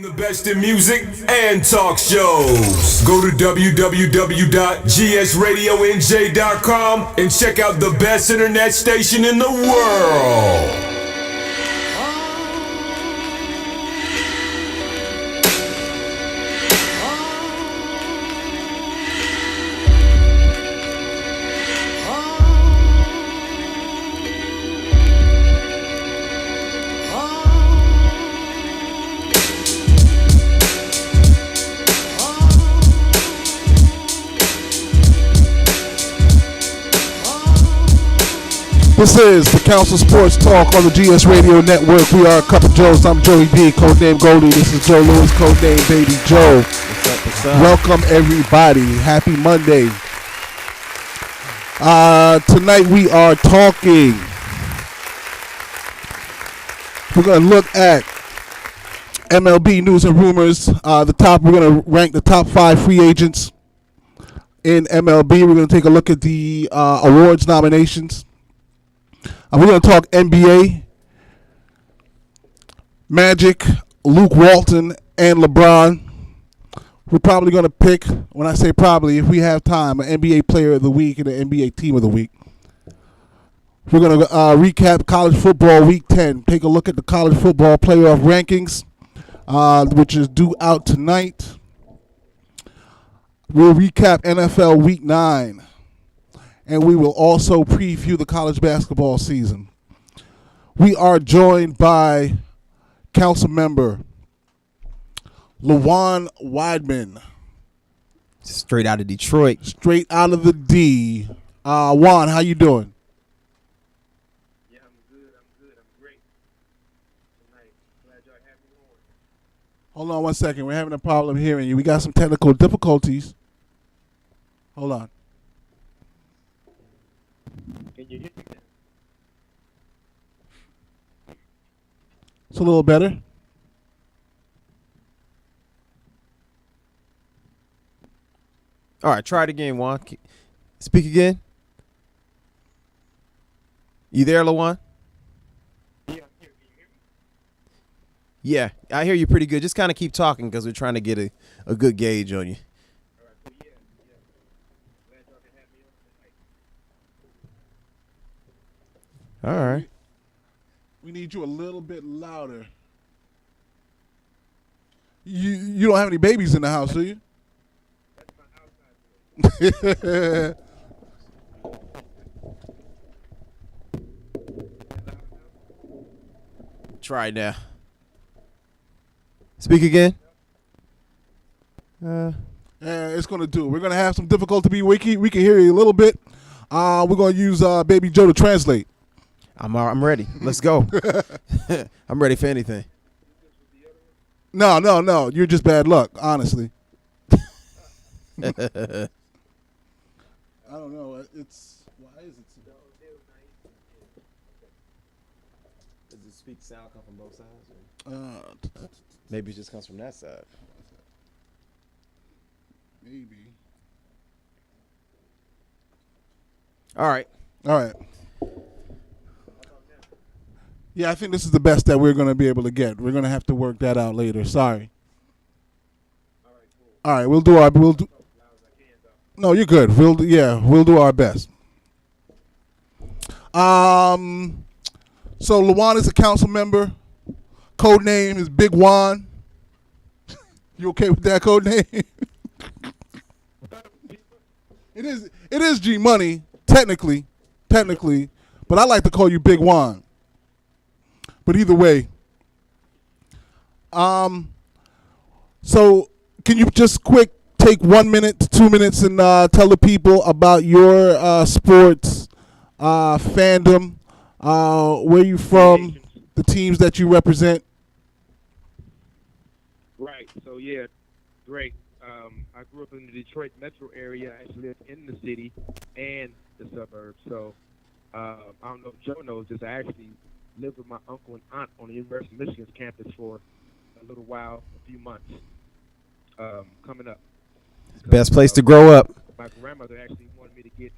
The best in music and talk shows. Go to www.gsradionj.com and check out the best internet station in the world. This is the Council Sports Talk on the GS Radio Network. We are a couple Joes. I'm Joey B, codename Goldie. This is Joe Lewis, codename Baby Joe. What's up? Welcome everybody. Happy Monday. Tonight we are talking. We're going to look at MLB news and rumors. We're going to rank the top 5 free agents in MLB. We're going to take a look at the awards nominations. We're going to talk NBA, Magic, Luke Walton, and LeBron. We're probably going to pick, when I say probably, if we have time, an NBA Player of the Week and an NBA Team of the Week. We're going to recap college football Week 10. Take a look at the college football playoff rankings, which is due out tonight. We'll recap NFL Week 9. And we will also preview the college basketball season. We are joined by council member Juan Weidman. Straight out of Detroit. Straight out of the D. Juan, how you doing? Yeah, I'm good. I'm great tonight. Glad y'all have me on. Hold on one second. We're having a problem hearing you. We got some technical difficulties. Hold on. Can you hear me? It's a little better. All right, try it again, Juan. Speak again. You there, LaJuan? Yeah, I'm here. Can you hear me? Yeah, I hear you pretty good. Just kind of keep talking because we're trying to get a good gauge on you. All right, so yeah. Glad y'all can have me on tonight. All right. We need you a little bit louder. You don't have any babies in the house, do you? That's my outside voice. Try it now. Speak again. Yeah, it's gonna do. We're gonna have some difficulty. We can hear you a little bit. We're gonna use Baby Joe to translate. I'm ready. Let's go. I'm ready for anything. No. You're just bad luck, honestly. I don't know. Why is it so? Does the speak sound come from both sides? Uh, Maybe it just comes from that side. Maybe. All right. Yeah, I think this is the best that we're going to be able to get. We're going to have to work that out later. Sorry. All right, we'll do. No, you're good. We'll do our best. So LaJuan is a council member. Code name is Big Juan. You okay with that code name? It is G Money, technically, but I like to call you Big Juan. But either way, so can you just take 1 minute to 2 minutes and tell the people about your sports fandom, where you from, the teams that you represent? Right. So yeah, great. I grew up in the Detroit metro area. I actually lived in the city and the suburbs. So I don't know if Joe knows this. I actually lived with my uncle and aunt on the University of Michigan's campus for a little while, a few months coming up. Best place to grow up. My grandmother actually wanted me to get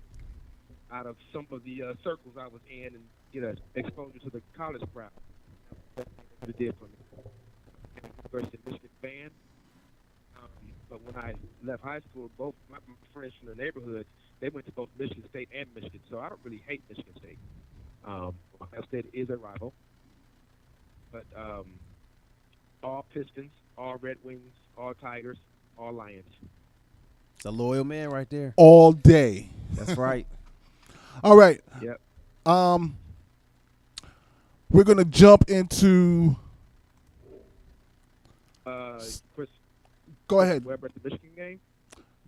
out of some of the circles I was in and get an exposure to the college crowd. That's what it did for me. University of Michigan fan. But when I left high school, both my friends from the neighborhood, they went to both Michigan State and Michigan, so I don't really hate Michigan State. Ohio State is a rival, but all Pistons, all Red Wings, all Tigers, all Lions. It's a loyal man right there. All day. That's right. All right. Yep. We're gonna jump into. Chris. Go ahead. Webber at the Michigan game.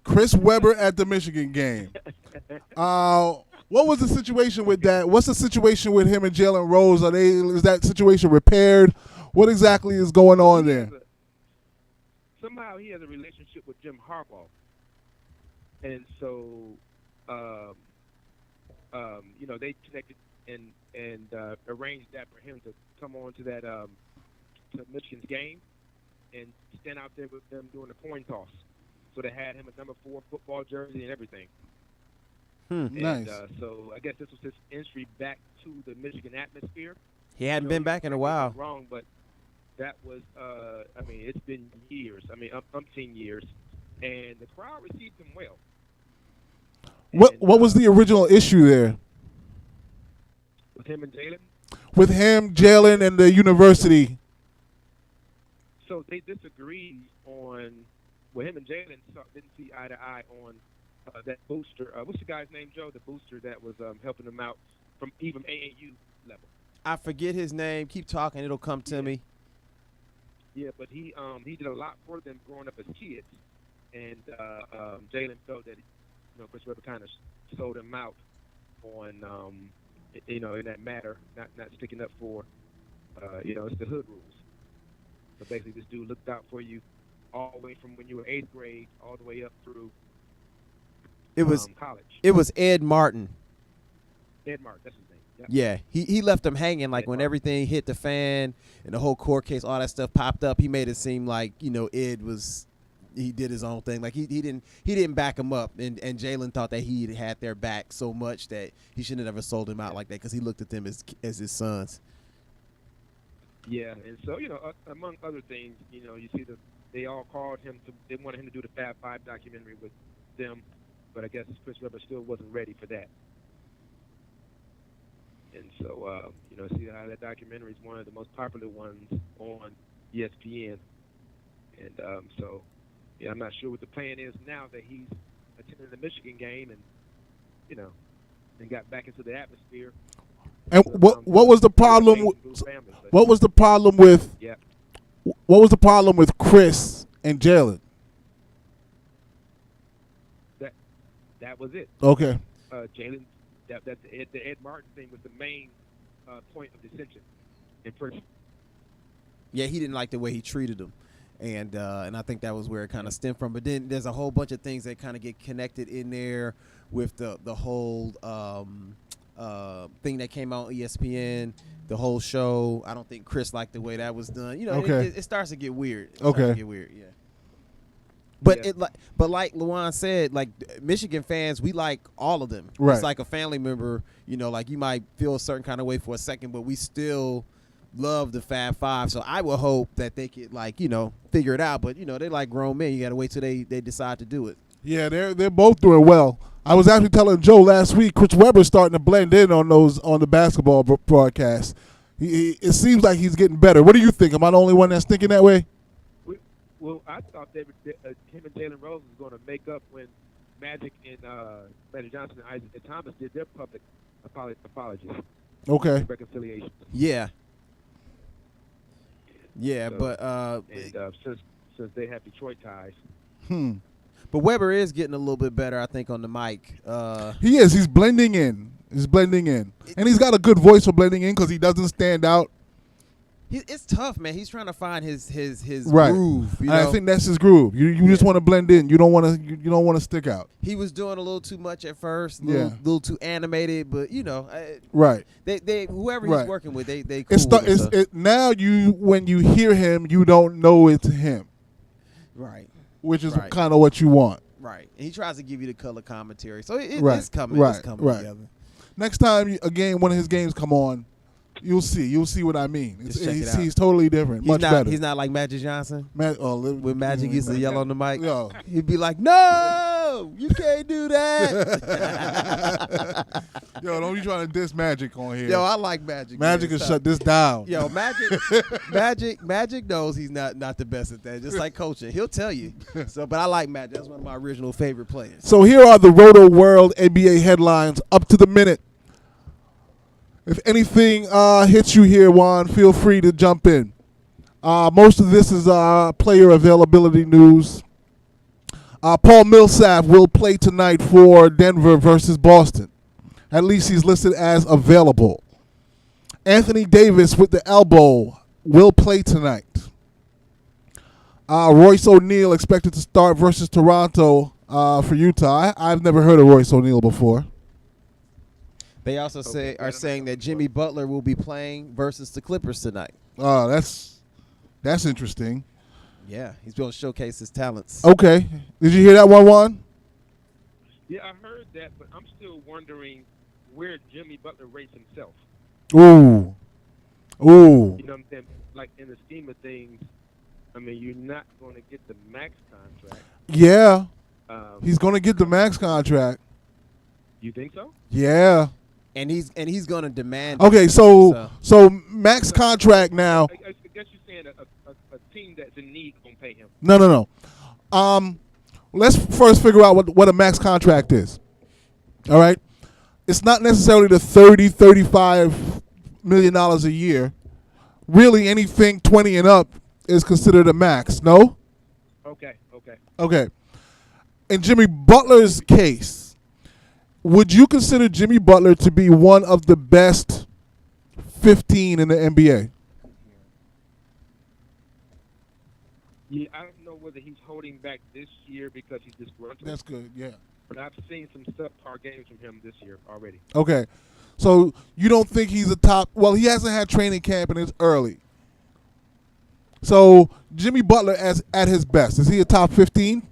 Chris Webber at the Michigan game. What was the situation with that? What's the situation with him and Jalen Rose? Is that situation repaired? What exactly is going on there? Somehow he has a relationship with Jim Harbaugh, and so they connected and arranged that for him to come on to that to Michigan's game and stand out there with them doing the coin toss. So they had him a number 4 football jersey and everything. Nice. So I guess this was his entry back to the Michigan atmosphere. He hadn't been back in a while. Wrong, but that was, it's been years. Umpteen years. And the crowd received him well. What was the original issue there? With him and Jalen? With him, Jalen, and the university. So they disagreed on, him and Jalen didn't see eye to eye on that booster. What's the guy's name, Joe? The booster that was helping him out from even AAU level. I forget his name. Keep talking. It'll come to me. Yeah, but he did a lot for them growing up as kids. And Jalen felt that, Chris Webber kind of sold him out on, in that matter, not sticking up for, it's the hood rules. So basically this dude looked out for you all the way from when you were 8th grade all the way up through college. It was Ed Martin. Ed Martin, that's his name. Yep. Yeah, he left him hanging like when everything hit the fan and the whole court case, all that stuff popped up. He made it seem like Ed he did his own thing. Like he didn't back him up, and Jalen thought that he had their back so much that he shouldn't have ever sold him out like that because he looked at them as his sons. Yeah, and so among other things, you see they all called him they wanted him to do the Fab Five documentary with them, but I guess Chris Webber still wasn't ready for that. And so, see how that documentary is one of the most popular ones on ESPN. And I'm not sure what the plan is now that he's attending the Michigan game and got back into the atmosphere. And what was the problem? What was the problem with? Yeah. What was the problem with Chris and Jalen? That was it. Okay. Jalen. The Ed Martin thing was the main point of dissension in person. Yeah, he didn't like the way he treated him, and I think that was where it kind of stemmed from. But then there's a whole bunch of things that kind of get connected in there with the whole thing that came out on ESPN, the whole show. I don't think Chris liked the way that was done. Okay. It starts to get weird. Yeah. But but like Luan said, like Michigan fans, we like all of them. Right. It's like a family member. Like you might feel a certain kind of way for a second, but we still love the Fab Five. So I would hope that they could figure it out. But they like grown men. You got to wait till they decide to do it. Yeah, they're both doing well. I was actually telling Joe last week, Chris Webber's starting to blend in on the basketball broadcast. It seems like he's getting better. What do you think? Am I the only one that's thinking that way? Well, I thought him and Jalen Rose was going to make up when Magic and Magic Johnson and Isaac Thomas did their public apologies. Okay. Reconciliation. Yeah. Yeah, So, but since they have Detroit ties. But Webber is getting a little bit better, I think, on the mic. He is. He's blending in. And he's got a good voice for blending in because he doesn't stand out. It's tough, man. He's trying to find his right. groove. And I think that's his groove. You just want to blend in. You don't want to stick out. He was doing a little too much at first, a little too animated, but right. They whoever he's working with, they cool now when you hear him, you don't know it's him. Right. Which is kind of what you want. Right. And he tries to give you the color commentary, so it's coming. Right. It's coming together. Next time one of his games come on, You'll see. You'll see what I mean. Just check it out. He's totally different. Much better. He's not like Magic Johnson. When Magic used to yell on the mic, Yo. he'd be like, "No, you can't do that." Yo, don't be trying to diss Magic on here. Yo, I like Magic. Magic man. can shut this down. Yo, Magic knows he's not the best at that. Just like coaching, he'll tell you. So, but I like Magic. That's one of my original favorite players. So here are the Roto World NBA headlines up to the minute. If anything hits you here, Juan, feel free to jump in. Most of this is player availability news. Paul Millsap will play tonight for Denver versus Boston. At least he's listed as available. Anthony Davis with the elbow will play tonight. Royce O'Neal expected to start versus Toronto for Utah. I've never heard of Royce O'Neal before. They also are saying that Jimmy Butler will be playing versus the Clippers tonight. That's interesting. Yeah, he's going to showcase his talents. Okay. Did you hear that one, Juan? Yeah, I heard that, but I'm still wondering where Jimmy Butler rates himself. Ooh. You know what I'm saying? Like, in the scheme of things, I mean, you're not going to get the max contract. Yeah. He's going to get the max contract. You think so? Yeah. And he's going to demand. Okay, so max contract now. I guess you're saying a team that's in need gonna pay him. No. Let's first figure out what a max contract is. All right? It's not necessarily the $35 million a year. Really, anything 20 and up is considered a max, no? Okay. In Jimmy Butler's case, would you consider Jimmy Butler to be one of the best 15 in the NBA? Yeah, I don't know whether he's holding back this year because he's disgruntled. That's good, yeah. But I've seen some subpar games from him this year already. Okay. So you don't think he's a top – well, he hasn't had training camp and it's early. So Jimmy Butler at his best, is he a top 15?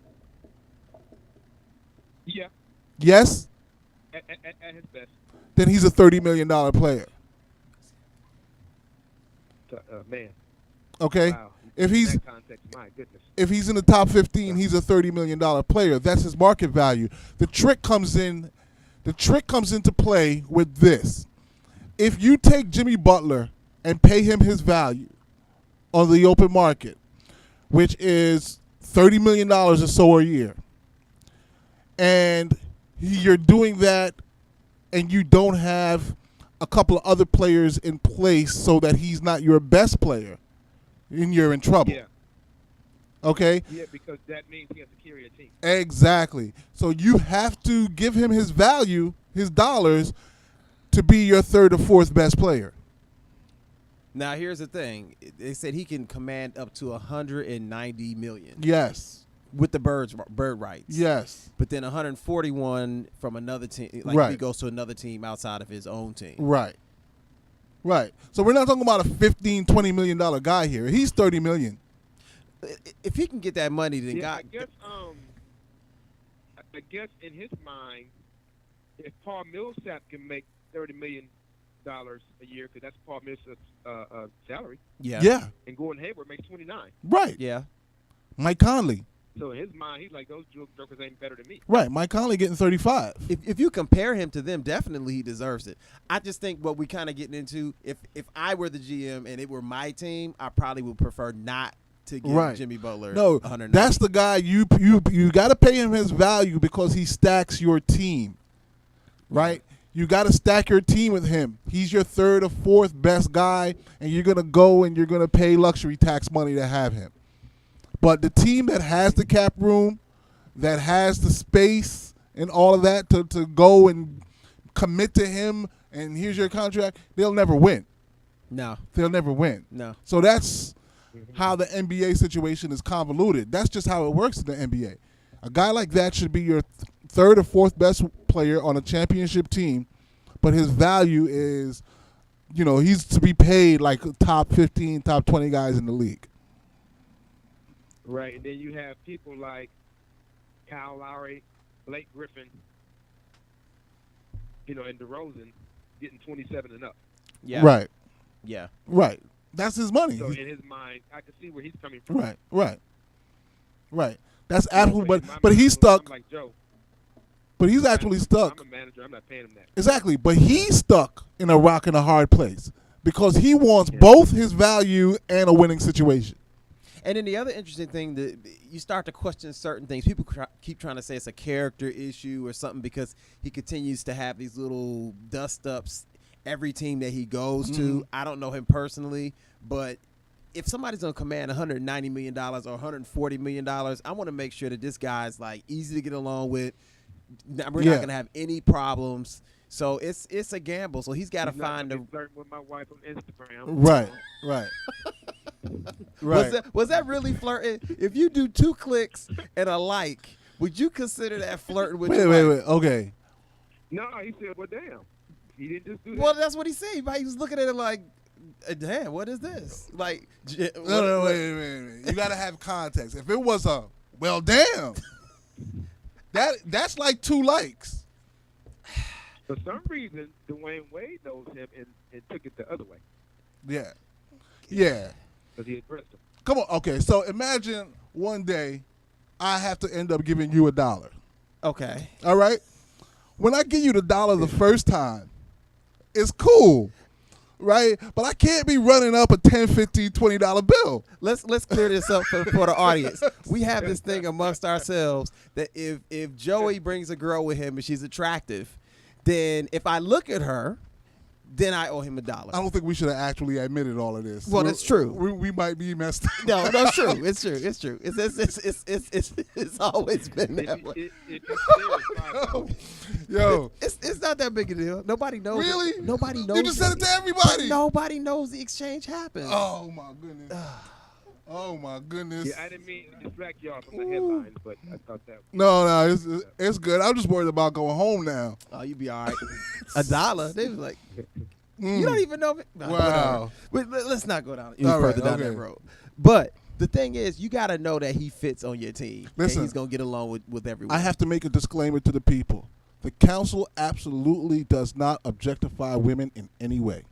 Yeah. Yes? At his best. Then he's a $30 million player. Man. Okay? Wow. If he's in that context, my goodness. If he's in the top 15, he's a $30 million player. That's his market value. The trick comes into play with this. If you take Jimmy Butler and pay him his value on the open market, which is $30 million or so a year, and you're doing that and you don't have a couple of other players in place so that he's not your best player, and you're in trouble. Yeah. Okay? Yeah, because that means he has to carry a team. Exactly. So you have to give him his value, his dollars, to be your third or fourth best player. Now, here's the thing. They said he can command up to $190 million. Yes. With the bird rights. Yes. But then 141 from another team. Like Right. if he goes to another team outside of his own team. Right. So we're not talking about a $15, $20 million guy here. He's $30 million. If he can get that money, then Yeah, God. I guess in his mind, if Paul Millsap can make $30 million a year, because that's Paul Millsap's salary, Yeah. and Gordon Hayward makes $29. Right. Yeah. Mike Conley. So in his mind, he's like, those jokers ain't better than me. Right. Mike Conley getting 35. If you compare him to them, definitely he deserves it. I just think what we kind of getting into, if I were the GM and it were my team, I probably would prefer not to give Jimmy Butler $190. That's the guy you got to pay him his value because he stacks your team, right? You got to stack your team with him. He's your third or fourth best guy, and you're going to go and you're going to pay luxury tax money to have him. But the team that has the cap room, that has the space and all of that to go and commit to him, and here's your contract, they'll never win. No. They'll never win. No. So that's how the NBA situation is convoluted. That's just how it works in the NBA. A guy like that should be your third or fourth best player on a championship team, but his value is, he's to be paid like top 15, top 20 guys in the league. Right, and then you have people like Kyle Lowry, Blake Griffin, and DeRozan getting 27 and up. Yeah. Right. Yeah. Right. That's his money. So in his mind, I can see where he's coming from. Right. That's absolutely. In my But mind, he's stuck. I'm like Joe. But he's actually stuck. I'm a manager. I'm not paying him that. Exactly. But he's stuck in a rock and a hard place because he wants both his value and a winning situation. And then the other interesting thing that you start to question certain things. People keep trying to say it's a character issue or something because he continues to have these little dust ups every team that he goes to. I don't know him personally, but if somebody's going to command $190 million or $140 million, I want to make sure that this guy's like easy to get along with. We're not going to have any problems. So it's a gamble. So he's got to find a. Flirting with my wife on Instagram. Right. Was that really flirting? If you do 2 clicks and a like, would you consider that flirting with your wife? Wait. Okay. No, he said, well, damn. He didn't just do that. Well, that's what he said. He was looking at it like, damn, what is this? Like, No, wait. You got to have context. If it was a, well, damn, that's like 2 likes. For some reason, Dwayne Wade knows him and took it the other way. Yeah. Because he addressed him. Come on. Okay. So imagine one day I have to end up giving you $1. Okay. All right. When I give you the $1 the first time, it's cool, right? But I can't be running up a $10, $15, $20 bill. Let's clear this up for the audience. We have this thing amongst ourselves that if Joey brings a girl with him and she's attractive, then if I look at her, then I owe him $1. I don't think we should have actually admitted all of this. Well, that's true. We might be messed up. No, it's true. It's true. It's always been that way. Yo, It's not that big a deal. Nobody knows. Really? Nobody knows. You just said it to everybody. Nobody knows the exchange happened. Oh my goodness. Yeah, I didn't mean to distract y'all from the headlines, but I thought that. No, it's good. I'm just worried about going home now. Oh, you be all right. $1. They was like, you don't even know me. No, Wow. whatever. But let's not go down any All right, further down okay. that road. But the thing is, you got to know that he fits on your team. Listen, and he's going to get along with everyone. I have to make a disclaimer to the people. The council absolutely does not objectify women in any way.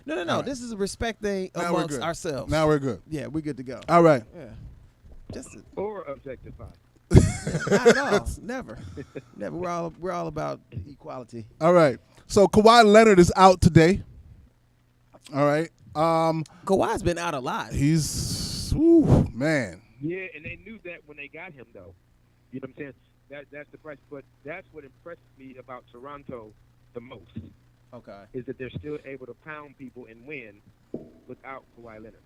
No. Right. This is a respect thing Now we're amongst good. ourselves. Now we're good. Yeah, we're good to go. All right. Yeah. Just Or objectified. not at all. Never. We're all about equality. All right. So Kawhi Leonard is out today. All right. Kawhi's been out a lot. He's man. Yeah, and they knew that when they got him, though. You know what I'm saying? That's the price. But that's what impressed me about Toronto the most. Okay. Is that they're still able to pound people and win without Kawhi Leonard.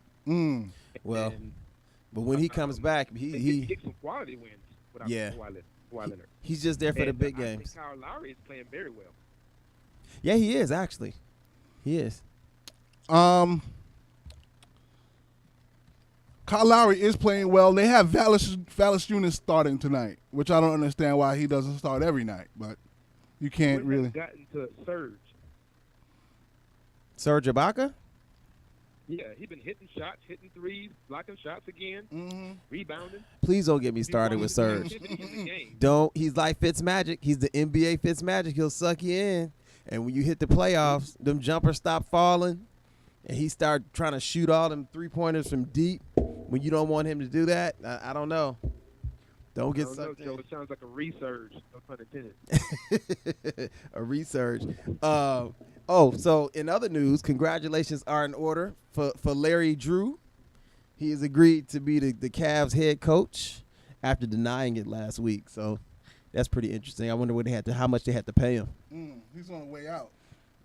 Well, And, but when he comes back, they he get some quality wins without Kawhi Leonard. he's just there for the And big I games. think Kyle Lowry is playing very well. Yeah, he is actually. He is. Kyle Lowry is playing well. They have Valanciunas starting tonight, which I don't understand why he doesn't start every night, but you can't When really. has gotten to Surge. Serge Ibaka? Yeah, he's been hitting shots, hitting threes, blocking shots again, rebounding. Please don't get me started with Serge. He's like Fitzmagic. He's the NBA Fitzmagic. He'll suck you in. And when you hit the playoffs, them jumpers stop falling, and he start trying to shoot all them 3-pointers from deep when you don't want him to do that. I don't know. Don't get sucked in. It sounds like a resurge, no pun intended. A research. So in other news, congratulations are in order for Larry Drew. He has agreed to be the Cavs head coach after denying it last week. So that's pretty interesting. I wonder how much they had to pay him. He's on the way out.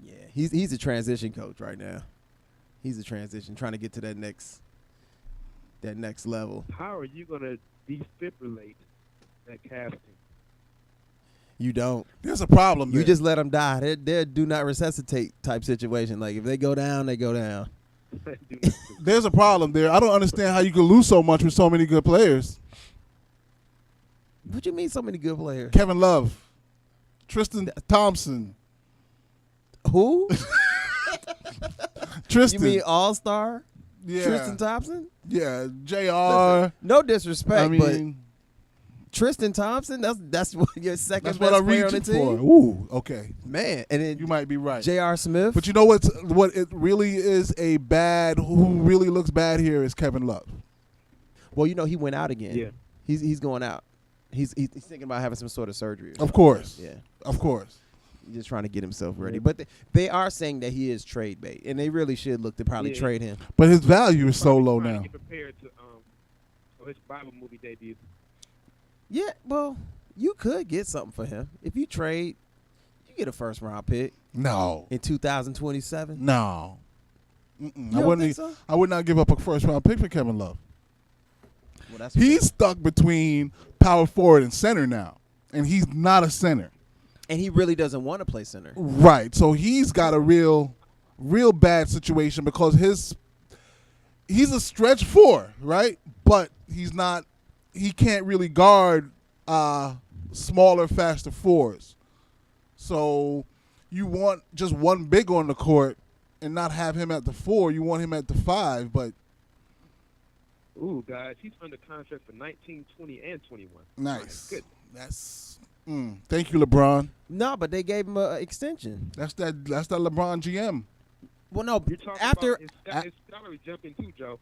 Yeah, he's a transition coach right now. He's a transition, trying to get to that next level. How are you going to defibrillate that casting? You don't. There's a problem there. You just let them die. They're do not resuscitate type situation. Like if they go down, they go down. There's a problem there. I don't understand how you can lose so much with so many good players. What you mean so many good players? Kevin Love, Tristan Thompson. Who? Tristan. You mean All-Star? Yeah. Tristan Thompson? Yeah, JR. No disrespect, I mean, Tristan Thompson. That's what your second That's best what I'm player on the reaching team. for. Ooh, okay. Man, and then You might be right. J.R. Smith. But you know what it really is who really looks bad here is Kevin Love. Well, he went out again. Yeah. He's going out. He's thinking about having some sort of surgery. Of course. Yeah. Of course. He's just trying to get himself ready. But they are saying that he is trade bait, and they really should look to probably trade him. But his value is so Probably low trying now. to get prepared for his Bible movie debut. Yeah, well, you could get something for him. If you trade, you get a first-round pick No. in 2027. No. You don't think so? I would not give up a first round pick for Kevin Love. Well, that's He's stuck between power forward and center now. And he's not a center. and he really doesn't want to play center. Right. So he's got a real bad situation because he's a stretch four, right? But he can't really guard smaller, faster fours. So you want just one big on the court and not have him at the 4. You want him at the 5, but Ooh, guys, he's under contract for 19, 20, and 21. nice. Good. That's thank you, LeBron. No, but they gave him an extension. That's that LeBron GM. Well, no, You're talking after about his salary jumping too, Joe.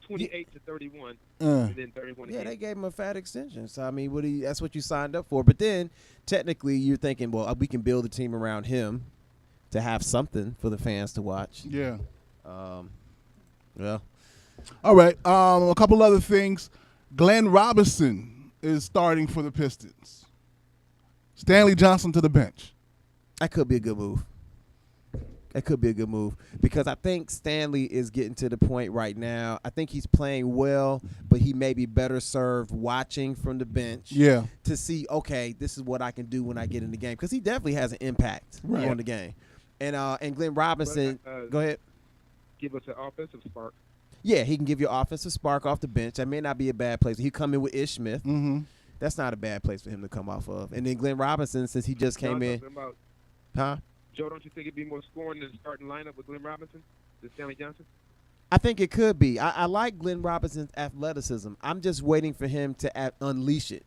28 to 31, Uh, and then 31 yeah, again. they gave him a fat extension. So I mean, that's what you signed up for. But then technically, you're thinking, well, we can build a team around him to have something for the fans to watch. yeah. Well, All right. A couple other things. Glenn Robinson is starting for the Pistons. Stanley Johnson to the bench. that could be a good move. That could be a good move because I think Stanley is getting to the point right now. I think he's playing well, but he may be better served watching from the bench. Yeah. To see, okay, this is what I can do when I get in the game because he definitely has an impact Right. on the game. And Glenn Robinson, go ahead. Give us an offensive spark. Yeah, he can give you offensive spark off the bench. That may not be a bad place. He come in with Ish Smith. Mm-hmm. That's not a bad place for him to come off of. And then Glenn Robinson, since he just came in, huh? Joe, don't you think it'd be more scoring than the starting lineup with Glenn Robinson than Stanley Johnson? I think it could be. I like Glenn Robinson's athleticism. I'm just waiting for him to unleash it.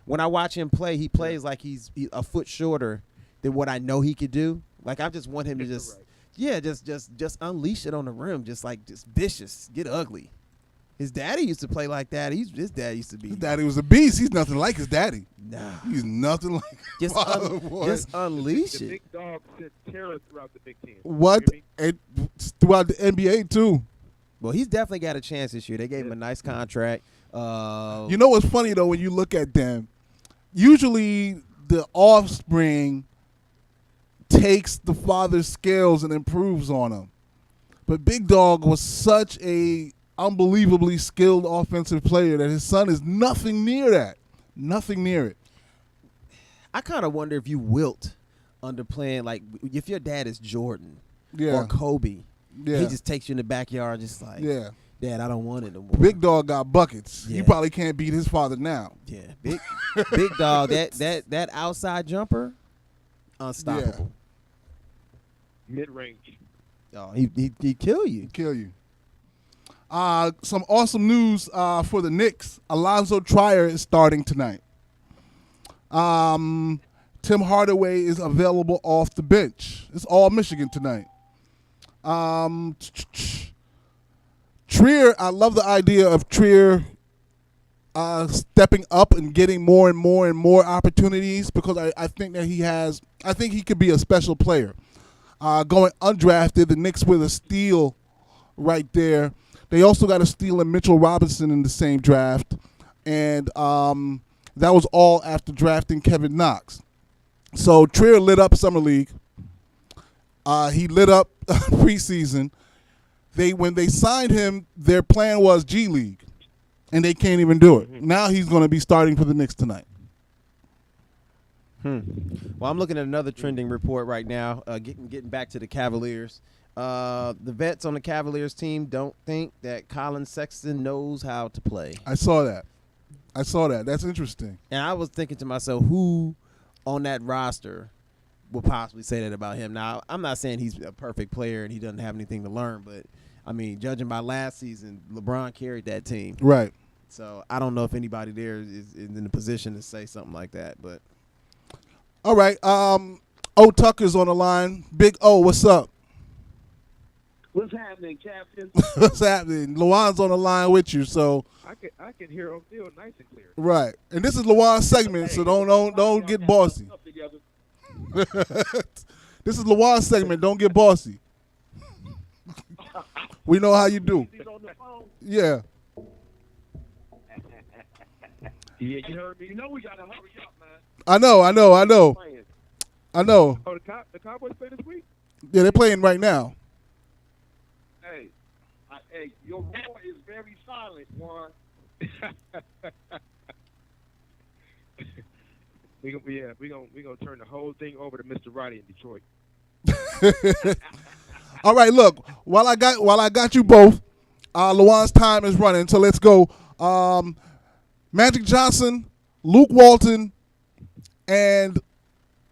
When I watch him play, he plays like he's a foot shorter than what I know he could do. Like I just want him to just, yeah, just unleash it on the rim, just vicious, get ugly. His daddy used to play like that. His dad used to be. His daddy was a beast. He's nothing like his daddy. Nah. He's nothing like his Just, father, boy. just unleash The it. big dog sent terror throughout the Big Ten. What? You hear me? Throughout the NBA, too. Well, he's definitely got a chance this year. They gave him a nice contract. You know what's funny, though, when you look at them? Usually the offspring takes the father's skills and improves on them. But Big Dog was such a unbelievably skilled offensive player that his son is nothing near that. Nothing near it. I kind of wonder if you wilt under playing, like, if your dad is Jordan Yeah. or Kobe. Yeah. He just takes you in the backyard just like, Yeah. Dad, I don't want it no more. Big Dog got buckets. Yeah. He probably can't beat his father now. Yeah, big dog. That outside jumper, unstoppable. Mid-range. Oh, he kill you. Kill you. Some awesome news for the Knicks. Alonzo Trier is starting tonight. Tim Hardaway is available off the bench. It's all Michigan tonight. Trier, I love the idea of Trier stepping up and getting more and more and more opportunities because I think that I think he could be a special player. Going undrafted, the Knicks with a steal right there. They also got a steal in Mitchell Robinson in the same draft. And that was all after drafting Kevin Knox. So Trier lit up Summer League. He lit up preseason. When they signed him, their plan was G League, and they can't even do it. Now he's going to be starting for the Knicks tonight. Well, I'm looking at another trending report right now. Getting back to the Cavaliers. The vets on the Cavaliers team don't think that Colin Sexton knows how to play. I saw that. That's interesting. And I was thinking to myself, who on that roster would possibly say that about him? Now, I'm not saying he's a perfect player and he doesn't have anything to learn, but, I mean, judging by last season, LeBron carried that team. Right. So I don't know if anybody there is in the position to say something like that. But All right. O.Tucker's on the line. Big O, what's up? What's happening, Captain? What's happening? Luan's on the line with you, so I can hear O'Neal nice and clear. right. And this is Luan's segment, so don't get bossy. This is Luan's segment. Don't get bossy. We know how you do. He's on the phone. Yeah. Yeah, you heard me. You know we gotta hurry up, man. I know. Playing. I know. Oh, the Cowboys play this week? Yeah, they're playing right now. Hey, your roar is very silent, Juan. we gonna turn the whole thing over to Mr. Roddy in Detroit. All right, look. While I got you both, Luan's time is running, so let's go. Magic Johnson, Luke Walton, and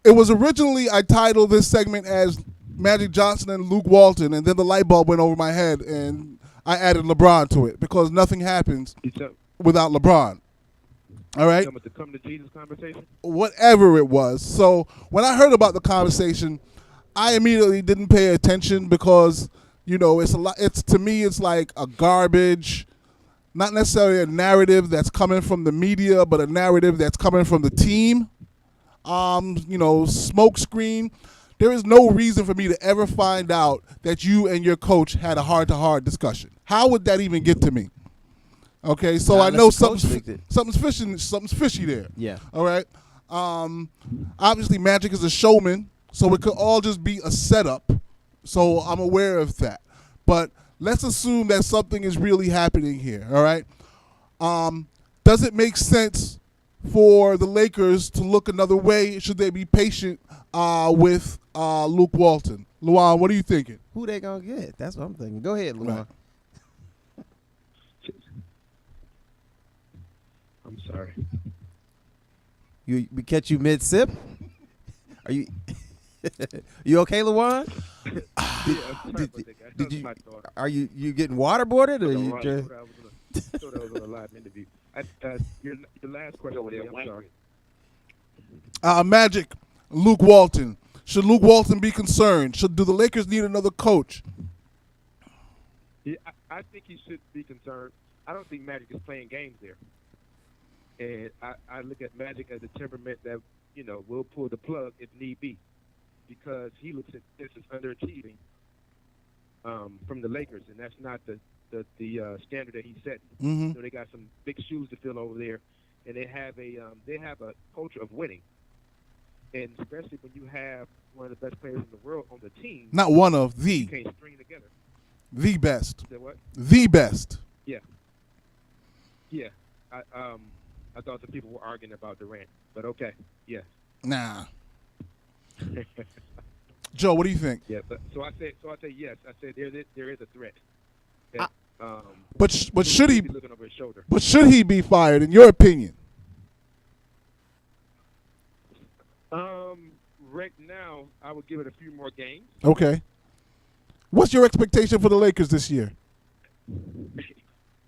it was originally I titled this segment as Magic Johnson and Luke Walton, and then the light bulb went over my head, and I added LeBron to it because nothing happens without LeBron. All right? The come to Jesus conversation? Whatever it was. So when I heard about the conversation, I immediately didn't pay attention because, it's a lot. To me, it's like a garbage, not necessarily a narrative that's coming from the media, but a narrative that's coming from the team. Smoke screen. There is no reason for me to ever find out that you and your coach had a heart-to-heart discussion. How would that even get to me? Okay, so I know something's fishy there. yeah, All right. Obviously, Magic is a showman, so it could all just be a setup. So I'm aware of that. But let's assume that something is really happening here. All right. Does it make sense for the Lakers to look another way? Should they be patient with Luke Walton? Luan, what are you thinking? who they gonna get? That's what I'm thinking. Go ahead, Luan. Right. I'm sorry. We catch you mid sip. Are you you okay, Luan? Did you? Are you getting waterboarded or you just? thought that was a live interview. Your last question. I'm sorry. Magic, Luke Walton. Should Luke Walton be concerned? Do the Lakers need another coach? Yeah, I think he should be concerned. I don't think Magic is playing games there. And I look at Magic as a temperament that, will pull the plug if need be. Because he looks at this as underachieving from the Lakers, and that's not the standard that he set. Mm-hmm. So they got some big shoes to fill over there, and they have a culture of winning. And especially when you have one of the best players in the world on the team. Not one of, the. You can't string together. The best. Say what? The best. Yeah. Yeah. I thought some people were arguing about Durant, but okay. Yeah. Nah. Joe, what do you think? Yeah. So I say yes. I said there is a threat. That, But should he? be looking over his shoulder? But should he be fired? In your opinion? Right now, I would give it a few more games. Okay. What's your expectation for the Lakers this year?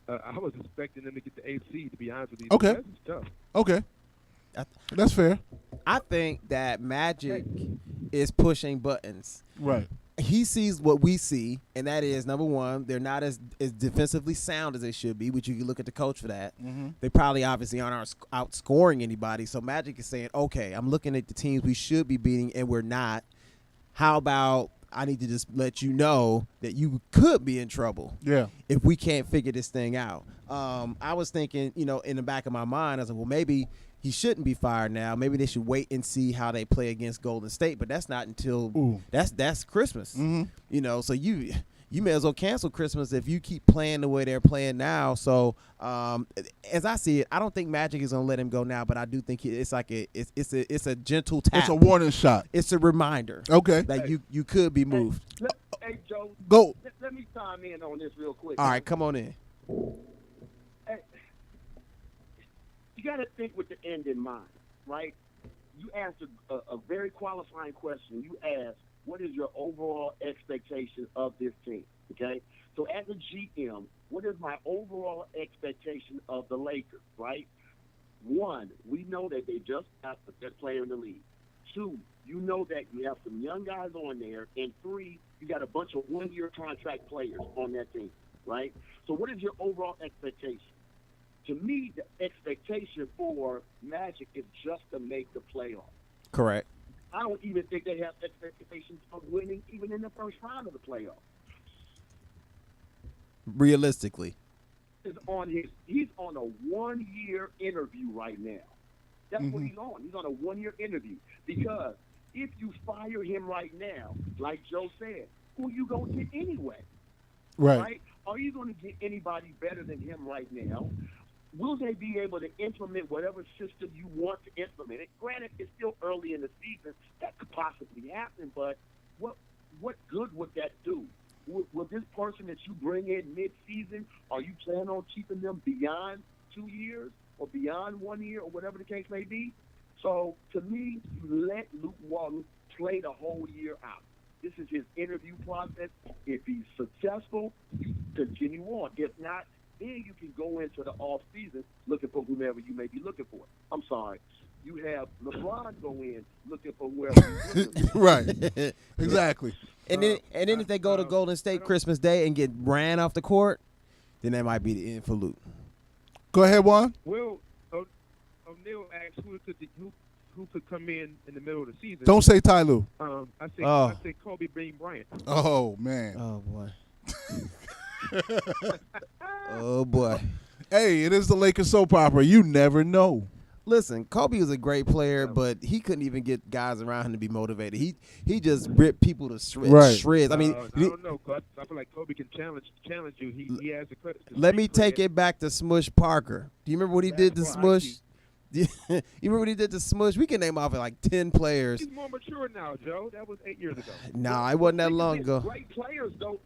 I was expecting them to get the 8th seed, to be honest with you. Okay. That's tough. Okay. That's fair. I think that Magic is pushing buttons. Right. He sees what we see, and that is, number one, they're not as defensively sound as they should be, which you can look at the coach for that. Mm-hmm. They probably obviously aren't outscoring anybody. So Magic is saying, okay, I'm looking at the teams we should be beating, and we're not. How about I need to just let you know that you could be in trouble if we can't figure this thing out. I was thinking, in the back of my mind, I was like, well, maybe he shouldn't be fired now. Maybe they should wait and see how they play against Golden State, but that's not until that's Christmas. Mm-hmm. So you may as well cancel Christmas if you keep playing the way they're playing now. So as I see it, I don't think Magic is gonna let him go now, but I do think it's like it's a gentle tap. It's a warning shot. It's a reminder. Okay. That you could be moved. Hey, Joe. Go. Let me chime in on this real quick. All right, come on in. Hey, you got to think with the end in mind, right? You asked a very qualifying question. You asked, what is your overall expectation of this team, okay? So as a GM, what is my overall expectation of the Lakers, right? One, we know that they just got the best player in the league. Two, you know that you have some young guys on there. And three, you got a bunch of one-year contract players on that team, right? So what is your overall expectation? To me, the expectation for Magic is just to make the playoffs. Correct. I don't even think they have expectations of winning even in the first round of the playoffs. Realistically. He's on a 1-year interview right now. That's what he's on. He's on a 1-year interview. Because if you fire him right now, like Joe said, who you going to get anyway? Right. Are you going to get anybody better than him right now? Will they be able to implement whatever system you want to implement it? Granted, it's still early in the season. That could possibly happen, but what good would that do? Will this person that you bring in mid-season, are you planning on keeping them beyond 2 years or beyond 1 year or whatever the case may be? So, to me, you let Luke Walton play the whole year out. This is his interview process. If he's successful, you continue on. If not, then you can go into the off-season looking for whomever you may be looking for. I'm sorry. You have LeBron go in looking for whoever he's looking for. Right. Exactly. And then if they go to Golden State Christmas Day and get ran off the court, then that might be the end for Luke. Go ahead, Juan. Well, O'Neal asked who could come in the middle of the season. Don't say Ty Lue. I say Kobe Bryant. Oh, man. Oh, boy. Oh, boy. Hey, it is the Lakers soap opera. You never know. Listen, Kobe was a great player, but he couldn't even get guys around him to be motivated. He just ripped people to shreds. I mean, I don't know. I feel like Kobe can challenge you. He has the credit. Let me take it back to Smush Parker. Do you remember what he did to Smush? You remember what he did to Smush? We can name off like 10 players. He's more mature now, Joe. That was 8 years ago. Nah, it wasn't that long ago. Great players don't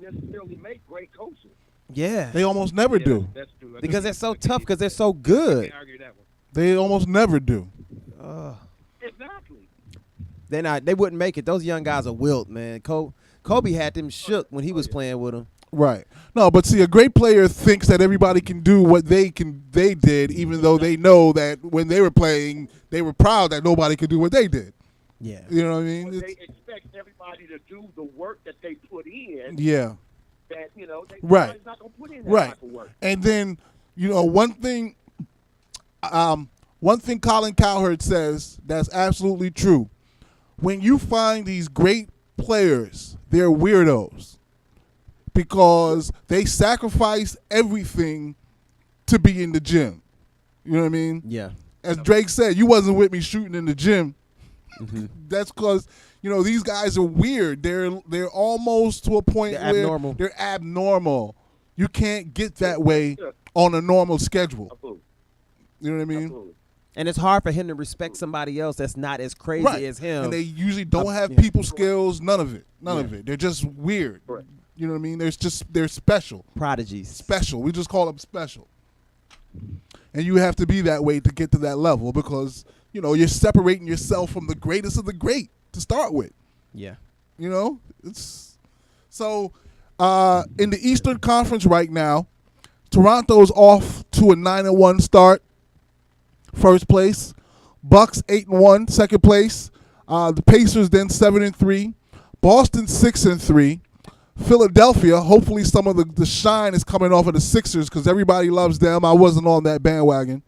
necessarily make great coaches. Yeah. They almost never do. That's true. Because they're so tough, because they're so good. I can't argue that one. They almost never do. Exactly. They wouldn't make it. Those young guys are wilt, man. Kobe had them shook when he was playing with them. Right. No, but see, a great player thinks that everybody can do what they did, even though they know that when they were playing, they were proud that nobody could do what they did. Yeah. You know what I mean? But they expect everybody to do the work that they put in. Yeah. That, Right. not going to put in that Right. type of work. And then, one thing Colin Cowherd says that's absolutely true. When you find these great players, they're weirdos because they sacrifice everything to be in the gym. You know what I mean? Yeah. As Drake said, you wasn't with me shooting in the gym. Mm-hmm. That's because these guys are weird. They're almost to a point They're where abnormal. they're abnormal. You can't get that way on a normal schedule. Absolutely. You know what I mean? Absolutely. And it's hard for him to respect somebody else that's not as crazy Right. as him. And they usually don't have yeah. people skills. None of it. None of it. They're just weird. Correct. You know what I mean? They're special. Prodigies. Special. We just call them special. And you have to be that way to get to that level because you're separating yourself from the greatest of the great to start with. Yeah. It's so in the Eastern Conference right now, Toronto's off to a 9-1 start, first place. Bucks 8-1, second place. The Pacers then 7-3. Boston 6-3. Philadelphia, hopefully some of the shine is coming off of the Sixers because everybody loves them. I wasn't on that bandwagon.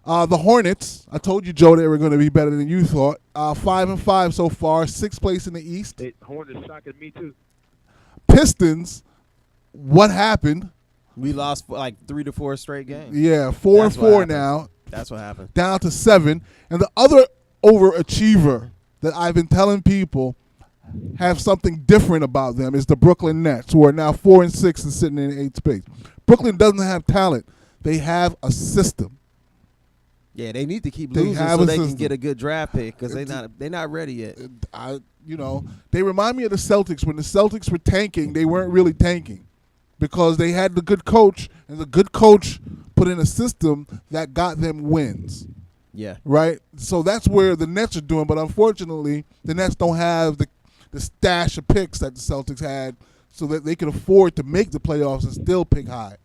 The Hornets, I told you, Joe, they were going to be better than you thought. 5-5 so far, sixth place in the East. Hornets shocking me too. Pistons, what happened? We lost like 3 to 4 straight games. Yeah, That's 4-4 what now. That's what happened. Down to 7. And the other overachiever that I've been telling people have something different about them is the Brooklyn Nets, who are now 4-6 and sitting in 8th space. Brooklyn doesn't have talent. They have a system. Yeah, they need to keep They losing have so a they can system. get a good draft pick because they're not ready yet. They remind me of the Celtics. When the Celtics were tanking, they weren't really tanking because they had the good coach, and the good coach put in a system that got them wins. Yeah. Right? So that's where the Nets are doing, but unfortunately, the Nets don't have the stash of picks that the Celtics had so that they can afford to make the playoffs and still pick high.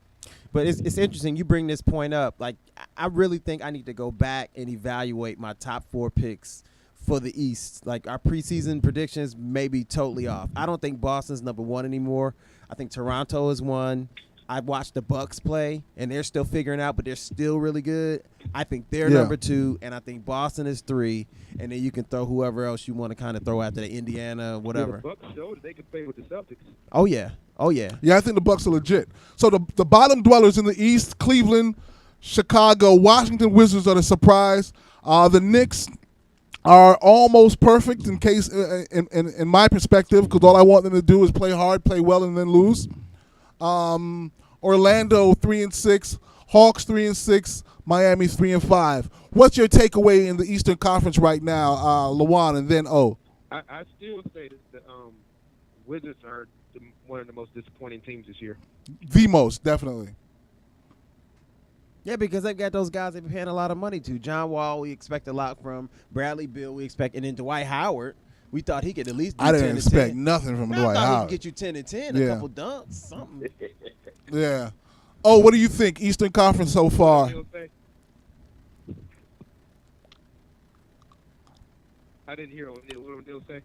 But it's interesting you bring this point up. Like, I really think I need to go back and evaluate my top 4 picks for the East. Like, our preseason predictions may be totally off. I don't think Boston's number 1 anymore. I think Toronto is 1. I've watched the Bucks play, and they're still figuring out, but they're still really good. I think they're number 2, and I think Boston is 3. And then you can throw whoever else you want to kind of throw after the Indiana, whatever. The Bucks showed that they could play with the Celtics. Oh, yeah. Oh, yeah. Yeah, I think the Bucks are legit. So the bottom dwellers in the East, Cleveland, Chicago, Washington Wizards are the surprise. The Knicks are almost perfect in my perspective, because all I want them to do is play hard, play well, and then lose. Orlando 3-6, Hawks 3-6, Miami 3-5. What's your takeaway in the Eastern Conference right now, Lawan, and then O? I still say that the Wizards are one of the most disappointing teams this year. The most, definitely. Yeah, because they've got those guys they've been paying a lot of money to. John Wall, we expect a lot from. Bradley Beal, we expect. And then Dwight Howard, we thought he could at least do 10 and 10. I didn't expect nothing from Dwight I thought Howard. he could get you 10 and 10, Yeah. a couple dunks, something. Yeah. Oh, what do you think, Eastern Conference so far? I didn't hear what O'Neal say.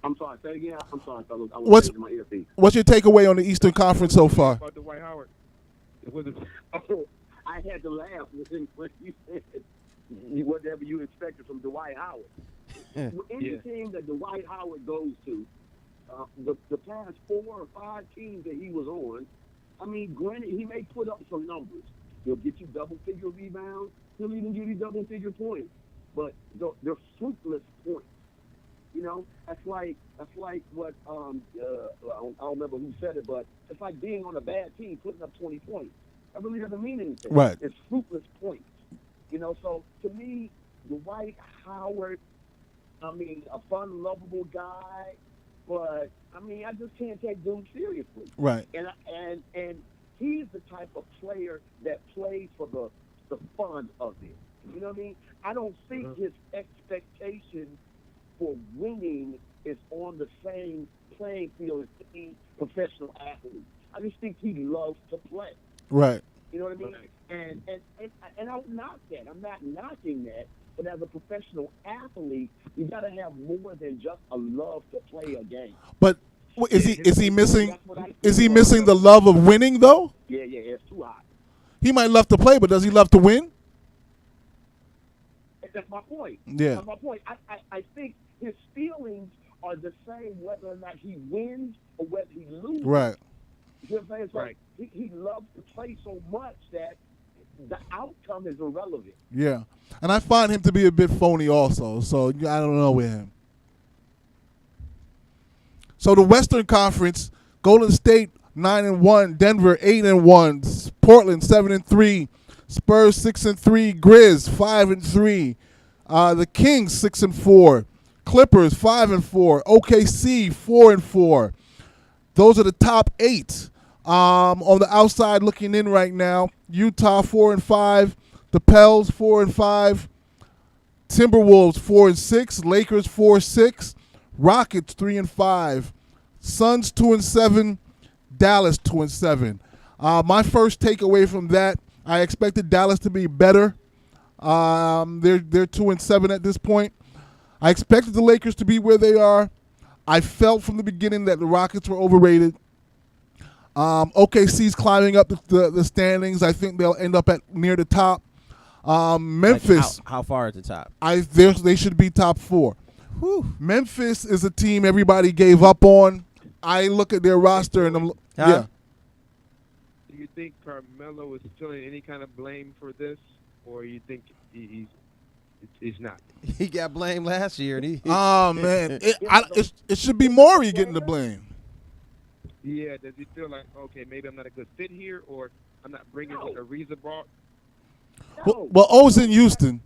I'm sorry. Say it again. I'm sorry, fellas. I was What's- changing my earpiece. What's your takeaway on the Eastern Conference so far? About Dwight Howard. The Wizards. Oh, I had to laugh when you said whatever you expected from Dwight Howard. Anything that Dwight Howard goes to, the past 4 or 5 teams that he was on, I mean, granted, he may put up some numbers. He'll get you double-figure rebounds. He'll even give you double-figure points. But they're fruitless points. You know, that's like what I don't remember who said it, but it's like being on a bad team putting up 20 points. That really doesn't mean anything. Right. It's fruitless points. You know, so to me, Dwight Howard, I mean, a fun, lovable guy, but I mean, I just can't take dude seriously. Right. And he's the type of player that plays for the fun of it. You know what I mean? I don't think his expectation for winning is on the same playing field as any professional athlete. I just think he loves to play. Right. You know what I mean? And I don't knock that. I'm not knocking that. But as a professional athlete, you got to have more than just a love to play a game. But is he missing the love of winning though? Yeah, it's too hot. He might love to play, but does he love to win? That's my point. Yeah. That's my point. I think his feelings are the same whether or not he wins or whether he loses. Right. You know what I'm saying? So right. He loves to play so much that the outcome is irrelevant. Yeah. And I find him to be a bit phony also, so I don't know with him. So the Western Conference, Golden State 9-1, Denver 8-1, Portland 7-3, Spurs 6-3, Grizz 5-3, the Kings 6-4, Clippers 5-4, OKC 4-4. Those are the top 8. On the outside looking in right now, Utah 4-5, the Pels 4-5, Timberwolves 4-6, Lakers 4-6, Rockets 3-5, Suns 2-7, Dallas 2-7. My first takeaway from that, I expected Dallas to be better. They're 2-7 at this point. I expected the Lakers to be where they are. I felt from the beginning that the Rockets were overrated. OKC's climbing up the standings. I think they'll end up at near the top. Memphis. Like how far at the top? They should be top 4. Whew. Memphis is a team everybody gave up on. I look at their roster and yeah. Do you think Carmelo is feeling any kind of blame for this, or you think he's not? He got blamed last year, and he. Oh man, it should be Morey getting the blame. Yeah, does he feel like, okay, maybe I'm not a good fit here, or I'm not bringing what Ariza brought? No. Well, O's in Houston.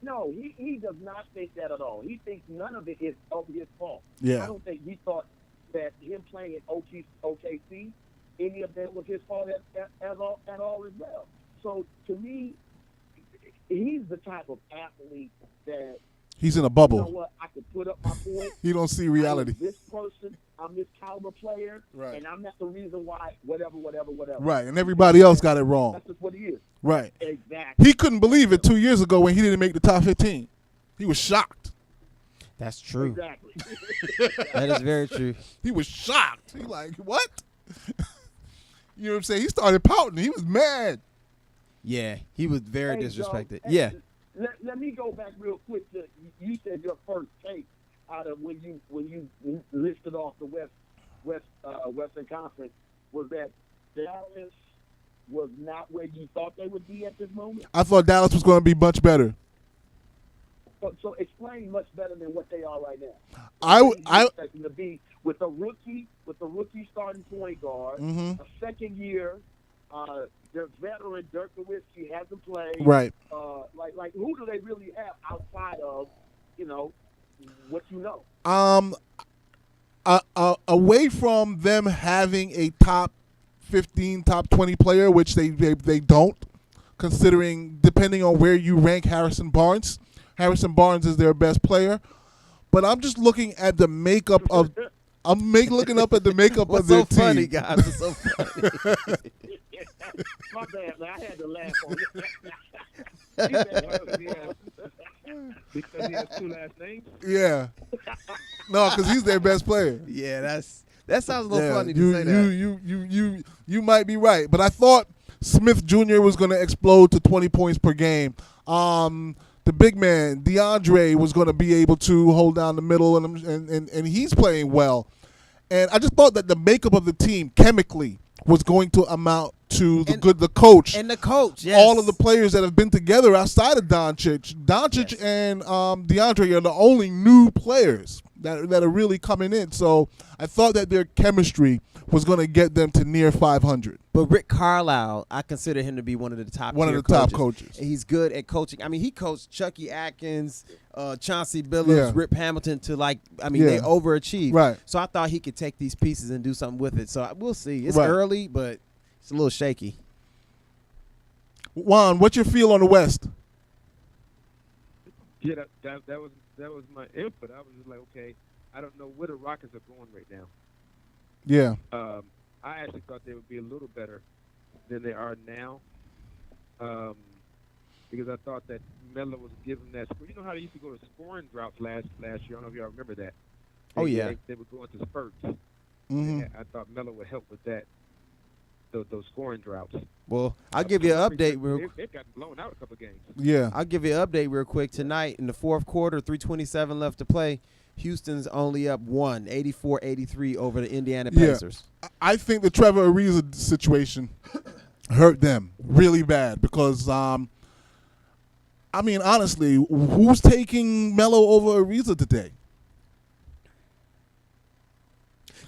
No, he does not think that at all. He thinks none of it is his fault. Yeah. I don't think he thought that him playing at OKC, any of that was his fault at all as well. So to me, he's the type of athlete that he's in a bubble. You know what? I could put up my point. He don't see reality. This person, I'm this caliber player, Right. and I'm not the reason why. Whatever. Right, and everybody else got it wrong. That's just what he is. Right. Exactly. He couldn't believe it 2 years ago when he didn't make the top 15. He was shocked. That's true. Exactly. That is very true. He was shocked. He like, what? You know what I'm saying? He started pouting. He was mad. Yeah, he was very Hey, disrespected. Joe, Yeah. Let me go back real quick to you said your first take out of when you listed off the Western Conference was that Dallas was not where you thought they would be at this moment. I thought Dallas was going to be much better. So explain much better than what they are right now. I expecting to be with a rookie starting point guard, Mhm. a second year. Their veteran Dirk Nowitzki hasn't played. Right. Like who do they really have outside of what you know? Away from them having a top 15, top 20 player, which they don't, considering depending on where you rank Harrison Barnes. Harrison Barnes is their best player, but I'm just looking at the makeup of. Looking up at the makeup What's of their so funny, team. guys? What's so funny? My bad, man. I had to laugh on it. Because he has two last names. Yeah. No, because he's their best player. Yeah, that sounds a little funny to say that. You might be right, but I thought Smith Jr. was going to explode to 20 points per game. The big man DeAndre was going to be able to hold down the middle, and he's playing well. And I just thought that the makeup of the team chemically was going to amount to the coach And the coach, yes. all of the players that have been together outside of Doncic. Doncic Yes. and DeAndre are the only new players that are really coming in. So I thought that their chemistry was going to get them to near 500. But Rick Carlisle, I consider him to be one of the top Top coaches. And he's good at coaching. I mean, he coached Chucky Atkins, Chauncey Billups, Yeah. Rip Hamilton to they Yeah. overachieved. Right. So I thought he could take these pieces and do something with it. So we'll see. It's Right. early, but it's a little shaky. Juan, what's your feel on the West? Yeah, that was my input. I was just like, okay, I don't know where the Rockets are going right now. Yeah. I actually thought they would be a little better than they are now, because I thought that Melo was giving that. You know how they used to go to scoring droughts last year. I don't know if y'all remember that. Oh, yeah. They would go into spurts. Mm-hmm. I thought Melo would help with that. Those scoring droughts. Well, I'll give you an update. They've gotten blown out a couple games. Yeah. I'll give you an update real quick. Tonight, in the fourth quarter, 3:27 left to play, Houston's only up 84-83 over the Indiana Yeah. Pacers. I think the Trevor Ariza situation hurt them really bad because, honestly, who's taking Melo over Ariza today?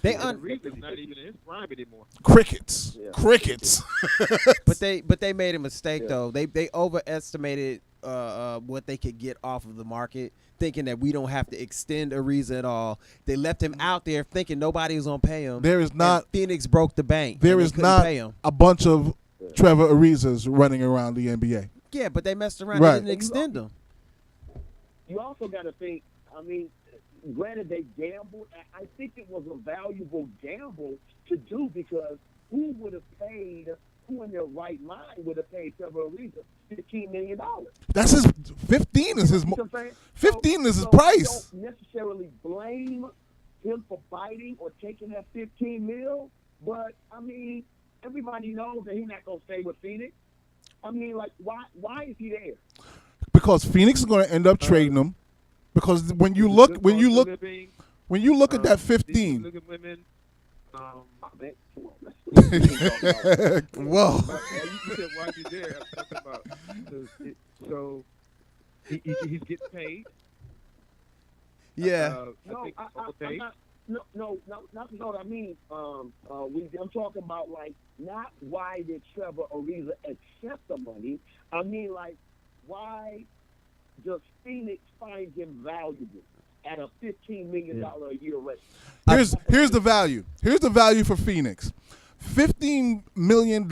Ariza's not even in his prime anymore. Crickets. Yeah. Crickets. But they made a mistake though. They overestimated what they could get off of the market, thinking that we don't have to extend Ariza at all. They left him out there thinking nobody was gonna pay him. There is not. And Phoenix broke the bank. There and they is couldn't not pay him. a bunch of Trevor Arizas running around the NBA. Yeah, but they messed around. Right. They didn't extend him. You also got to think. Granted, they gambled. I think it was a valuable gamble to do because who in their right mind would have paid Trevor Ariza $15 million? That's his 15 is his You know what I'm saying? 15 is his So price. I don't necessarily blame him for biting or taking that $15 million, but everybody knows that he's not gonna stay with Phoenix. Why is he there? Because Phoenix is going to end up trading him. Because when you look at that 15, Look at women. Whoa. You said why he's there. I'm talking about. So he's getting paid. Yeah. Overpaid. Not what I mean. I'm talking about not why did Trevor Ariza accept the money. I mean why does Phoenix find him valuable at a $15 million a year rate? here's the value. Here's the value for Phoenix. $15 million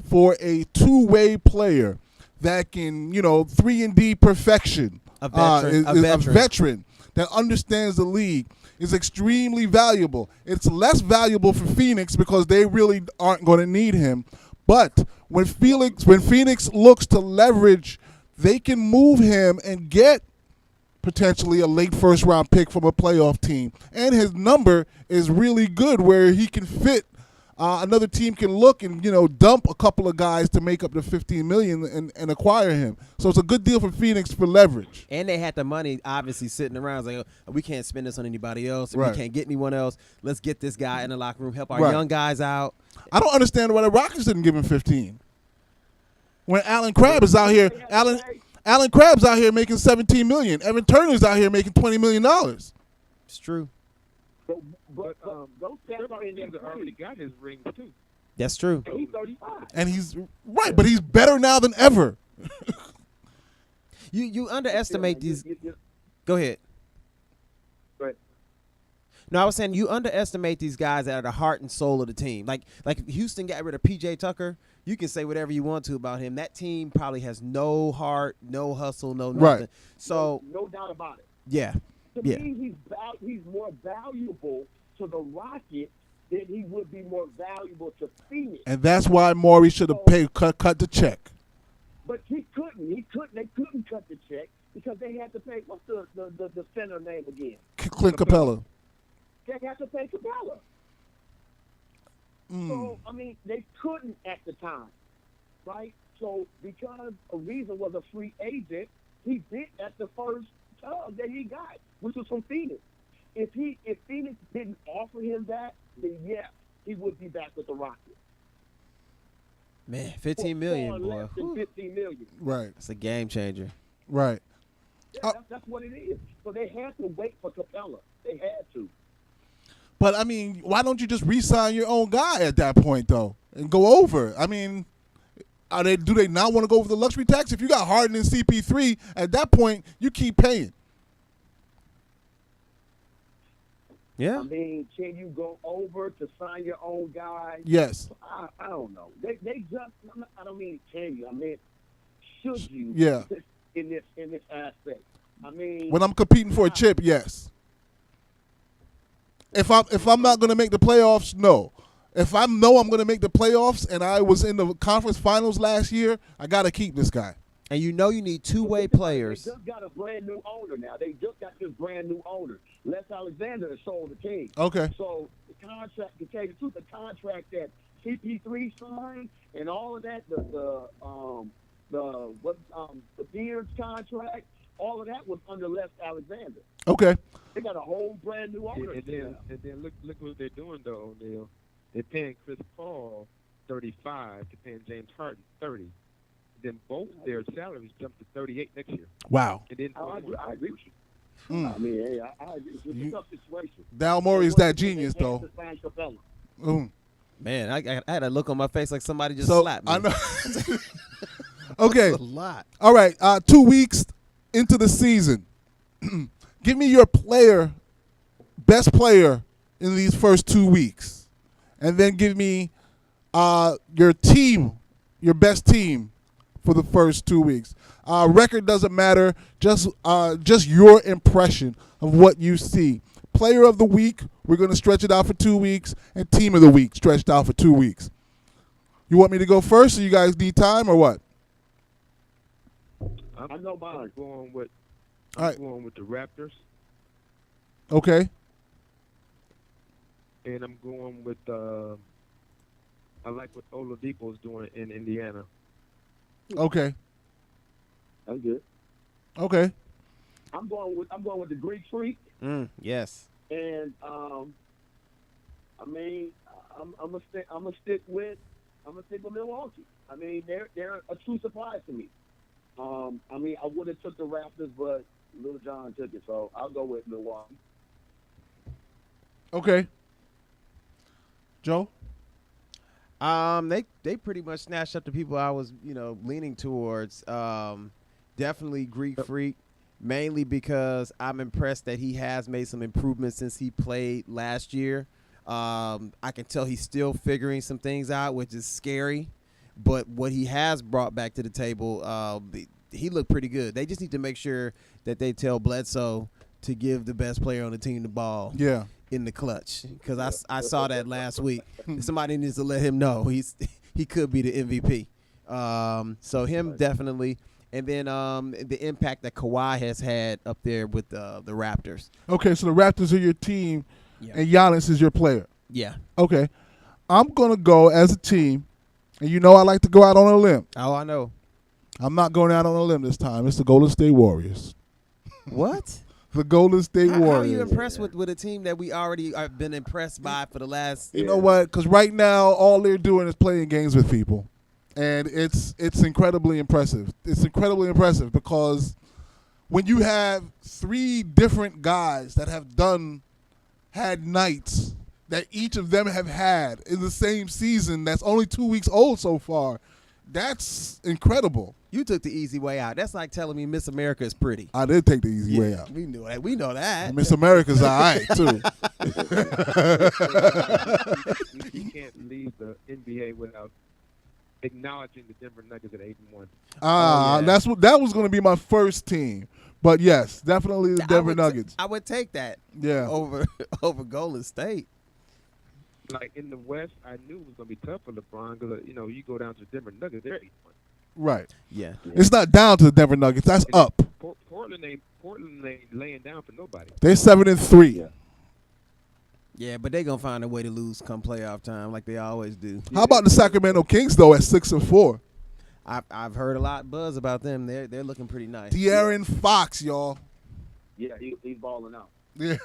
for a two-way player that can, 3-and-D perfection. A veteran. A veteran that understands the league. is extremely valuable. It's less valuable for Phoenix because they really aren't going to need him. But when Phoenix looks to leverage, they can move him and get potentially a late first-round pick from a playoff team. And his number is really good where he can fit. Another team can look and, dump a couple of guys to make up the $15 million and acquire him. So it's a good deal for Phoenix for leverage. And they had the money obviously sitting around. It's like, oh, we can't spend this on anybody else. Right. We can't get anyone else. Let's get this guy in the locker room, help our Right. young guys out. I don't understand why the Rockets didn't give him 15. When Alan Crabb is out here, Alan Crabb's out here making $17 million. Evan Turner's out here making $20 million. It's true. But those stats Several are in teams their have already grade. got his rings too. That's true. And he's 35. And he's right, but he's better now than ever. You underestimate these. Go ahead. Go ahead. No, I was saying you underestimate these guys that are the heart and soul of the team. Like Houston got rid of P.J. Tucker. You can say whatever you want to about him. That team probably has no heart, no hustle, no nothing. Right. So no doubt about it. yeah, To Yeah. me, he's more valuable to the Rockets than he would be more valuable to Phoenix. And that's why Morey should have paid cut the check. But he couldn't. They couldn't cut the check because they had to pay. What's the center name again? Clint Capella. They had to pay Capella. So I mean, they couldn't at the time, right? So because Ariza was a free agent, he bit at the first tug that he got, which was from Phoenix. If Phoenix didn't offer him that, then yes, he would be back with the Rockets. man, 15 million, For boy. less than Whew. $15 million. Right. That's a game changer. Right. Yeah, that's what it is. So they had to wait for Capella. They had to. But I mean, why don't you just re-sign your own guy at that point though and go over? I mean, do they not want to go over the luxury tax? If you got Harden and CP3, at that point you keep paying. Yeah. I mean, can you go over to sign your own guy? Yes. I don't know. They just. I don't mean can you. I mean, should you? Yeah. In this aspect. I mean, When I'm competing for a chip, yes. If I'm not going to make the playoffs, no. If I know I'm going to make the playoffs and I was in the conference finals last year, I got to keep this guy. And you need two-way players. They just got a brand new owner now. They just got this brand new owner. Les Alexander has sold the team. Okay. So the contract, to tell you the truth, the contract that CP3 signed and all of that, the Beards contract, all of that was under Les Alexander. Okay. They got a whole brand new owner. And then look what they're doing though, O'Neal. They're paying Chris Paul 35 to paying James Harden 30. Then both their salaries jump to 38 next year. Wow. And then I agree with you. Mm. I mean, hey, I agree. It's a tough situation. Dal Morey's that genius They had though. to sign Capella. Mm. Man, I had a look on my face like somebody just So slapped me. I know. Okay. That's a lot. All right. 2 weeks into the season, give me your best player in these first 2 weeks, and then give me your team, your best team for the first 2 weeks. Record doesn't matter. Just your impression of what you see. Player of the week, we're going to stretch it out for 2 weeks, and team of the week stretched out for 2 weeks. You want me to go first, so you guys need time, or what? I know mine. I'm going with All right. going with the Raptors, Okay. and I'm going with I like what Oladipo's doing in Indiana. Okay. I'm good. Okay. I'm going with the Greek Freak, Yes. and I mean, I'm gonna stick with Milwaukee. I mean, they're a true surprise to me. I mean, I would have took the Raptors, but Lil Jon took it, so I'll go with Milwaukee. Okay. Joe? They pretty much snatched up the people I was, leaning towards. Definitely Greek Freak, mainly because I'm impressed that he has made some improvements since he played last year. I can tell he's still figuring some things out, which is scary. But what he has brought back to the table, he looked pretty good. They just need to make sure that they tell Bledsoe to give the best player on the team the ball Yeah. in the clutch. Because I saw that last week. Somebody needs to let him know he could be the MVP. So him definitely. And then the impact that Kawhi has had up there with the Raptors. Okay, so the Raptors are your team, Yeah. and Giannis is your player. Yeah. Okay. I'm going to go as a team, and you know I like to go out on a limb. Oh, I know. I'm not going out on a limb this time. It's the Golden State Warriors. What? The Golden State How Warriors. are you impressed with a team that we already have been impressed by for the last? You know what? Because right now, all they're doing is playing games with people. And it's incredibly impressive. It's incredibly impressive because when you have 3 different guys that have had nights that each of them have had in the same season that's only 2 weeks old so far, that's incredible. You took the easy way out. That's like telling me Miss America is pretty. I did take the easy way out. We knew that. We know that. Miss America's all right, too. You can't leave the NBA without acknowledging the Denver Nuggets at 8-1. yeah. That was going to be my first team. But yes, definitely the Denver Nuggets. I would take that Yeah. over Golden State. Like in the West, I knew it was going to be tough for LeBron because you go down to the Denver Nuggets, they're 8-1. Right. Yeah. It's not down to the Denver Nuggets. That's up. Portland ain't laying down for nobody. They're 7-3. Yeah, but they're going to find a way to lose come playoff time like they always do. How about the Sacramento Kings though at 6-4? I've heard a lot buzz about them. They're looking pretty nice. De'Aaron Fox, y'all. Yeah, he's balling out. Yeah.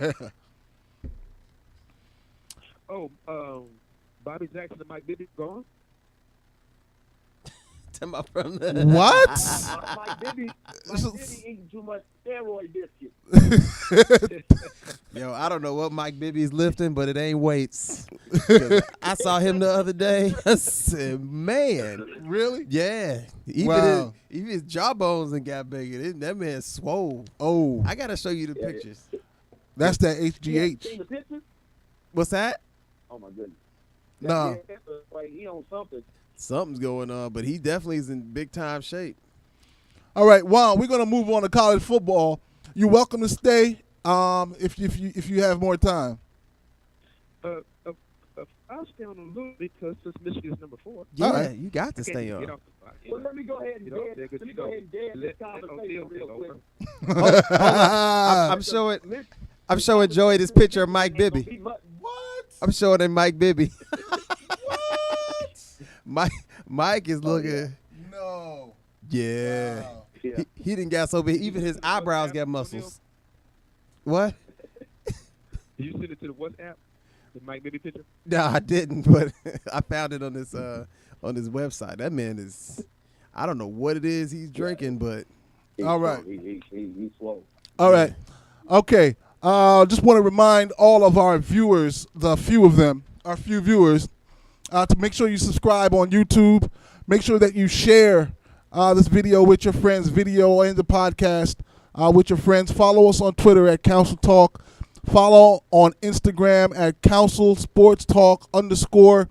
Oh, Bobby Jackson and Mike Bibby gone? Talking about from the What? Mike Bibby eating too much steroid biscuit. Yo, I don't know what Mike Bibby's lifting, but it ain't weights. 'Cause I saw him the other day. I said, man. Really? Yeah. Wow. Even his jawbones and got bigger. That man swole. Oh, I got to show you the pictures. that's that Seen HGH. the pictures? What's that? Oh my goodness. Nah. That's like he on something. Something's going on, but he definitely is in big time shape. All right, Juan, we're gonna move on to college football. You're welcome to stay. If you have more time. I'll stay on a little bit because since Michigan's number 4. Yeah, right. you got to I can't stay get on. off the spot. Well, let me go ahead and You know, dead. they're Let me go ahead and dead this conversation real quick. I'm showing Joey this picture of Mike Bibby. What? I'm showing him Mike Bibby. Mike is looking. No. Yeah. Wow. Yeah. He didn't got so big. Even his eyebrows got muscles. What? Did you send it to the WhatsApp? The Mike Bibby picture? No, I didn't, but I found it on his website. That man is, I don't know what it is he's drinking, but All right. He's slow. All right. Okay. Just want to remind all of our viewers, our few viewers, to make sure you subscribe on YouTube. Make sure that you share this video with your friends, video and the podcast with your friends. Follow us on Twitter at Council Talk. Follow on Instagram at Council Sports Talk _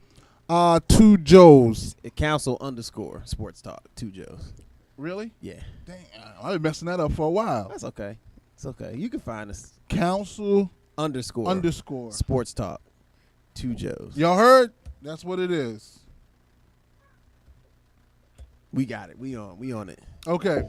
2 Joes. Council _ Sports Talk 2 Joes. Really? Yeah, Dang, I've been messing that up for a while. that's okay. It's okay. You can find us Council _ Sports Talk 2 Joes. Y'all heard? That's what it is. We got it. We on it. Okay.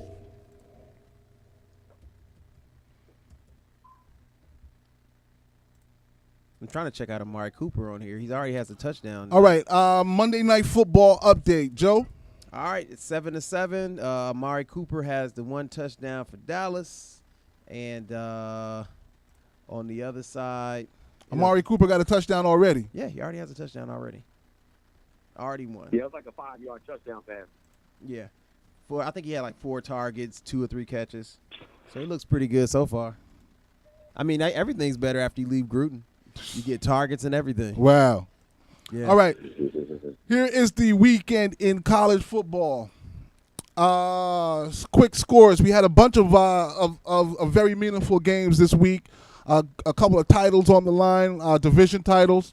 I'm trying to check out Amari Cooper on here. He already has a touchdown. All right. Monday Night Football update. Joe? All right, it's 7-7. Amari Cooper has the 1 touchdown for Dallas, and on the other side, Amari Cooper got a touchdown already. yeah, he already has a touchdown already. Already won. Yeah, it was like a 5-yard touchdown pass. Yeah. I think he had like 4 targets, 2 or 3 catches. So he looks pretty good so far. I mean, everything's better after you leave Gruden. You get targets and everything. Wow. Yeah. All right. Here is the weekend in college football. Quick scores. We had a bunch of very meaningful games this week. A couple of titles on the line, division titles.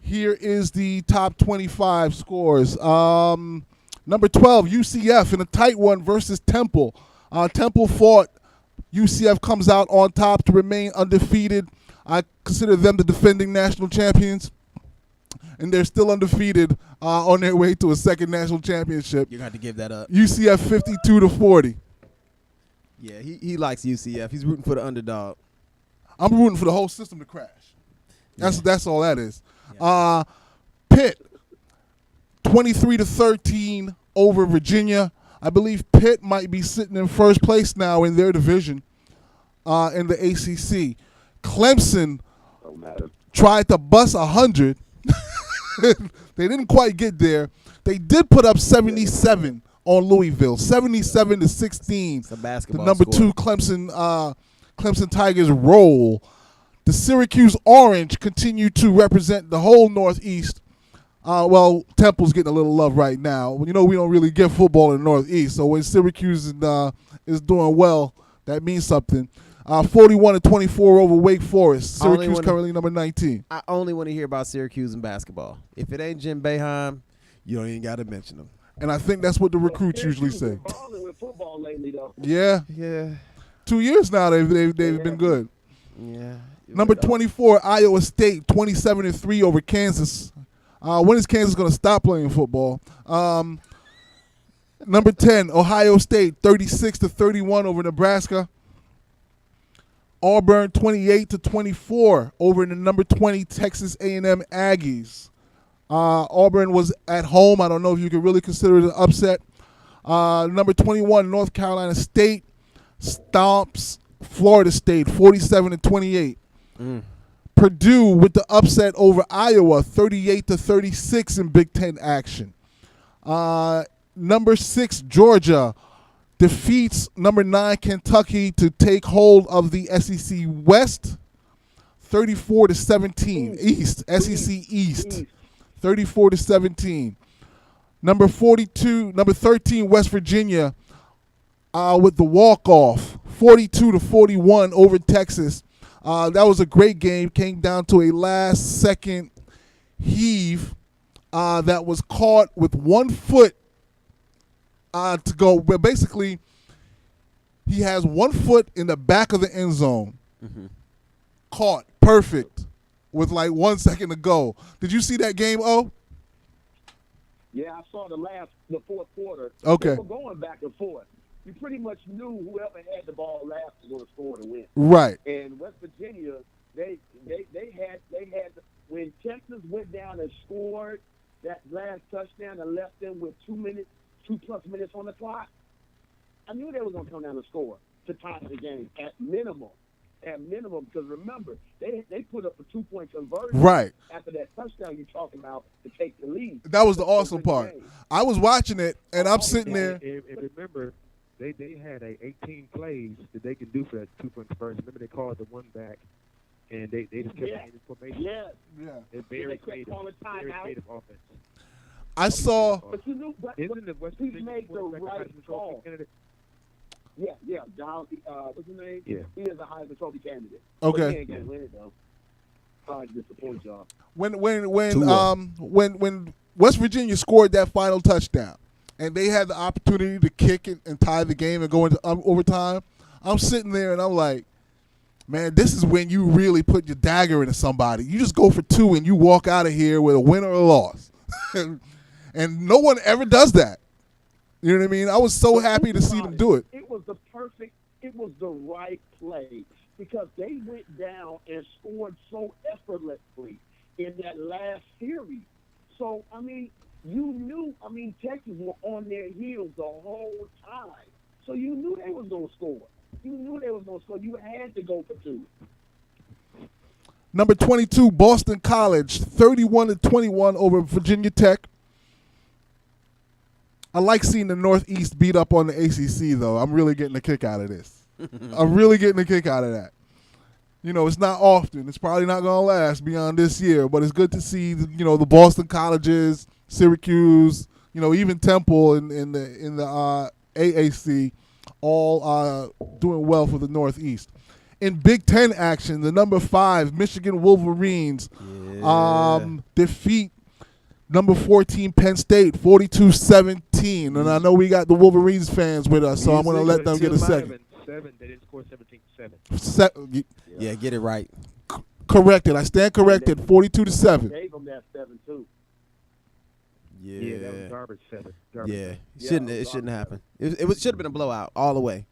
Here is the top 25 scores. Number 12, UCF in a tight one versus Temple. Temple fought UCF comes out on top to remain undefeated. I consider them the defending national champions, and they're still undefeated on their way to a second national championship. You're going to have to give that up. UCF 52-40. Yeah, he likes UCF. He's rooting for the underdog. I'm rooting for the whole system to crash. That's all that is. Yeah. Pitt 23-13 over Virginia. I believe Pitt might be sitting in first place now in their division in the ACC. Clemson tried to bust 100. They didn't quite get there. They did put up 77 on Louisville, 77-16. It's a basketball the number score. 2 Clemson Tigers roll. The Syracuse Orange continue to represent the whole Northeast. Temple's getting a little love right now. You know, we don't really get football in the Northeast, so when Syracuse is doing well, that means something. 41-24 over Wake Forest. Syracuse currently number 19. I only want to hear about Syracuse and basketball. If it ain't Jim Boeheim, you don't even got to mention them. And I think that's what the recruits usually say. Balling with football lately, though. Yeah. 2 years now they've been good. Yeah. Number 24, Iowa State, 27-3 over Kansas. When is Kansas going to stop playing football? Number 10, Ohio State, 36-31 over Nebraska. Auburn, 28-24 over the number 20 Texas A&M Aggies. Auburn was at home. I don't know if you could really consider it an upset. Number 21, North Carolina State stomps Florida State, 47-28. Purdue with the upset over Iowa, 38-36 in Big Ten action. Number 6, Georgia defeats number 9, Kentucky to take hold of the SEC West, 34-17. SEC East, 34-17. Number 13, West Virginia with the walk-off, 42-41 over Texas. That was a great game. Came down to a last-second heave that was caught with 1 foot to go. But basically, he has 1 foot in the back of the end zone. Caught. Perfect. With like 1 second to go. Did you see that game, O? Yeah, I saw the fourth quarter. Okay. They were going back and forth. You pretty much knew whoever had the ball last was going to score to win. Right. And West Virginia, they had when Texas went down and scored that last touchdown and left them with 2 plus minutes on the clock. I knew they were going to come down and score to tie the game at minimum. Because remember, they put up a 2-point conversion Right. after that touchdown you're talking about to take the lead. That was the awesome part. I was watching it, and I'm sitting there. And remember, they had 18 plays that they could do for that 2-point conversion. Remember, they called the one back, and they just kept playing in formation. Yeah. It's very creative offense. I saw. But you knew, Isn't the West he Virginia made the quarterback right Heisman Trophy call. candidate? Yeah, John, what's his name? Yeah. He is a Heisman Trophy candidate. Okay. But he ain't gonna win it though. Sorry to disappoint y'all. When West Virginia scored that final touchdown, and they had the opportunity to kick it and tie the game and go into overtime, I'm sitting there and I'm like, man, this is when you really put your dagger into somebody. You just go for 2 and you walk out of here with a win or a loss. And no one ever does that. You know what I mean? I was so happy to see them do it. It was the right play because they went down and scored so effortlessly in that last series. So, I mean, you knew, Texas were on their heels the whole time. So you knew they was going to score. You had to go for 2. Number 22, Boston College, 31-21 over Virginia Tech. I like seeing the Northeast beat up on the ACC, though. I'm really getting a kick out of this. I'm really getting a kick out of that. You know, it's not often. It's probably not going to last beyond this year, but it's good to see, the Boston colleges, Syracuse, even Temple in the AAC all doing well for the Northeast. In Big Ten action, the number 5 Michigan Wolverines defeat number 14 Penn State 42-17. And I know we got the Wolverines fans with us, so I'm going to let them get a second. 7. They didn't score 17-7. Yeah, get it right. Corrected. I stand corrected. 42-7. Gave them that 7 too. Yeah, that was garbage 7. Garbage Yeah, 7. it shouldn't happen. It should have been a blowout all the way.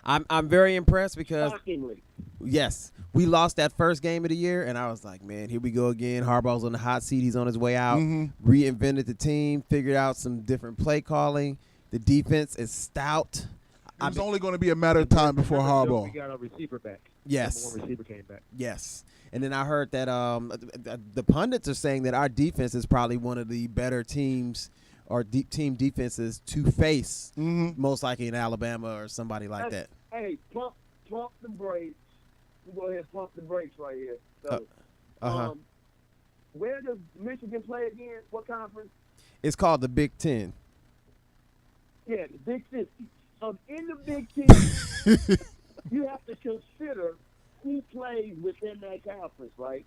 I'm very impressed because Shockingly. yes, we lost that first game of the year, and I was like, man, here we go again. Harbaugh's on the hot seat. He's on his way out. Reinvented the team, figured out some different play calling. The defense is stout. It's only going to be a matter of time before Harbaugh. We got our receiver back. Yes. Number 1 receiver came back. Yes. And then I heard that the pundits are saying that our defense is probably one of the better teams or team defenses to face, most likely in Alabama or somebody like that. Hey, pump the brakes. We go ahead and pump the brakes right here. So, where does Michigan play again? What conference? It's called the Big Ten. Yeah, the Big 50. So in the Big 10, you have to consider who plays within that conference, right?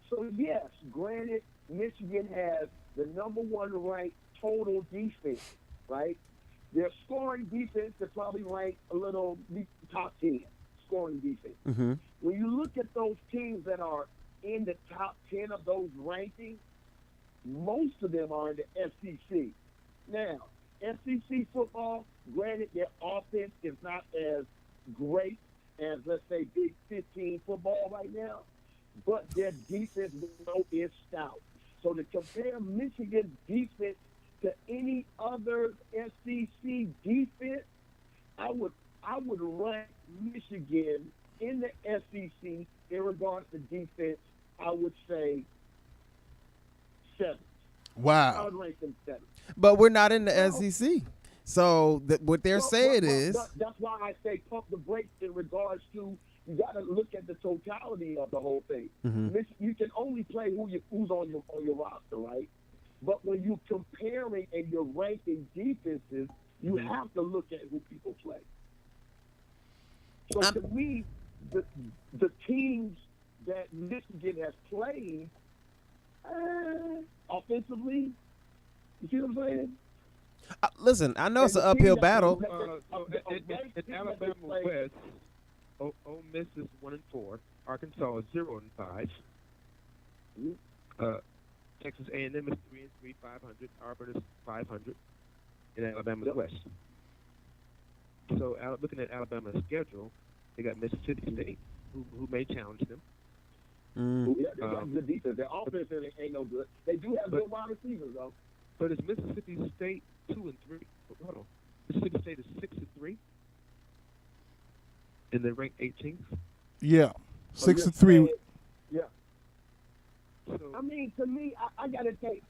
So, yes, granted, Michigan has the number 1 ranked total defense, right? Their scoring defense is probably ranked a little top 10 scoring defense. When you look at those teams that are in the top 10 of those rankings, most of them are in the SEC. Now, SEC football, granted, their offense is not as great as, let's say, Big 15 football right now, but their defense is stout. So to compare Michigan's defense to any other SEC defense, I would rank Michigan in the SEC in regards to defense. I would say 7. I Wow. would rank them 7. But we're not in the SEC. So what they're saying is that's why I say pump the brakes in regards to you got to look at the totality of the whole thing. You can only play who's on your roster, right? But when you're comparing and you're ranking defenses, you have to look at who people play. So to me, the teams that Michigan has played offensively, you see what I'm saying? listen, I know it's an uphill battle. In Alabama West, Ole Miss is 1-4. Arkansas is 0-5. Texas A&M is 3-3, 500. Auburn is 500 in Alabama's West. So looking at Alabama's schedule, they got Mississippi State, who may challenge them. Yeah, they got good defense. Their offense ain't no good. They do have good wide receivers, though. But is Mississippi State 2-3? Hold on. Mississippi State is 6-3, and they rank 18th. Yeah, 6-3. Yeah. So, I mean, to me, I gotta take.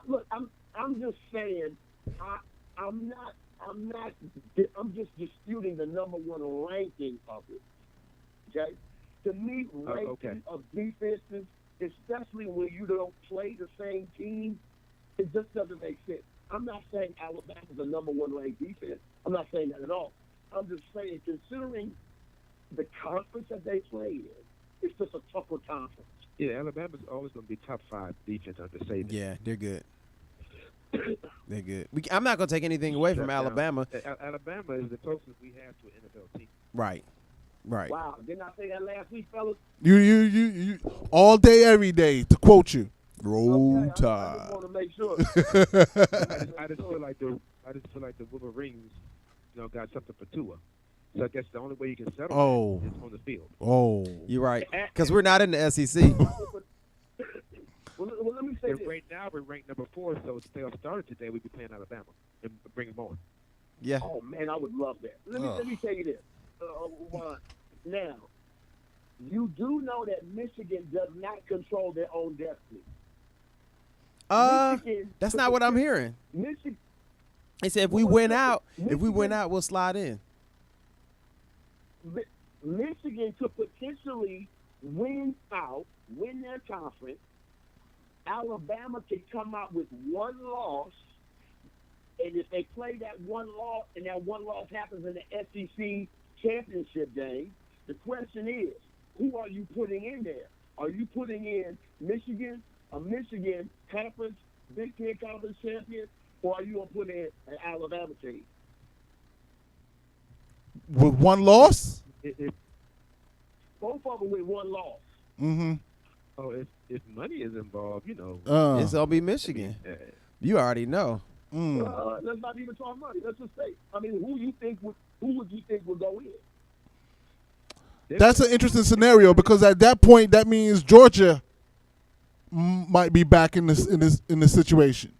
Look, I'm just saying. I'm just disputing the number 1 ranking of it. Okay. To me, ranking of defenses, especially when you don't play the same team, it just doesn't make sense. I'm not saying Alabama's the number 1 ranked defense. I'm not saying that at all. I'm just saying, considering the conference that they play in, it's just a tougher conference. yeah, Alabama's always going to be top 5 defense under Saban. Yeah, they're good. They're good. I'm not going to take anything away from Alabama. Alabama is the closest we have to an NFL team. Right. Wow, didn't I say that last week, fellas? You all day, every day, to quote you. Roll I Tide. just want to make sure. I just feel like the Wolverines, got something for Tua. So I guess the only way you can settle is on the field. Oh. You're right. Because we're not in the SEC. Well, let me say this. Right now we're ranked number 4, so if playoffs started today, we'd be playing Alabama and bring them on. Yeah. Oh man, I would love that. Let me tell you this. Juan. Now, you do know that Michigan does not control their own destiny. That's not what I'm hearing. Michigan. They said if we win out, we'll slide in. Michigan could potentially win their conference. Alabama can come out with 1 loss, and if they play that 1 loss, and that 1 loss happens in the SEC championship game, the question is, who are you putting in there? Are you putting in Michigan, a Michigan conference, Big Ten conference champion, or are you going to put in an Alabama team? with one loss. Both of them with one loss. Mm-hmm. If money is involved, It's gonna be Michigan. You already know. Let's not even talk money. Let's just say, who would you think would go in? That's an interesting scenario because at that point, that means Georgia might be back in this situation.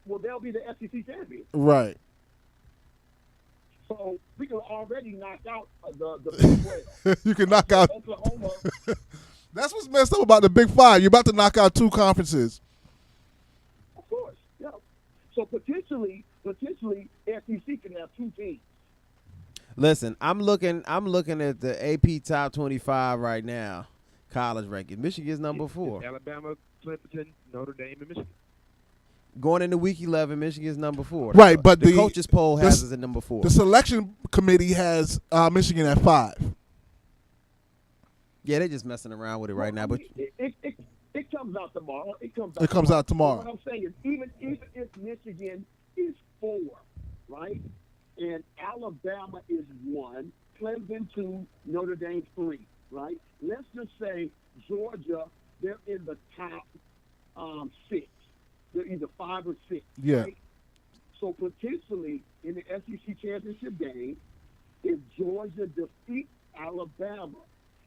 Well, they'll be the SEC champion. Right. So we can already knock out the Big 12. You can knock out Oklahoma. That's what's messed up about the Big Five. You're about to knock out two conferences. Of course, yeah. So potentially, SEC can have two teams. Listen, I'm looking at the AP Top 25 right now. College ranking. Michigan's number 4. Alabama, Clemson, Notre Dame, and Michigan. Going into week 11, Michigan's number 4. Right, but the coaches poll has us at number 4. The selection committee has Michigan at 5. Yeah, they're just messing around with it right now. But it comes out tomorrow. It comes out tomorrow. What I'm saying is, even if Michigan is 4, right, and Alabama is 1, Clemson 2, Notre Dame 3, right? Let's just say Georgia, they're in the top 6. They're either 5 or 6. Yeah. Right? So potentially in the SEC championship game, if Georgia defeats Alabama,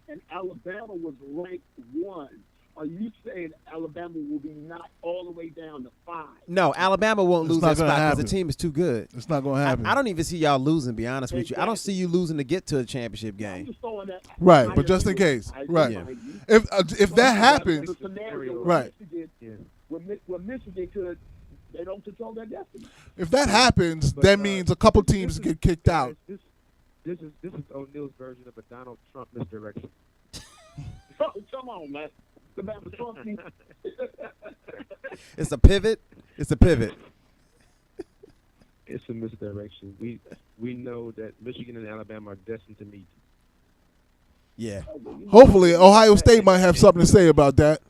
and Alabama was ranked 1, are you saying Alabama will be knocked all the way down to 5? No, Alabama won't lose that spot because the team is too good. It's not going to happen. I don't even see y'all losing, to be honest with you. I don't see you losing to get to a championship game. Right, but just in case. Right. If that happens, right. When Michigan could, they don't control their destiny. If that happens, that means a couple teams get kicked out. This is O'Neill's version of a Donald Trump misdirection. Oh, come on, man. It's a pivot. It's a pivot. It's a misdirection. We know that Michigan and Alabama are destined to meet. Yeah. Hopefully, Ohio State might have something to say about that.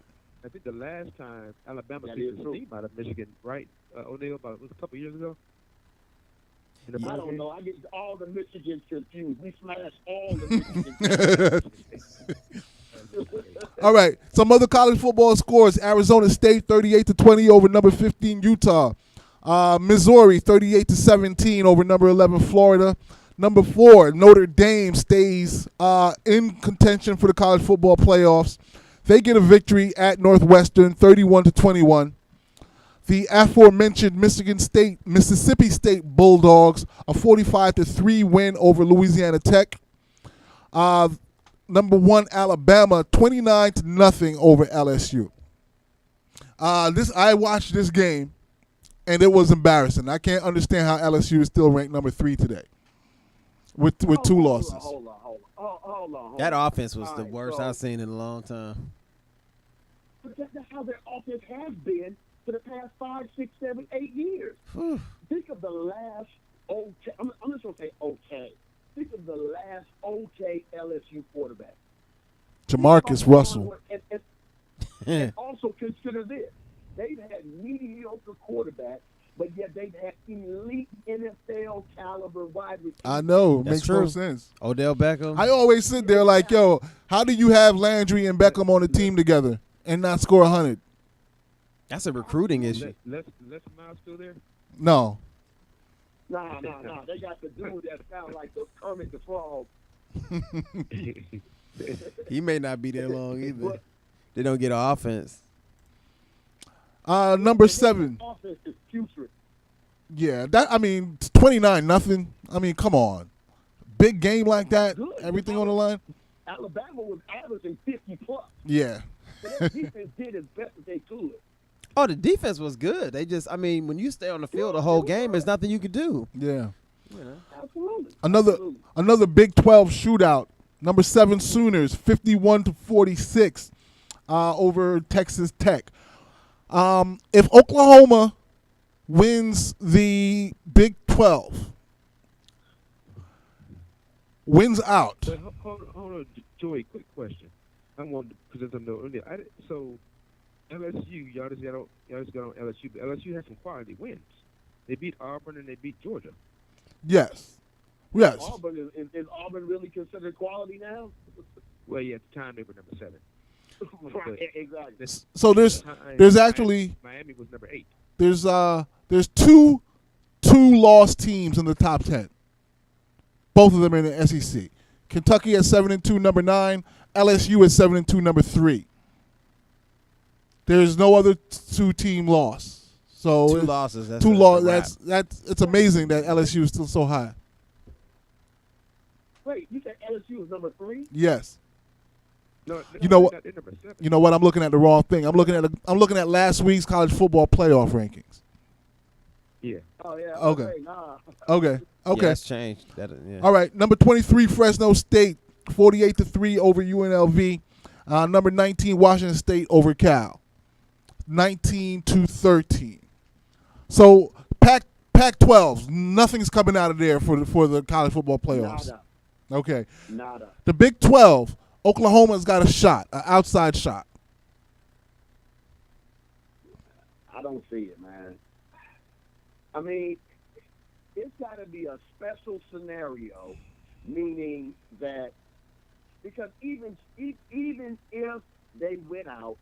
I think the last time Alabama beat the steam out of Michigan, right, O'Neill, about a couple years ago? I don't know. I get all the Michigans confused. We smashed all the Michigans. All right. Some other college football scores. Arizona State 38-20 over number 15 Utah. Missouri 38-17 over number 11 Florida. Number 4 Notre Dame stays in contention for the college football playoffs. They get a victory at Northwestern 31-21. The aforementioned Mississippi State Bulldogs a 45-3 win over Louisiana Tech. Number 1 Alabama 29-0 over LSU. I watched this game and it was embarrassing. I can't understand how LSU is still ranked number 3 today with 2 losses. Hold on. That offense was the worst I've seen in a long time. But that's how their offense has been for the past 5, 6, 7, 8 years. Think of the last okay. I'm just going to say okay. Think of the last okay LSU quarterback. Jamarcus Russell. And also consider this. They've had mediocre quarterbacks, but yet they've had elite NFL caliber wide receivers. I know. It That's makes true. no sense. Odell Beckham. I always sit there like, yo, how do you have Landry and Beckham on the team together and not score 100? That's a recruiting issue. Les Miles still there? No. Nah. They got the dude that sounds like the Kermit the Frog. He may not be there long either. They don't get an offense. Number 7. Offense is putrid. Yeah, 29-0. I mean, come on. Big game like that, everything on the line. Alabama was averaging 50 plus. Yeah. So their defense did as best as they could. Oh, the defense was good. They just, when you stay on the field the whole game, there's nothing you can do. Yeah. Absolutely. Another Big 12 shootout. Number 7 Sooners, 51-46 over Texas Tech. If Oklahoma wins the Big 12, wins out. But hold on, Joey. Quick question. I wanted because there's a note earlier. So LSU, y'all just got on LSU, but LSU had some quality wins. They beat Auburn and they beat Georgia. Yes. Yes. Auburn is Auburn really considered quality now? Well, yeah, at the time they were number 7. Right, exactly. So there's actually Miami was number 8. there's two lost teams in the top 10. Both of them in the SEC. Kentucky at 7-2, number 9. LSU at 7-2, number 3. There's no other two-team loss. So 2 losses. That's two a losses. wrap. It's amazing that LSU is still so high. Wait, you said LSU was number 3? Yes. No, You know what? They're number 7. You know what? I'm looking at the wrong thing. I'm looking at last week's college football playoff rankings. Yeah. Oh yeah. Okay. Nah. Okay. Yeah, it's changed. Yeah. All right. Number 23, Fresno State, 48-3 over UNLV. Number 19, Washington State over Cal, 19-13. So Pac-12, nothing's coming out of there for the college football playoffs. Nada. Okay. Nada. The Big 12, Oklahoma's got a shot, an outside shot. I don't see it, man. I mean, it's got to be a special scenario, meaning that because even if they went out,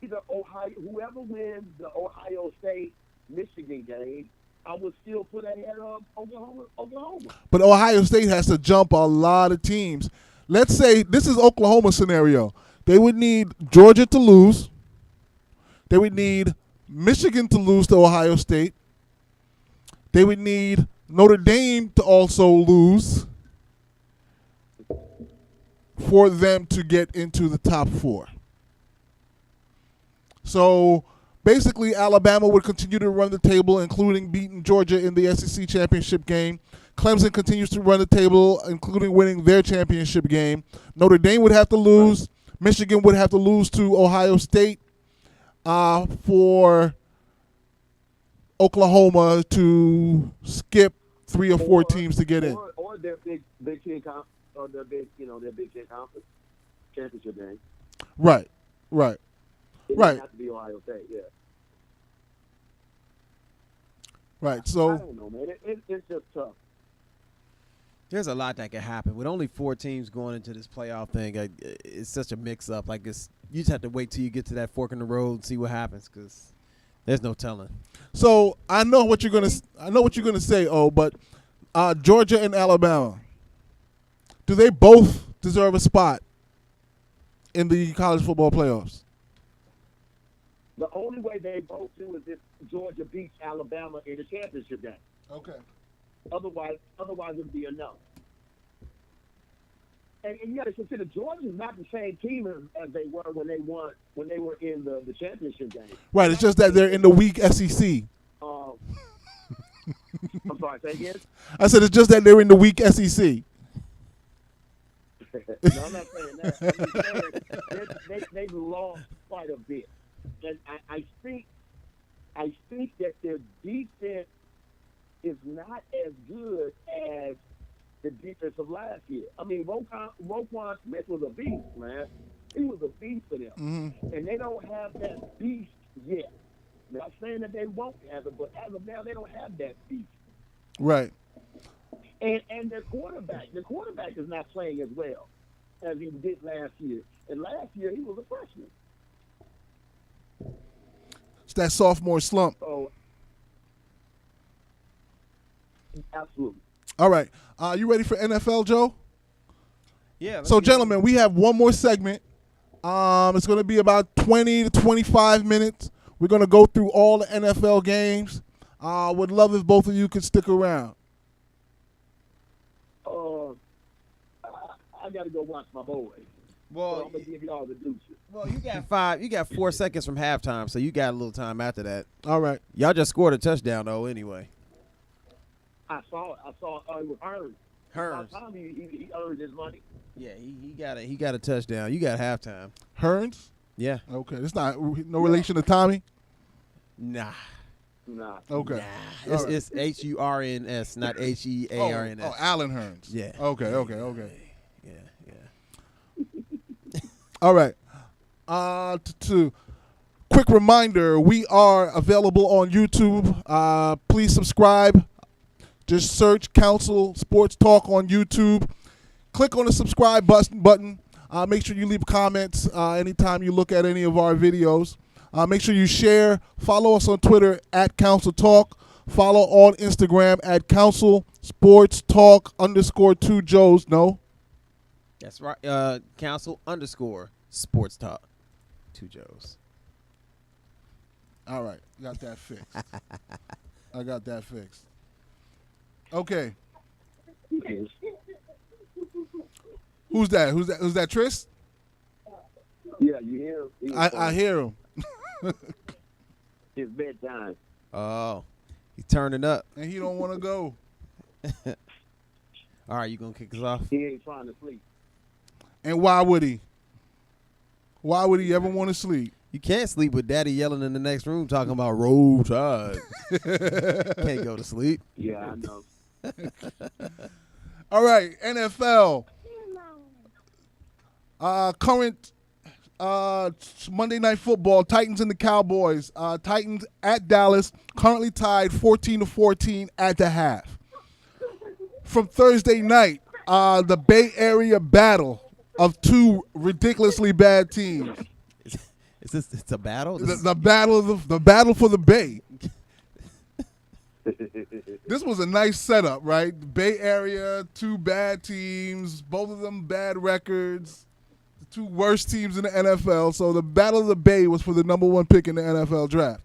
either whoever wins the Ohio State Michigan game, I would still put ahead of Oklahoma. But Ohio State has to jump a lot of teams. Let's say this is Oklahoma scenario. They would need Georgia to lose. They would need Michigan to lose to Ohio State. They would need Notre Dame to also lose for them to get into the top 4. So basically, Alabama would continue to run the table, including beating Georgia in the SEC championship game. Clemson continues to run the table, including winning their championship game. Notre Dame would have to lose. Michigan would have to lose to Ohio State for Oklahoma to skip 3 or 4 teams to get in. Or their Big Ten conference, or their Big Ten conference championship game. Right. It Right. doesn't have to be Ohio State, yeah. Right. So I don't know, man. It's just tough. There's a lot that can happen with only 4 teams going into this playoff thing. It's such a mix-up. Like you just have to wait till you get to that fork in the road and see what happens, because there's no telling. So I know what you're gonna say. But Georgia and Alabama, do they both deserve a spot in the college football playoffs? The only way they both do is if Georgia beats Alabama in the championship game. Okay. Otherwise it'd be a no. And you got to consider Georgia's not the same team as they were when they were in the championship game. Right. It's just that they're in the weak SEC. I'm sorry, say again? I said it's just that they're in the weak SEC. No, I'm not saying that. I'm saying they've lost quite a bit. And I think that their defense is not as good as the defense of last year. I mean, Roquan Smith was a beast, man. He was a beast for them. Mm-hmm. And they don't have that beast yet. Not saying that they won't have it, but as of now, they don't have that beast. Right. And their quarterback is not playing as well as he did last year. And last year, he was a freshman. It's that sophomore slump. So, absolutely. All right. You ready for NFL, Joe? Yeah. So, gentlemen, we have one more segment. It's going to be about 20 to 25 minutes. We're going to go through all the NFL games. Would love if both of you could stick around. I got to go watch my boys. Well, So I'm going to give y'all the deuces. well, you got 4 seconds from halftime, so you got a little time after that. All right. Y'all just scored a touchdown, though, anyway. I saw it with Hearns. Hearns. By the time he earned his money. Yeah, he got a touchdown. You got halftime. Hearns? Yeah. Okay. It's not no relation to Tommy? Nah. Nah. Okay. Nah. All right. It's H-U-R-N-S, not H-E-A-R-N-S. Oh, Allen Hearns. Yeah. Okay. Yeah. All right. Quick reminder, we are available on YouTube. Please subscribe Just search Council Sports Talk on YouTube. Click on the subscribe button. Make sure you leave comments anytime you look at any of our videos. Make sure you share. Follow us on Twitter at Council Talk. Follow on Instagram at Council Sports Talk _2 Joes. No? That's right. Council _ Sports Talk 2 Joes. All right. Got that fixed. I got that fixed. Okay. Who's that? Who's that, Tris? Yeah, you hear him? I hear him. It's bedtime. Oh, he's turning up. And he don't want to go. All right, you going to kick us off? He ain't trying to sleep. And why would he? Why would he ever want to sleep? You can't sleep with daddy yelling in the next room talking about roll tide. Can't go to sleep. Yeah, I know. All right, NFL. Current Monday Night Football, Titans and the Cowboys. Titans at Dallas, currently tied 14-14 at the half. From Thursday night, the Bay Area battle of two ridiculously bad teams. It's a battle? The battle for the Bay. This was a nice setup, right? Bay Area, two bad teams, both of them bad records, the two worst teams in the NFL. So the Battle of the Bay was for the number 1 pick in the NFL draft.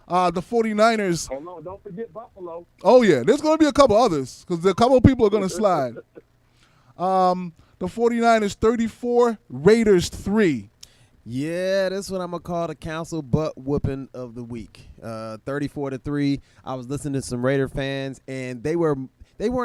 The 49ers. Oh, no, don't forget Buffalo. Oh, yeah. There's going to be a couple others because a couple of people are going to slide. The 49ers 34, Raiders 3. Yeah, that's what I'm going to call the council butt whooping of the week. 34-3. I was listening to some Raider fans, and they weren't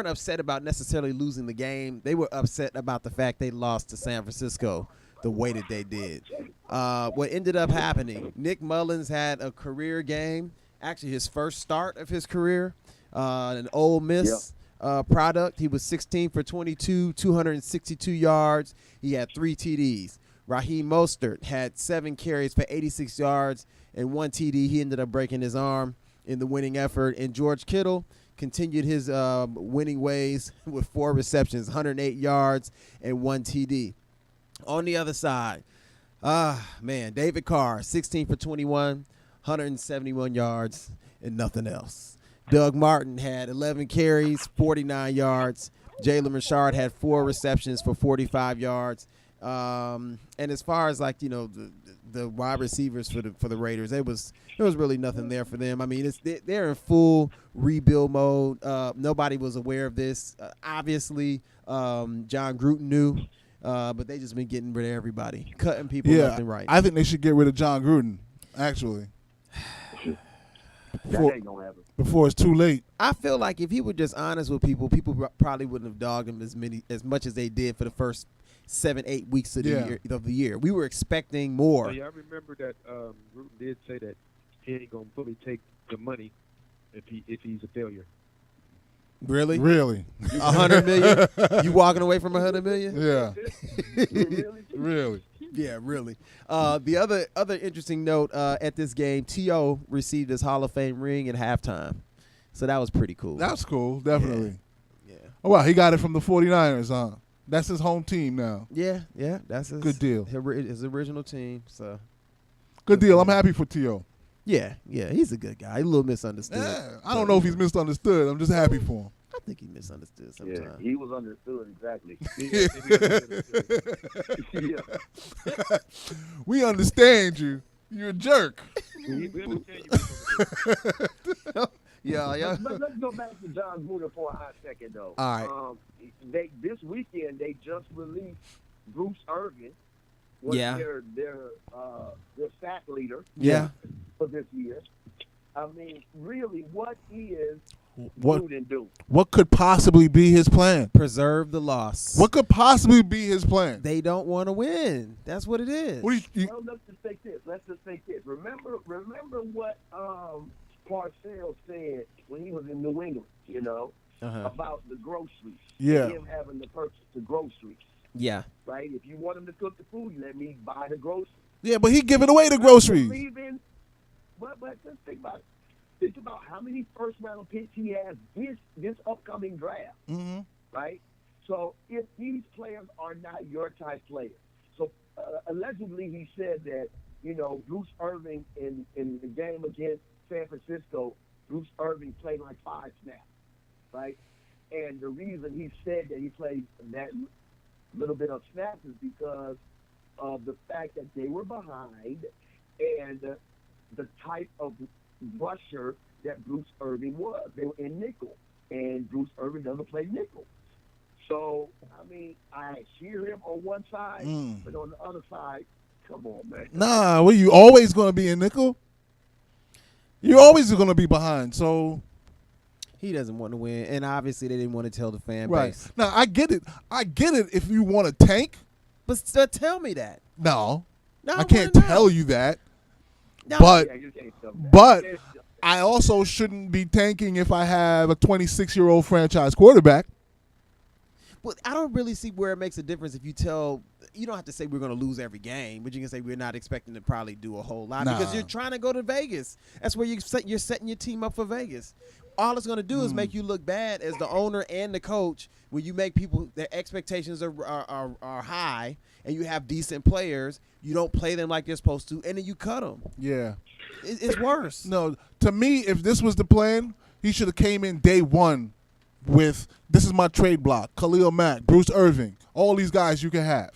upset about necessarily losing the game. They were upset about the fact they lost to San Francisco the way that they did. What ended up happening, Nick Mullins had a career game, actually his first start of his career, an Ole Miss product. He was 16 for 22, 262 yards. He had 3 TDs. Raheem Mostert had 7 carries for 86 yards and 1 TD. He ended up breaking his arm in the winning effort. And George Kittle continued his winning ways with 4 receptions, 108 yards and 1 TD. On the other side, David Carr, 16 for 21, 171 yards and nothing else. Doug Martin had 11 carries, 49 yards. Jalen Richard had 4 receptions for 45 yards. And as far as the wide receivers for the Raiders, there was really nothing there for them. I mean, they're in full rebuild mode. Nobody was aware of this. Obviously, John Gruden knew, but they just been getting rid of everybody, cutting people left and right. I think they should get rid of John Gruden, actually. Before it's too late. I feel like if he were just honest with people, people probably wouldn't have dogged him as much as they did for the first 7-8 weeks of the year. We were expecting more. So, yeah, I remember that Gruden did say that he ain't gonna fully take the money if he's a failure. Really? Really? $100 million? You walking away from $100 million? Yeah. Really? Yeah, really. The other interesting note at this game, T.O. received his Hall of Fame ring at halftime. So that was pretty cool. That's cool, definitely. Yeah. Oh, wow, he got it from the 49ers, huh? That's his home team now. Yeah, that's his good deal. His original team. So good deal. I'm happy for T.O. Yeah, he's a good guy. He's a little misunderstood. Yeah, I don't know if he's misunderstood. I'm just happy for him. I think he misunderstood sometimes. Yeah, he was understood exactly. Yeah. We understand you. You're a jerk. Yeah. Let's go back to John Gruden for a hot second, though. All right. This weekend they just released Bruce Irvin, was their sack leader. Yeah. For this year. I mean, really, what is Gruden do? What could possibly be his plan? Preserve the loss. What could possibly be his plan? They don't want to win. That's what it is. Well, let's just take this. Remember what Parcells said when he was in New England, about the groceries. Yeah. Him having to purchase the groceries. Yeah. Right? If you want him to cook the food, let me buy the groceries. Yeah, but he giving away the groceries. But just think about it. Think about how many first-round picks he has this upcoming draft, Mm-hmm. right? So if these players are not your type players, so allegedly he said that, Bruce Irving in the game against San Francisco, Bruce Irving played like 5 snaps, right? And the reason he said that he played that little bit of snaps is because of the fact that they were behind and the type of rusher that Bruce Irving was. They were in nickel, and Bruce Irving doesn't play nickel. So, I cheer him on one side, but on the other side, come on, man. Nah, well, you always going to be in nickel? You're always going to be behind, so... He doesn't want to win, and obviously they didn't want to tell the fan Right. base. Now, I get it. I get it if you want to tank. But tell me that. No. No, I can't wanna know. tell you that. No. But Yeah, you can't tell me that. but I also shouldn't be tanking if I have a 26-year-old franchise quarterback. Well, I don't really see where it makes a difference if you tell. You don't have to say we're going to lose every game, but you can say we're not expecting to probably do a whole lot because you're trying to go to Vegas. That's where you're setting your team up for Vegas. All it's going to do is make you look bad as the owner and the coach when you make people their expectations are high and you have decent players. You don't play them like you're supposed to, and then you cut them. Yeah. It's worse. No, to me, if this was the plan, he should have came in day one with, this is my trade block, Khalil Mack, Bruce Irving, all these guys you can have.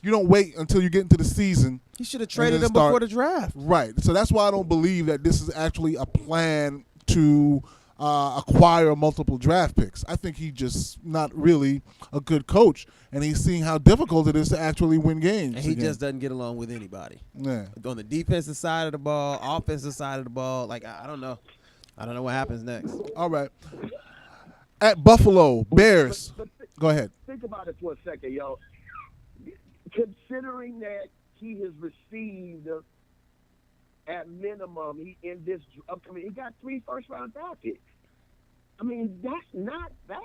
You don't wait until you get into the season. He should have traded them before the draft. Right. So that's why I don't believe that this is actually a plan to acquire multiple draft picks. I think he's just not really a good coach, and he's seeing how difficult it is to actually win games. And he just doesn't get along with anybody. Yeah. On the defensive side of the ball, offensive side of the ball, like I don't know. I don't know what happens next. All right. At Buffalo, Bears. Go ahead. Think about it for a second, yo. Considering that he has received, at minimum, he got 3 first-round draft picks. That's not bad.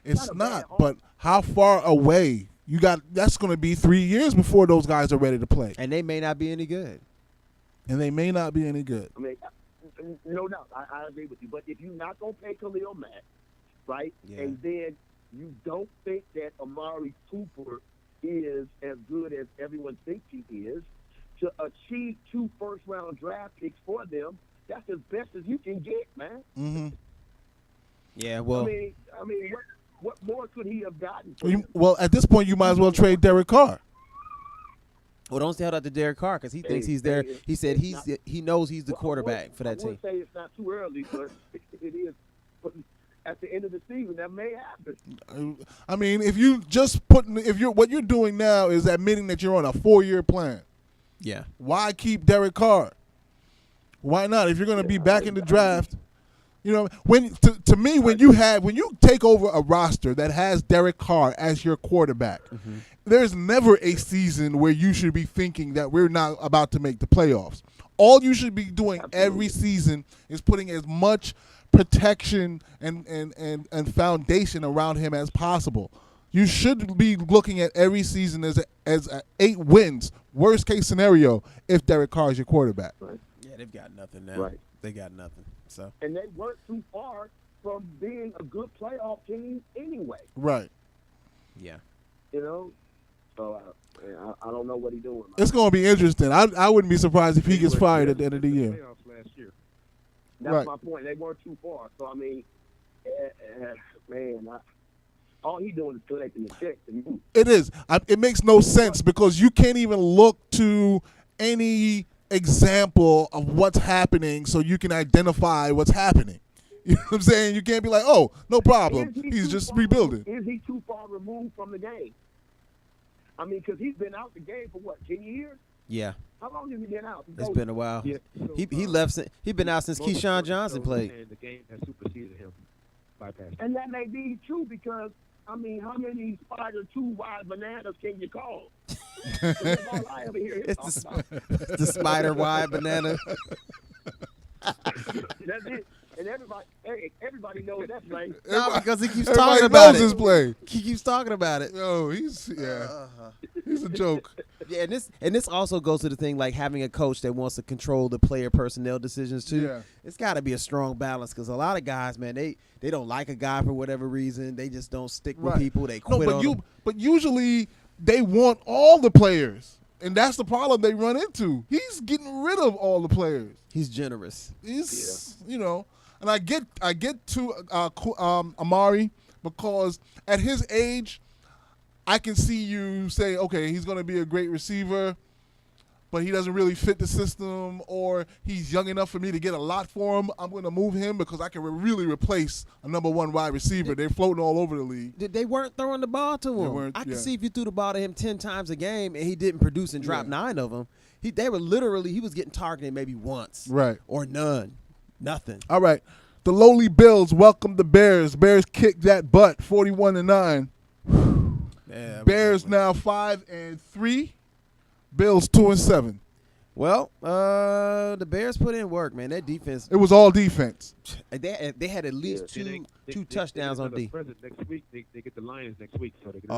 It's not, but how far away? That's going to be 3 years before those guys are ready to play. And they may not be any good. No doubt. I agree with you. But if you're not going to pay Khalil Mack, right, Yeah. and then you don't think that Amari Cooper is as good as everyone thinks he is, to achieve 2 first-round draft picks for them, that's as best as you can get, man. Mm-hmm. Yeah, well. What more could he have gotten? Well, at this point, you might as well trade Derek Carr. Well, don't sell out to Derek Carr because he thinks he's there. He said he knows he's the quarterback for that team. I would say it's not too early, but it is. But at the end of the season, that may happen. If you just what you're doing now is admitting that you're on a 4-year plan. Yeah. Why keep Derek Carr? Why not? If you're going to be back in the draft, when you take over a roster that has Derek Carr as your quarterback, there's never a season where you should be thinking that we're not about to make the playoffs. All you should be doing every season is putting as much protection and foundation around him as possible. You should be looking at every season as 8 wins, worst case scenario, if Derek Carr is your quarterback. Right. Yeah, they've got nothing now. Right. They got nothing. So. And they weren't too far from being a good playoff team anyway. Right. Yeah. So I don't know what he's doing. It's going to be interesting. I wouldn't be surprised if he gets fired at the end of the year. Playoffs last year. That's my point. They weren't too far. So, all he's doing is collecting the check to me. It is. It makes no sense because you can't even look to any example of what's happening so you can identify what's happening. You know what I'm saying? You can't be like, oh, no problem. He's just rebuilding. Is he too far removed from the game? Because he's been out the game for 10 years? Yeah. How long has he been out? It's been a while. Yeah, so, He left. He been out since Keyshawn Johnson played. And the game has superseded him. Bypassed. And that may be true because, how many spider 2 wide bananas can you call? That's all I ever hear him It's talk about. the spider wide banana. That's it. And everybody knows that play. No, because he keeps Everybody talking about knows it. his play. He keeps talking about it. Yo, he's He's a joke. Yeah, and this also goes to the thing like having a coach that wants to control the player personnel decisions too. Yeah. It's got to be a strong balance because a lot of guys, man, they don't like a guy for whatever reason. They just don't stick with Right. people. They No, quit on them. but usually they want all the players, and that's the problem they run into. He's getting rid of all the players. He's generous. He's and I get to Amari because at his age, I can see you say, okay, he's going to be a great receiver, but he doesn't really fit the system, or he's young enough for me to get a lot for him. I'm going to move him because I can really replace a number one wide receiver. They're floating all over the league. They weren't throwing the ball to him. I can see if you threw the ball to him 10 times a game and he didn't produce and drop 9 of them. He was getting targeted maybe once. Right. Or none. Nothing. All right. The lowly Bills welcome the Bears. Bears kicked that butt 41-9. Yeah, Bears now 5-3. Bills 2-7. Well, the Bears put in work, man. That defense. It was all defense. They had at least two touchdowns on D. Next week, they get the Lions next week, so they get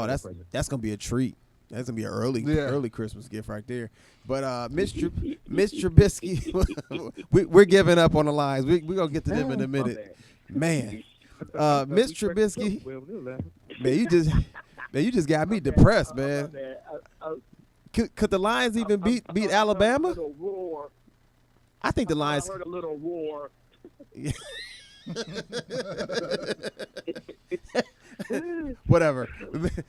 that's gonna be a treat. That's gonna be an early Christmas gift right there. But Mitch Trubisky, we're giving up on the Lions. We're gonna get to them in a minute, man. Mitch Trubisky, man, you just got me depressed, man. Could the Lions even beat Alabama? I think the Lions. I heard a little roar. Whatever.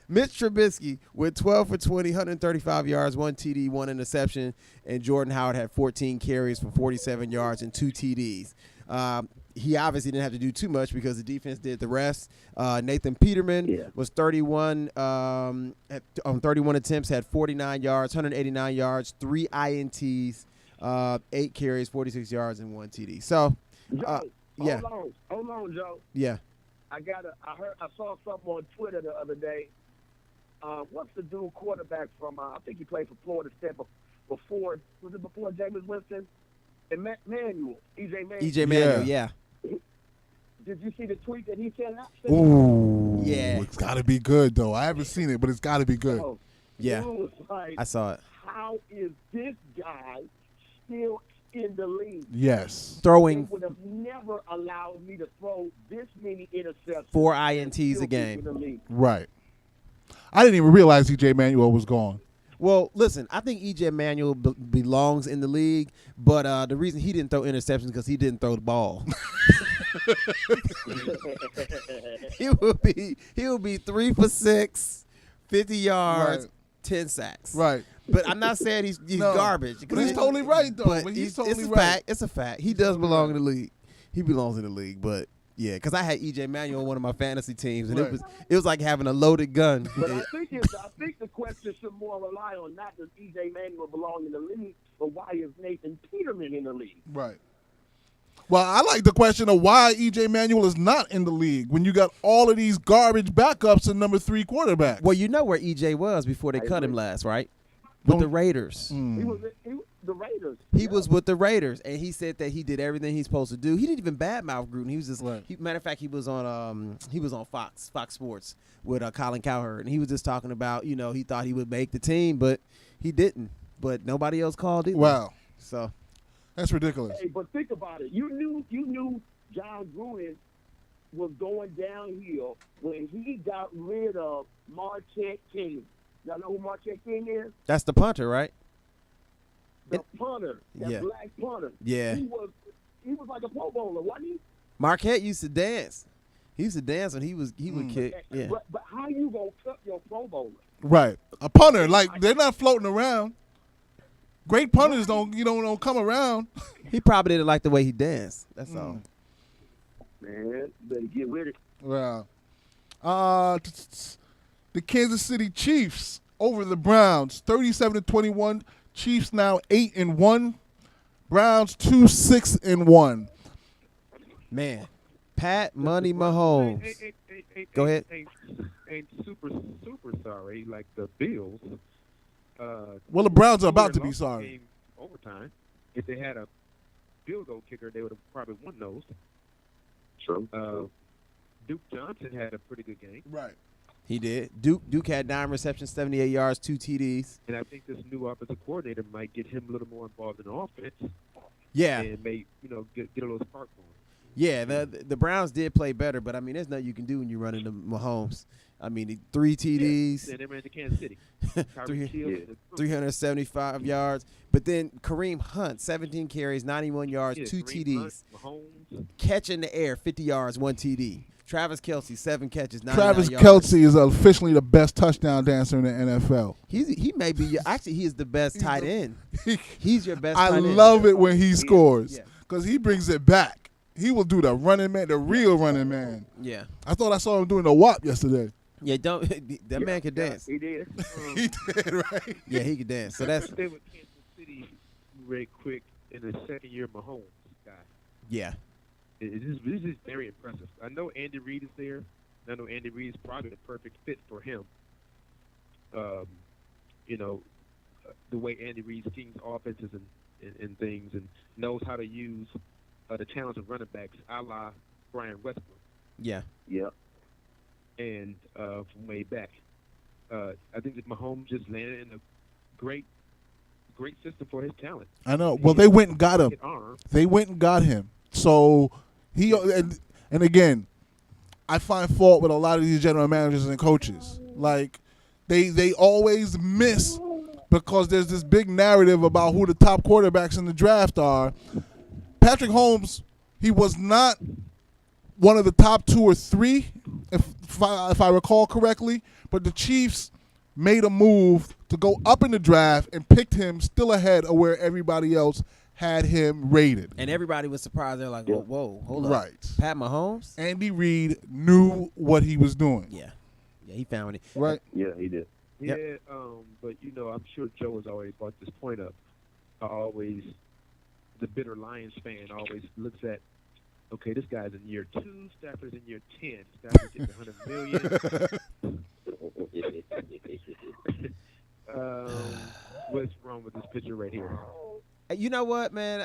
Mitch Trubisky with 12 for 20, 135 yards, 1 TD, 1 interception, and Jordan Howard had 14 carries for 47 yards and 2 TDs. He obviously didn't have to do too much because the defense did the rest. Nathan Peterman was 31 on 31 attempts, had 49 yards, 189 yards, 3 INTs, 8 carries, 46 yards, and 1 TD. So, yeah. Hold on, Joe. Yeah. I saw something on Twitter the other day. What's the dude quarterback from? I think he played for Florida State before. Was it before Jameis Winston? And Manuel, EJ Manuel, yeah. Did you see the tweet that he sent out? Ooh, yeah. It's got to be good though. I haven't seen it, but it's got to be good. Yeah, it was like, I saw it. How is this guy still in the league? Yes, throwing. They would have never allowed me to throw this many interceptions. 4 INTs a game. Right. I didn't even realize EJ Manuel was gone. Well, listen, I think E.J. Manuel belongs in the league, but the reason he didn't throw interceptions because he didn't throw the ball. he would be 3 for 6, 50 yards, right. 10 sacks. Right. But I'm not saying he's garbage. But he's totally right, though. But he's totally it's a right. fact. It's a fact. He does belong in the league. He belongs in the league, but. Yeah, because I had E.J. Manuel on one of my fantasy teams, and it was like having a loaded gun. But I think the question should more rely on not does E.J. Manuel belong in the league, but why is Nathan Peterman in the league? Right. Well, I like the question of why E.J. Manuel is not in the league when you got all of these garbage backups and number 3 quarterbacks. Well, you know where E.J. was before they cut him last, right? With the Raiders. He was the Raiders. He was with the Raiders, and he said that he did everything he's supposed to do. He didn't even badmouth Gruden. He was just matter of fact, he was on Fox Sports with Colin Cowherd, and he was just talking about he thought he would make the team, but he didn't. But nobody else called either. Wow. So that's ridiculous. Hey, but think about it. You knew John Gruden was going downhill when he got rid of Marquette King. Y'all know who Marquette King is? That's the punter, right? The punter, that black punter. Yeah. He was like a Pro Bowler, wasn't he? Marquette used to dance. He used to dance when he would kick. Yeah. But how you gonna cut your Pro Bowler? Right. A punter, like they're not floating around. Great punters don't come around. He probably didn't like the way he danced. That's all. Man, better get with it. Wow. The Kansas City Chiefs over the Browns, 37-21. Chiefs now 8-1. Browns 2-6-1. Man, Pat Money Mahomes. Go ahead. Ain't super sorry like the Bills. Well, the Browns are about to be sorry. Overtime. If they had a field goal kicker, they would have probably won those. True. Duke Johnson had a pretty good game. Right. He did. Duke had 9 receptions, 78 yards, 2 TDs. And I think this new offensive coordinator might get him a little more involved in the offense. Yeah. And may get a little spark going. Yeah, the Browns did play better, but I mean, there's nothing you can do when you run into Mahomes. I mean, 3 TDs, And they ran to Kansas City. Tyreek Hill. 375 yards. But then Kareem Hunt, 17 carries, 91 yards, 2 Kareem TDs. Hunt, Mahomes. Catch in the air, 50 yards, 1 TD. Travis Kelce, 7 catches, 99 Travis yards. Kelce is officially the best touchdown dancer in the NFL. He may be actually he is the best tight end. He's your best. I tight end. love it when he scores Yeah. because he brings it back. He will do the running man, the real running man. Yeah, I thought I saw him doing the WAP yesterday. yeah. Don't that man can dance? He did. He did, right? Yeah, he can dance. So that's Stay with Kansas City very quick in the second year Mahomes guy. yeah. This is very impressive. I know Andy Reid is there. I know Andy Reid is probably the perfect fit for him. The way Andy Reid schemes offenses and things and knows how to use the talents of running backs, a la Brian Westbrook. Yeah. Yeah. And from way back. I think that Mahomes just landed in a great system for his talent. I know. Well, they went and got him. Arm. They went and got him. So he and again, I find fault with a lot of these general managers and coaches. Like they always miss because there's this big narrative about who the top quarterbacks in the draft are. Patrick Mahomes, he was not one of the top 2 or 3, if I recall correctly. But the Chiefs made a move to go up in the draft and picked him still ahead of where everybody else had him rated. And everybody was surprised. They're like, whoa, hold up. Right. Pat Mahomes? Andy Reid knew what he was doing. Yeah. Yeah, he found it. Right. Yeah, he did. Yep. Yeah, but I'm sure Joe has already brought this point up. The bitter Lions fan always looks at, okay, this guy's in year 2, Stafford's in year 10. Stafford's getting $100 million. What's wrong with this picture right here? You know what, man?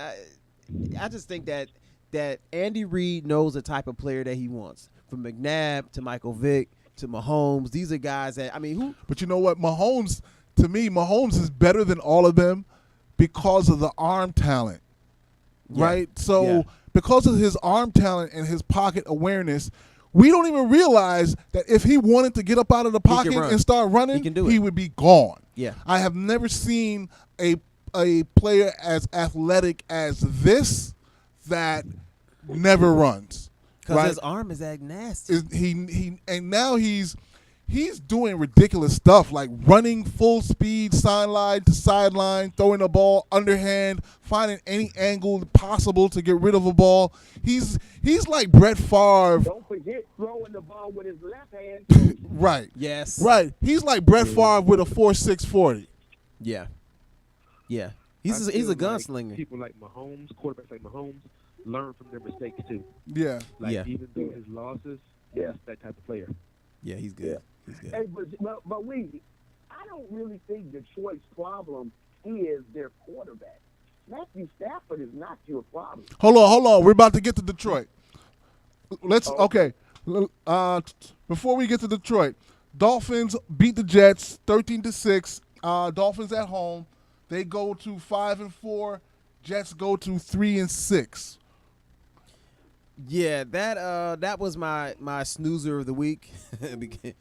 I just think that Andy Reid knows the type of player that he wants. From McNabb to Michael Vick to Mahomes, these are guys that who? But you know what? Mahomes, to me, Mahomes is better than all of them because of the arm talent. Yeah. Right? So Yeah. because of his arm talent and his pocket awareness, we don't even realize that if he wanted to get up out of the pocket run. and start running, He can do he it. would be gone. Yeah. I have never seen a player as athletic as this that never runs. Because Right? his arm is that nasty. And now he's doing ridiculous stuff like running full speed sideline to sideline, throwing the ball underhand, finding any angle possible to get rid of a ball. He's like Brett Favre. Don't forget throwing the ball with his left hand. Right. Yes. Right. He's like Brett Favre with a 4.6 40. Yeah. Yeah. I He's a feel like gunslinger. People like Mahomes, quarterbacks like Mahomes, learn from their mistakes too. Yeah. Like Yeah. even through his losses, Yeah. he's that type of player. Yeah, he's good. He's good. Hey, but I don't really think Detroit's problem is their quarterback. Matthew Stafford is not your problem. Hold on. We're about to get to Detroit. Okay. Before we get to Detroit, Dolphins beat the Jets 13-6. Dolphins at home. They go to 5-4. Jets go to 3-6. Yeah, that was my snoozer of the week.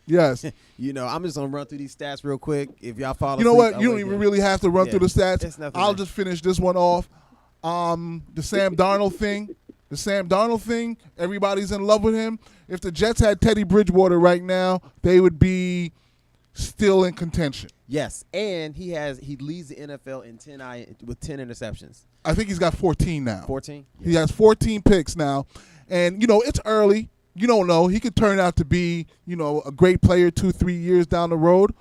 Yes. I'm just gonna run through these stats real quick. If y'all follow, You know what? You don't even really have to run Yeah. through the stats. It's nothing I'll there. just finish this one off. The Sam Darnold thing. The Sam Darnold thing. Everybody's in love with him. If the Jets had Teddy Bridgewater right now, they would be still in contention. Yes, and he leads the NFL in with 10 interceptions. I think he's got 14 now. 14. He has 14 picks now. And, it's early. You don't know. He could turn out to be, a great player 2-3 years down the road.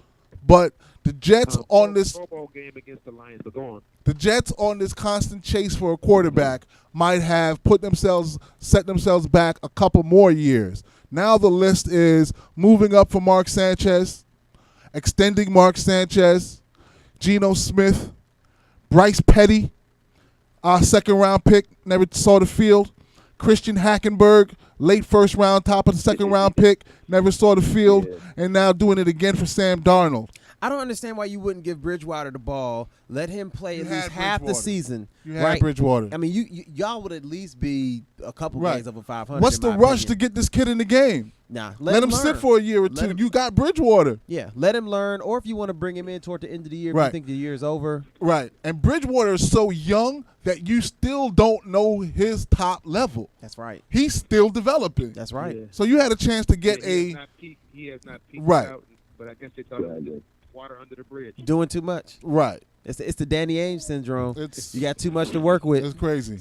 But the Jets on this football game against the Lions, but go on. the Jets on this constant chase for a quarterback might have set themselves back a couple more years. Now the list is moving up for Mark Sanchez, extending Mark Sanchez, Geno Smith, Bryce Petty, our second-round pick, never saw the field, Christian Hackenberg, late first round, top of the second round pick, never saw the field, and now doing it again for Sam Darnold. I don't understand why you wouldn't give Bridgewater the ball, let him play You at had least half the Bridgewater. season. You had right? Bridgewater. I mean, y'all would at least be a couple Right. games over 500. What's in the my rush opinion. to get this kid in the game? Nah, Let him learn. sit for a year or Let two. him- You got Bridgewater. Yeah, let him learn. Or if you want to bring him in toward the end of the year, if Right. you think the year is over. Right. And Bridgewater is so young that you still don't know his top level. That's right. He's still developing. That's right. Yeah. So you had a chance to get He has not peaked Right. out, but I guess they thought it was water under the bridge. Doing too much. right. It's the Danny Ainge syndrome. It's You got too much to work with. it's crazy.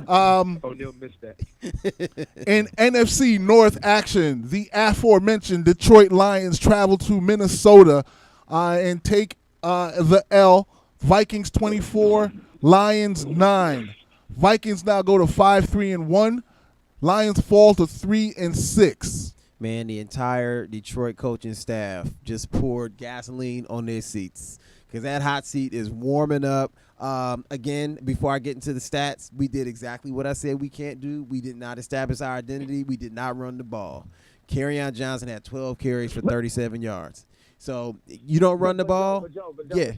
O'Neal missed that. In NFC North action, the aforementioned Detroit Lions travel to Minnesota and take the L. Vikings 24, Lions 9. Vikings now go to 5-3-1. Lions fall to 3-6. Man, the entire Detroit coaching staff just poured gasoline on their seats because that hot seat is warming up. Again, before I get into the stats, we did exactly what I said we can't do. We did not establish our identity. We did not run the ball. Kerryon Johnson had 12 carries for 37 yards. So you don't run the ball. But Joe, Yeah.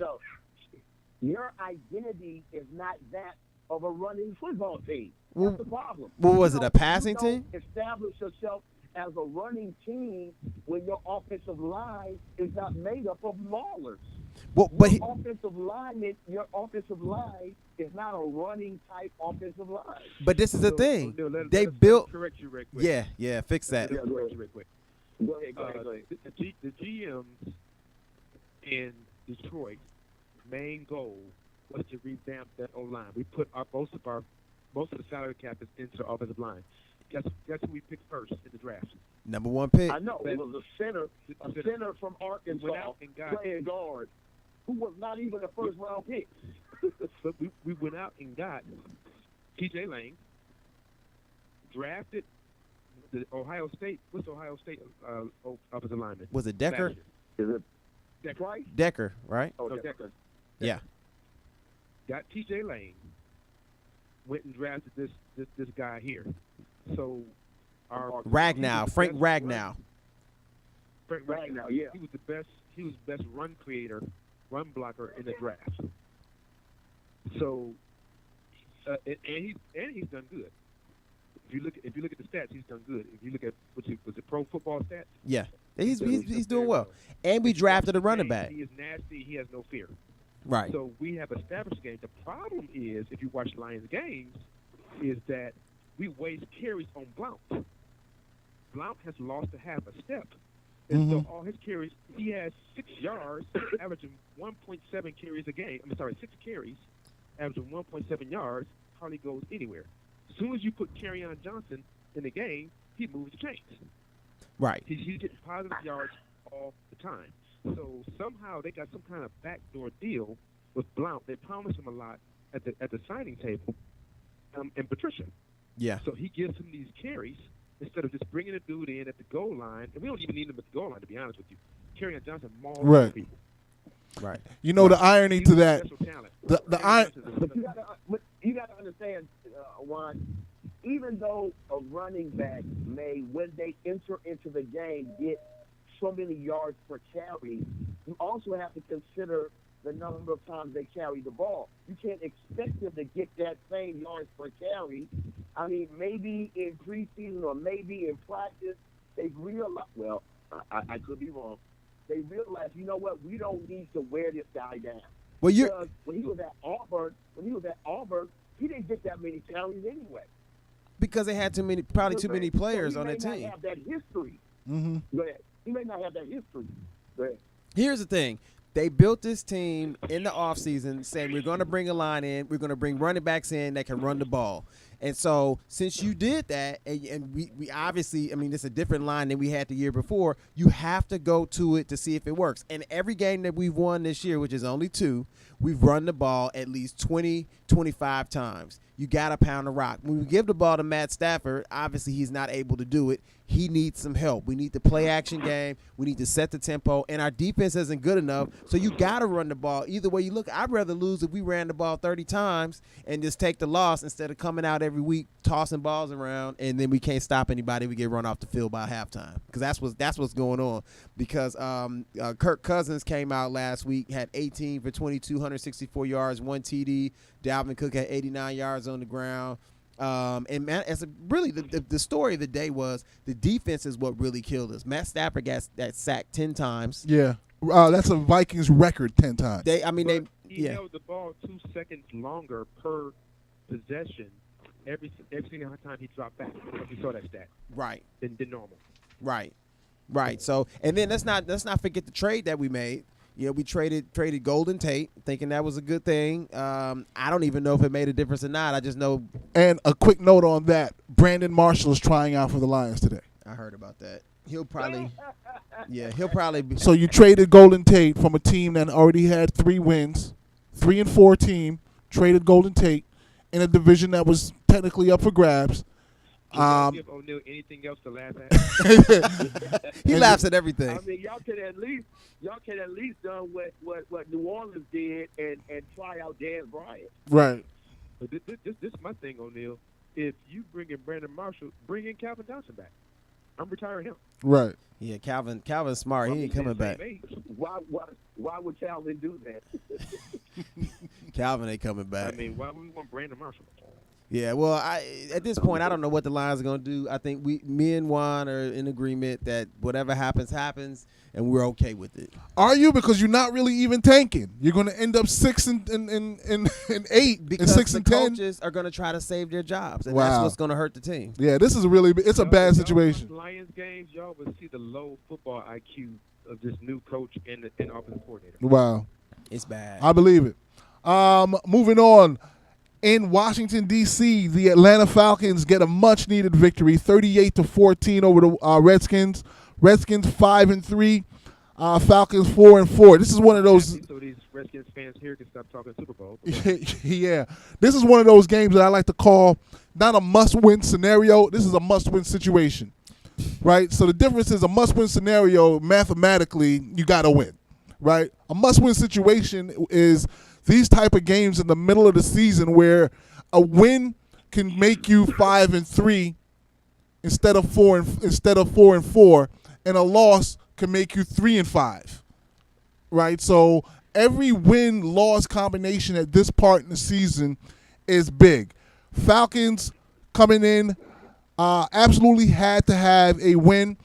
your identity is not that of a running football team. Well, That's the problem. what was You it, a don't- passing you don't team? Establish yourself as a running team when your offensive line is not made up of maulers. Well, but he, Your offensive line is not a running type offensive line. but this is the So, thing. O'Neal, let They us built. correct you real quick. Yeah, fix that. Let us correct you real quick. Go ahead. The GMs in Detroit main goal was to revamp that O line. We put most of the salary cap is into the offensive line. Guess who we picked first in the draft? Number one pick. I know it was a center from Arkansas Went out and got- playing guard who was not even a first round pick. So we went out and got T.J. Lane, drafted the Ohio State. What's Ohio State offensive lineman? Was it Decker? Last Is it year. Price? Decker, right? Oh, No, Decker. Yeah. Got T.J. Lane. Went and drafted this guy here. So our Ragnow, Frank Ragnow. Frank Ragnow, yeah. He was the best. He was the best run creator, run blocker in the draft. So, and he's done good. If you look at the stats, he's done good. If you look at was it Pro Football Stats? Yeah, he's done doing very well. And we drafted a running He back. is nasty. He has no fear. Right. So we have established the game. The problem is, if you watch Lions games, is that we waste carries on Blount. Blount has lost a half a step. And so all his carries, he has 6 yards, averaging 1.7 carries a game. 6 carries, averaging 1.7 yards, hardly goes anywhere. As soon as you put Kerryon Johnson in the game, he moves the chains. Right. He's getting positive yards all the time. So somehow they got some kind of backdoor deal with Blount. They promised him a lot at the signing table, and Patricia. Yeah. So he gives him these carries instead of just bringing a dude in at the goal line. And we don't even need him at the goal line, to be honest with you. Kerryon Johnson mauls Right. people. Right. You know the irony He's to a that. special talent. the Kerryon I- Johnson is a But special- you got to understand, Juan, even though a running back may, when they enter into the game, get so many yards per carry, you also have to consider the number of times they carry the ball. You can't expect them to get that same yards per carry. I mean, maybe in preseason or maybe in practice, they realize, well, I could be wrong. They realize, you know what, we don't need to wear this guy down. Well, Because when he was at Auburn, he didn't get that many carries anyway. because they had too many players So on he their may team. not have that history. Mm-hmm. Go ahead. He may not have that history. Go ahead. Here's the thing. They built this team in the offseason saying we're going to bring a line in, we're going to bring running backs in that can run the ball. And so since you did that, and we obviously, I mean, it's a different line than we had the year before, you have to go to it to see if it works. And every game that we've won this year, which is only 2, we've run the ball at least 20, 25 times. you got to pound the rock. When we give the ball to Matt Stafford, obviously he's not able to do it. He needs some help. We need the play action game. We need to set the tempo, and our defense isn't good enough. So you got to run the ball. Either way you look, I'd rather lose if we ran the ball 30 times and just take the loss instead of coming out every week tossing balls around, and then we can't stop anybody. We get run off the field by halftime, because that's what's going on. Because Kirk Cousins came out last week, had 18 for 22, 164 yards, 1 TD. Dalvin Cook had 89 yards on the ground. And man, really the story of the day was the defense is what really killed us. Matt Stafford got that sacked 10 times. Yeah, that's a Vikings record 10 times. He held the ball 2 seconds longer per possession every single time he dropped back. We saw that stat. Right. Than normal. Right. So, and then let's not forget the trade that we made. You know, we traded Golden Tate, thinking that was a good thing. I don't even know if it made a difference or not. I just know. And a quick note on that: Brandon Marshall is trying out for the Lions today. I heard about that. He'll probably be. So you traded Golden Tate from a team that already had 3 wins, 3-4 team. Traded Golden Tate in a division that was technically up for grabs. Give O'Neal anything else to laugh at? He laughs at everything. I mean, y'all can at least done what New Orleans did and try out Dan Bryant. Right. But this is my thing, O'Neal. If you bring in Brandon Marshall, bring in Calvin Johnson back. I'm retiring him. Right. Yeah, Calvin's smart. He ain't coming back. Why would Calvin do that? Calvin ain't coming back. I mean, why would we want Brandon Marshall? Yeah, well, at this point, I don't know what the Lions are going to do. I think me and Juan are in agreement that whatever happens, and we're okay with it. Are you? Because you're not really even tanking. You're going to end up 6 and 8 because and 6 and 10. Coaches are going to try to save their jobs, and wow. That's what's going to hurt the team. Yeah, this is it's a bad situation. Lions games, y'all will see the low football IQ of this new coach and offensive coordinator. Wow, it's bad. I believe it. Moving on. In Washington, D.C., the Atlanta Falcons get a much-needed victory, 38-14 over the Redskins. Redskins 5-3, Falcons 4-4. This is one of those. So these Redskins fans here can stop talking Super Bowl. Yeah, this is one of those games that I like to call not a must-win scenario. This is a must-win situation, right? So the difference is a must-win scenario. Mathematically, you got to win, right? A must-win situation is these type of games in the middle of the season where a win can make you 5-3 instead of 4-4, and a loss can make you 3-5, right? So every win-loss combination at this part in the season is big. Falcons coming in absolutely had to have a win.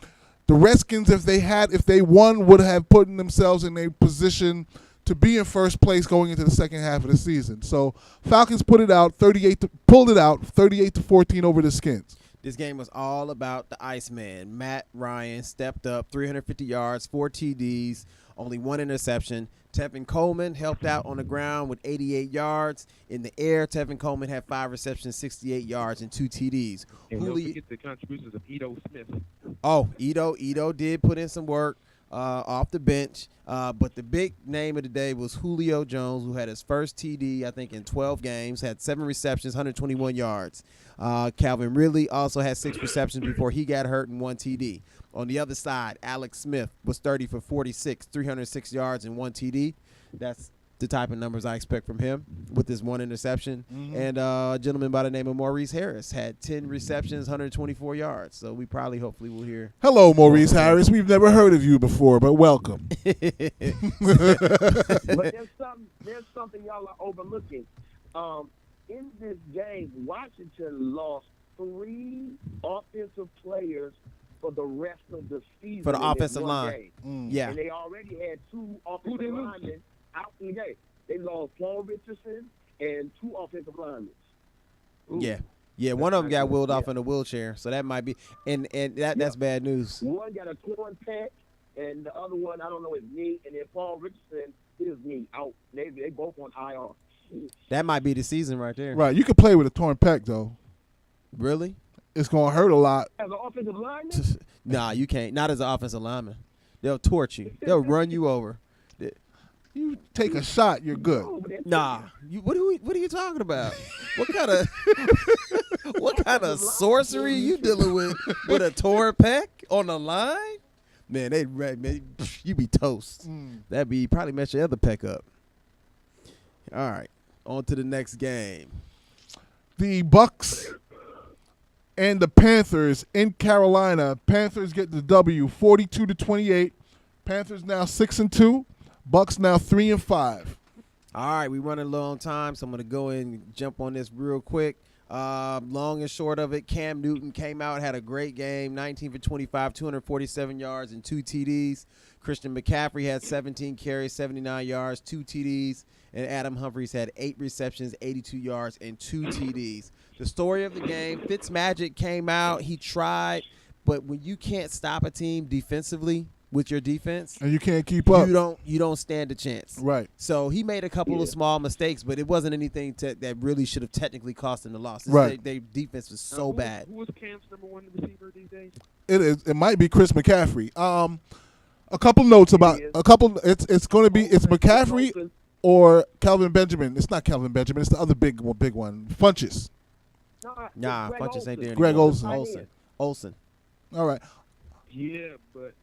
The Redskins, if they won, would have put themselves in a position to be in first place going into the second half of the season. So Falcons pulled it out 38-14 over the Skins. This game was all about the Iceman. Matt Ryan stepped up, 350 yards, 4 TDs, only 1 interception. Tevin Coleman helped out on the ground with 88 yards. In the air, Tevin Coleman had 5 receptions, 68 yards, and 2 TDs. And don't forget the contributions of Ito Smith. Oh, Ito did put in some work off the bench. But the big name of the day was Julio Jones, who had his first TD, I think, in 12 games, had 7 receptions, 121 yards. Calvin Ridley also had 6 receptions before he got hurt and 1 TD. On the other side, Alex Smith was 30 for 46, 306 yards and 1 TD. That's the type of numbers I expect from him with this 1 interception. Mm-hmm. And a gentleman by the name of Maurice Harris had 10 receptions, 124 yards. So we hopefully will hear. Hello, Maurice Harris. We've never heard of you before, but welcome. But there's something y'all are overlooking. In this game, Washington lost 3 offensive players for the rest of the season. For the offensive line. Yeah. And they already had 2 offensive linemen out in the game. They lost Paul Richardson and 2 offensive linemen. Ooh. Yeah. One of them got wheeled off in a wheelchair, so that might be, and that's bad news. One got a torn pec, and the other one, I don't know his knee, and then Paul Richardson, his knee out. They both on IR. That might be the season right there. Right, you can play with a torn pec though. Really? It's gonna hurt a lot. As an offensive lineman? Nah, you can't. Not as an offensive lineman. They'll torch you. They'll run you over. You take a shot, you're good. Nah, what are you talking about? What kind of sorcery you dealing with a torn pec on the line? Man, you be toast. That'd be probably mess your other pec up. All right, on to the next game. The Bucks and the Panthers in Carolina. Panthers get the W, 42-28. Panthers now 6-2. Bucks now 3-5. All right, we running low on time, so I'm gonna go in and jump on this real quick. Long and short of it, Cam Newton came out, had a great game, 19 for 25, 247 yards and 2 TDs. Christian McCaffrey had 17 carries, 79 yards, 2 TDs. And Adam Humphries had 8 receptions, 82 yards, and 2 TDs. The story of the game, Fitzmagic came out. He tried, but when you can't stop a team defensively with your defense, and you can't keep up, you don't stand a chance. Right. So he made a couple of small mistakes, but it wasn't anything that really should have technically cost him the loss. Right. Their defense was so bad. Who was Cam's number 1 receiver these days? It might be Chris McCaffrey. A couple notes about It's going to be McCaffrey or Calvin Benjamin. It's not Calvin Benjamin. It's the other big one. Funches. Nah, Funches ain't there. Greg anymore. Olsen. All right. Yeah, but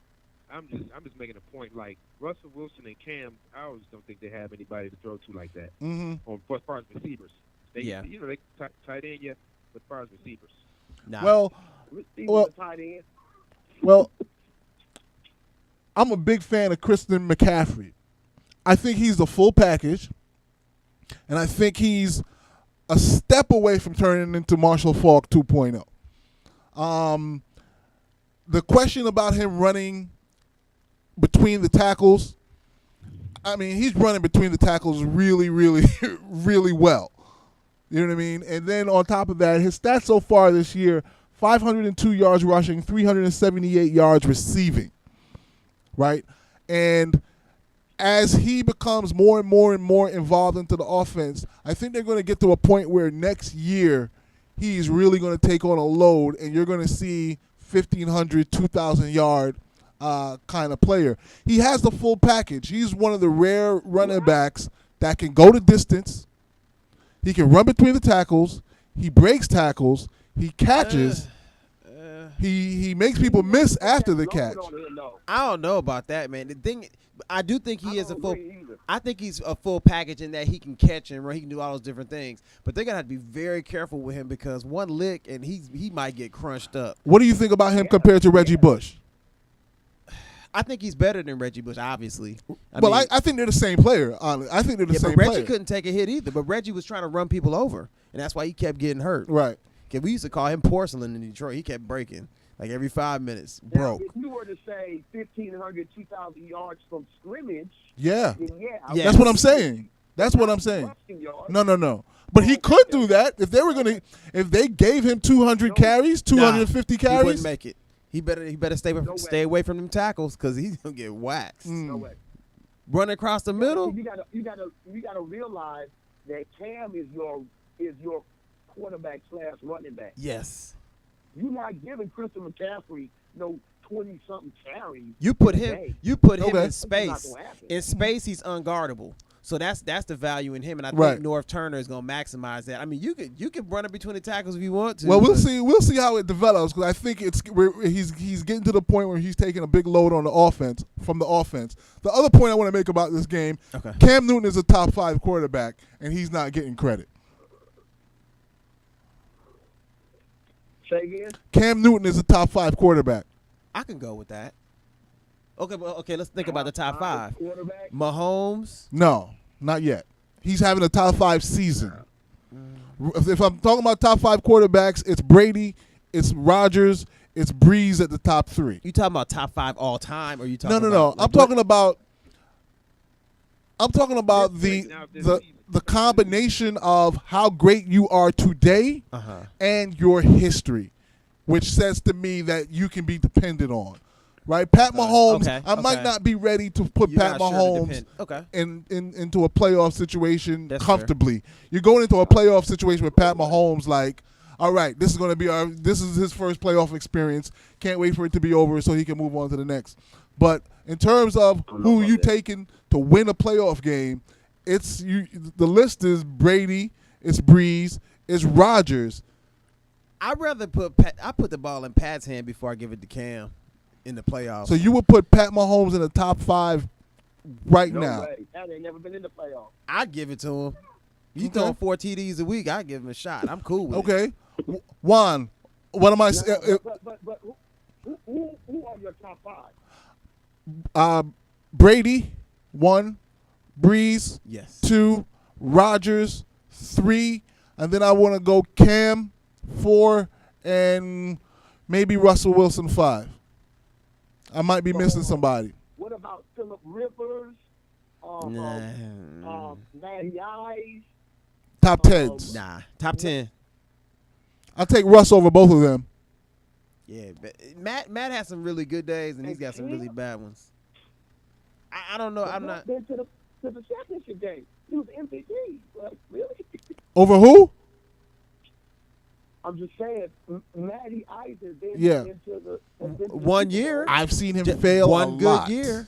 I'm just making a point. Like Russell Wilson and Cam, I always don't think they have anybody to throw to like that. Mm-hmm. Or as far as receivers, they tight end, yeah, but as far as receivers, Nah. Well, I'm a big fan of Christian McCaffrey. I think he's the full package, and I think he's a step away from turning into Marshall Faulk 2.0. The question about him running between the tackles, I mean, he's running between the tackles really, really, really well. You know what I mean? And then on top of that, his stats so far this year, 502 yards rushing, 378 yards receiving, right? And as he becomes more and more and more involved into the offense, I think they're going to get to a point where next year he's really going to take on a load, and you're going to see 1,500, 2,000 yard kind of player. He has the full package. He's one of the rare running backs that can go the distance. He can run between the tackles. He breaks tackles. He catches. He makes people miss after the catch. I don't know about that, man. The thing, I do think he is a full. I think he's a full package in that he can catch and run. He can do all those different things. But they're gonna have to be very careful with him because one lick and he might get crunched up. What do you think about him compared to Reggie Bush? I think he's better than Reggie Bush, obviously. I think they're the same player. I think they're the same but Reggie player. couldn't take a hit either. But Reggie was trying to run people over, and that's why he kept getting hurt. Right. Cause we used to call him porcelain in Detroit. He kept breaking. Like every 5 minutes, broke. Now, if you were to say 1,500, 2,000 yards from scrimmage, Yeah. then That's what I'm saying. That's what I'm saying. No. But he could do that if they gave him 200 carries, 250 carries. He wouldn't make it. He better stay away from them tackles because he's gonna get waxed. No way. Run across the middle. You gotta realize that Cam is your quarterback / running back. Yes. You're not giving Christian McCaffrey no 20-something carries. You put him in space. That's not gonna happen. In space, he's unguardable. So that's the value in him, and I Right. think North Turner is gonna maximize that. I mean, you can run it between the tackles if you want to. Well, we'll see how it develops because I think he's getting to the point where he's taking a big load on the offense from the offense. The other point I want to make about this game, Okay. Cam Newton is a top 5 quarterback, and he's not getting credit. Say again? Cam Newton is a top 5 quarterback. I can go with that. Okay, let's think about the top 5. Quarterback? Mahomes. No, not yet. He's having a top 5 season. If I'm talking about top 5 quarterbacks, it's Brady, it's Rodgers, it's Breeze at the top 3. You talking about top 5 all time, or you talking? No. About, I'm talking about the combination of how great you are today and your history, which says to me that you can be depended on. Right, Pat Mahomes. I might not be ready to put Pat Mahomes into a playoff situation comfortably. You're going into a playoff situation with Pat Mahomes, like, all right, this is his first playoff experience. Can't wait for it to be over so he can move on to the next. But in terms of who you taking to win a playoff game, it's you. The list is Brady, it's Breeze, it's Rodgers. I'd rather put the ball in Pat's hand before I give it to Cam in the playoffs. So you would put Pat Mahomes in the top 5 right No now. way. Pat ain't never been in the playoffs. I'd give it to him. You Okay. throwing 4 TDs a week, I'd give him a shot. I'm cool with it. Okay, Juan, what am I? But who are your top 5? Brady, 1, Breeze, Yes. 2, Rodgers, 3, and then I want to go Cam, 4, and maybe Russell Wilson, 5. I might be missing somebody. What about Phillip Rivers? Nah. Matty Ice? Top 10s. Nah. Top 10. I'll take Russ over both of them. Yeah, but Matt has some really good days, and he's got some really bad ones. I don't know. I'm not. Been to the championship game. He was MVP. Like, really? Over who? I'm just saying, Matty Ice has been Yeah. into the 1 year. I've seen him fail One a good lot. year.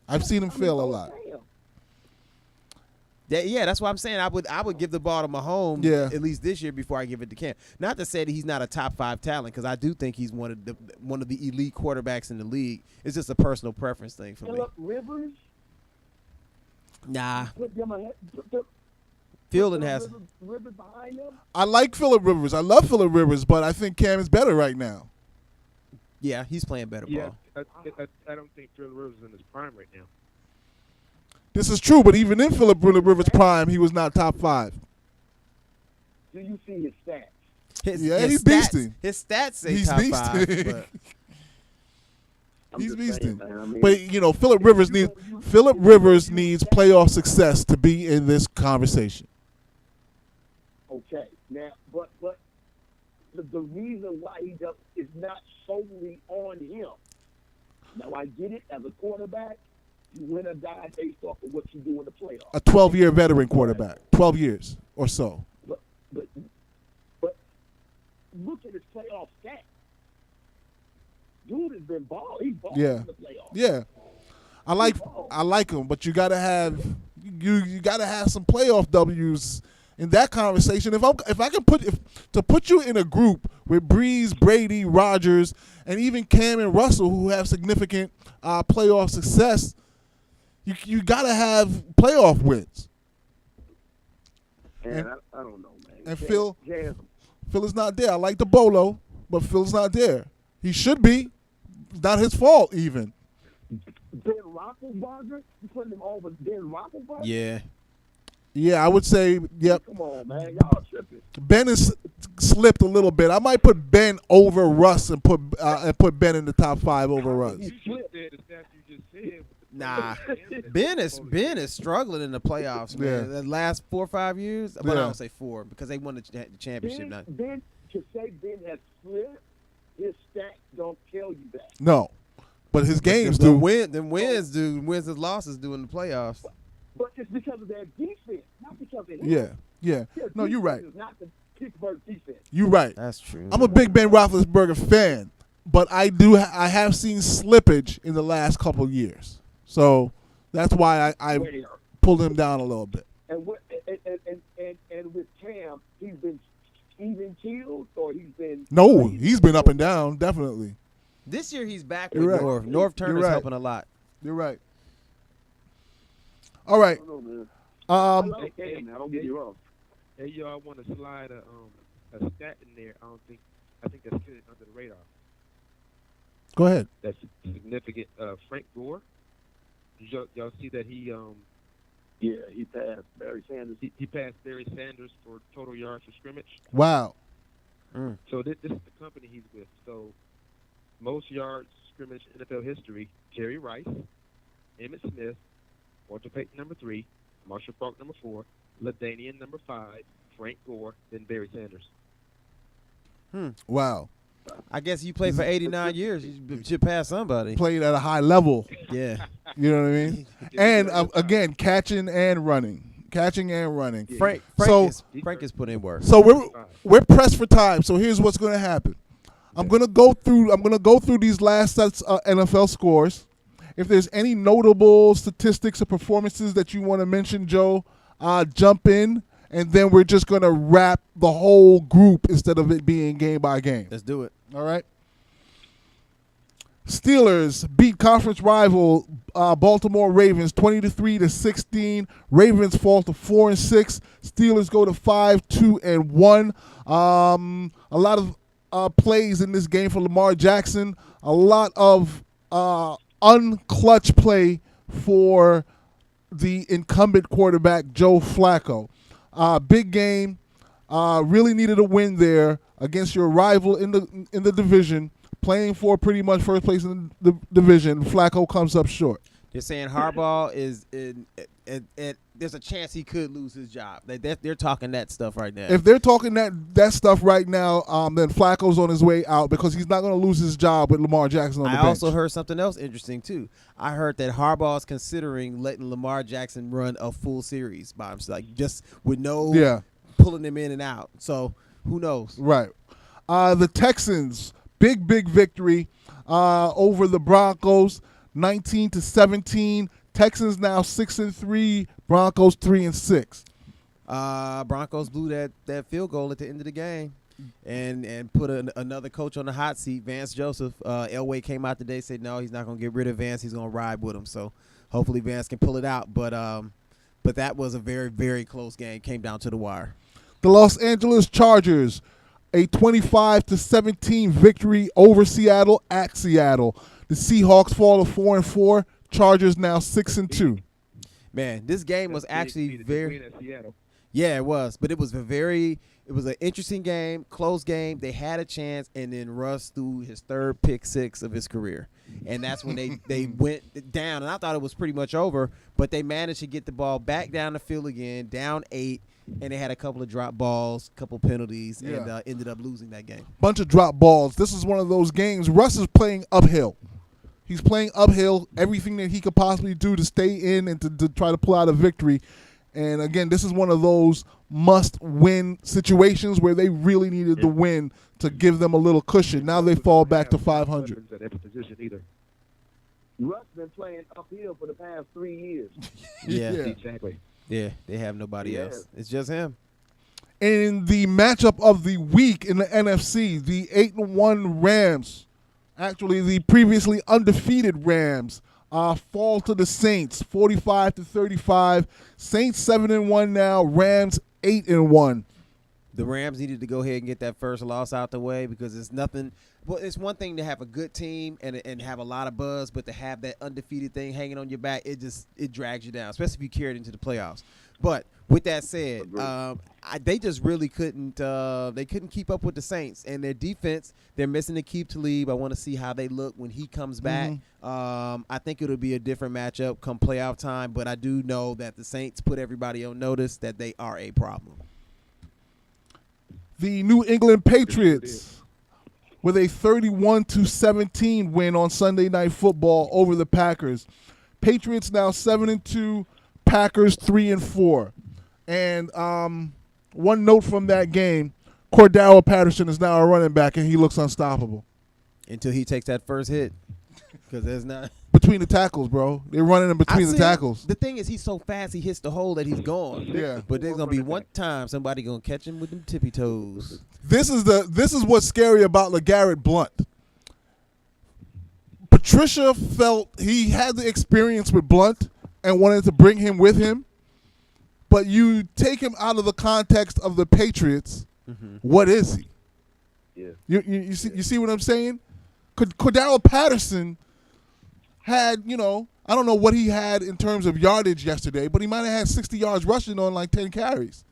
I've seen him fail a lot. Yeah, that's why I'm saying I would give the ball to Mahomes at least this year before I give it to Cam. Not to say that he's not a top 5 talent, because I do think he's one of the elite quarterbacks in the league. It's just a personal preference thing for me. Phillip Rivers? Nah, Put them ahead. Fielding has. Rivers behind them? I like Phillip Rivers. I love Phillip Rivers, but I think Cam is better right now. Yeah, he's playing better Yeah, ball. I don't think Phil Rivers is in his prime right now. This is true, but even in Phillip Rivers' prime, he was not top 5. Do you see his stats? He's stats, beasting. His stats say He's top 5. beasting. But I'm He's just saying, beasting. man. I mean, But Phillip Rivers needs playoff success to be in this conversation. okay. Now, but the reason why he does is not solely on him. Now, I get it. As a quarterback, you win or die based off of what you do in the playoffs. A 12-year veteran quarterback, 12 years or so. But look at his playoff stats. Dude has been balling. He's balling Yeah. in the playoffs. Yeah, I like him, but you gotta have some playoff W's in that conversation. If I can put you in a group with Breeze, Brady, Rodgers, and even Cam and Russell, who have significant playoff success, you gotta have playoff wins. And I don't know, man. And Phil Jam. is not there. I like the Bolo, but Phil's not there. He should be. It's not his fault even. Ben Roethlisberger, you putting him over Ben Roethlisberger? yeah, Yeah, I would say, yep. Come on, man. Y'all tripping. Ben has slipped a little bit. I might put Ben over Russ and put Ben in the top 5 over Russ. You should have said the stats you just said. nah. Ben is struggling in the playoffs, man. Yeah. The last 4 or 5 years, but I Yeah. don't say 4 because they won the championship. Now. Ben, to say Ben has slipped, his stats don't tell you that. No, but his games the do. wins and losses do in the playoffs. But it's because of their defense, not because of him. Yeah. Their No, you're right. defense is not the Pittsburgh defense. You're right. That's true. I'm a big Ben Roethlisberger fan, but I have seen slippage in the last couple years. So that's why I Where? pulled him down a little bit. And with Cam, he's been even keeled, or he's been No, he's been up and down, definitely. This year he's back You're with right. North. North Turner's right. helping a lot. You're right. All right. I don't know, man. I Um, like Cam. Now, don't get me wrong. Hey, yo, I want to slide a stat in there. I think that's good under the radar. go ahead. That's significant. Frank Gore. Did y'all see that he Yeah, he passed Barry Sanders. he passed Barry Sanders for total yards for scrimmage. Wow. So this is the company he's with. So most yards scrimmage NFL history: Jerry Rice, Emmitt Smith, Walter Payton number 3, Marshall Faulk number 4, LaDainian number 5, Frank Gore, then Barry Sanders. Wow. I guess you played for 89 years. You should pass somebody. Played at a high level. Yeah. You know what I mean? And again, catching and running. Frank So- is putting in work. So we're pressed for time. So here's what's going to happen. I'm going to go through these last sets of NFL scores, If there's any notable statistics or performances that you want to mention, Joe, jump in, and then we're just going to wrap the whole group instead of it being game by game. Let's do it. All right? Steelers beat conference rival Baltimore Ravens 20-3-16. Ravens fall to 4-6. Steelers go to 5-2-1. A lot of plays in this game for Lamar Jackson. A lot of unclutch play for the incumbent quarterback Joe Flacco. Big game. Really needed a win there against your rival in the division. Playing for pretty much first place in the division. Flacco comes up short. They're saying Harbaugh is there's a chance he could lose his job. They're talking that stuff right now. If they're talking that stuff right now, then Flacco's on his way out because he's not going to lose his job with Lamar Jackson on the bench. I also heard something else interesting, too. I heard that Harbaugh is considering letting Lamar Jackson run a full series by himself, like just with no pulling him in and out. So who knows? Right. The Texans, big victory over the Broncos, 19-17. Texans now 6-3. Broncos 3-6. Broncos blew that field goal at the end of the game, and put another coach on the hot seat. Vance Joseph. Elway came out today, said no, he's not going to get rid of Vance. He's going to ride with him. So hopefully Vance can pull it out. But that was a very, very close game. Came down to the wire. The Los Angeles Chargers, a 25-17 victory over Seattle at Seattle. The Seahawks fall to 4-4. Chargers now 6-2. Man, this game was actually very. Seattle. Yeah, it was, but it was it was an interesting game, close game. They had a chance, and then Russ threw his third pick six of his career, and that's when they went down. And I thought it was pretty much over, but they managed to get the ball back down the field again, down 8, and they had a couple of drop balls, couple penalties, and ended up losing that game. Bunch of drop balls. This is one of those games. Russ is playing uphill. He's playing uphill, everything that he could possibly do to stay in and to try to pull out a victory. And, again, this is one of those must-win situations where they really needed the win to give them a little cushion. Now they fall back to 500. At every position either. Russ been playing uphill for the past 3 years. Yeah, exactly. Yeah, they have nobody else. It's just him. In the matchup of the week in the NFC, the 8-1 Rams, actually the previously undefeated Rams, fall to the Saints, 45-35. Saints 7-1 now. Rams 8-1. The Rams needed to go ahead and get that first loss out the way because it's nothing. Well, it's one thing to have a good team and have a lot of buzz, but to have that undefeated thing hanging on your back, it drags you down, especially if you carry it into the playoffs. But with that said, they just really couldn't. They couldn't keep up with the Saints and their defense. They're missing Aqib Talib. I want to see how they look when he comes back. I think it'll be a different matchup come playoff time. But I do know that the Saints put everybody on notice that they are a problem. The New England Patriots with a 31-17 win on Sunday Night Football over the Packers. Patriots now 7-2. Packers 3-4. And one note from that game, Cordell Patterson is now a running back, and he looks unstoppable. Until he takes that first hit. Because there's not. Between the tackles, bro. They're running in between the tackles. The thing is, he's so fast, he hits the hole that he's gone. Yeah. But there's going to be one time somebody going to catch him with them tippy toes. This is what's scary about LeGarrette Blount. Patricia felt he had the experience with Blount and wanted to bring him with him. But you take him out of the context of the Patriots, what is he? Yeah. You see what I'm saying? Cordell Patterson had, I don't know what he had in terms of yardage yesterday, but he might have had 60 yards rushing on like 10 carries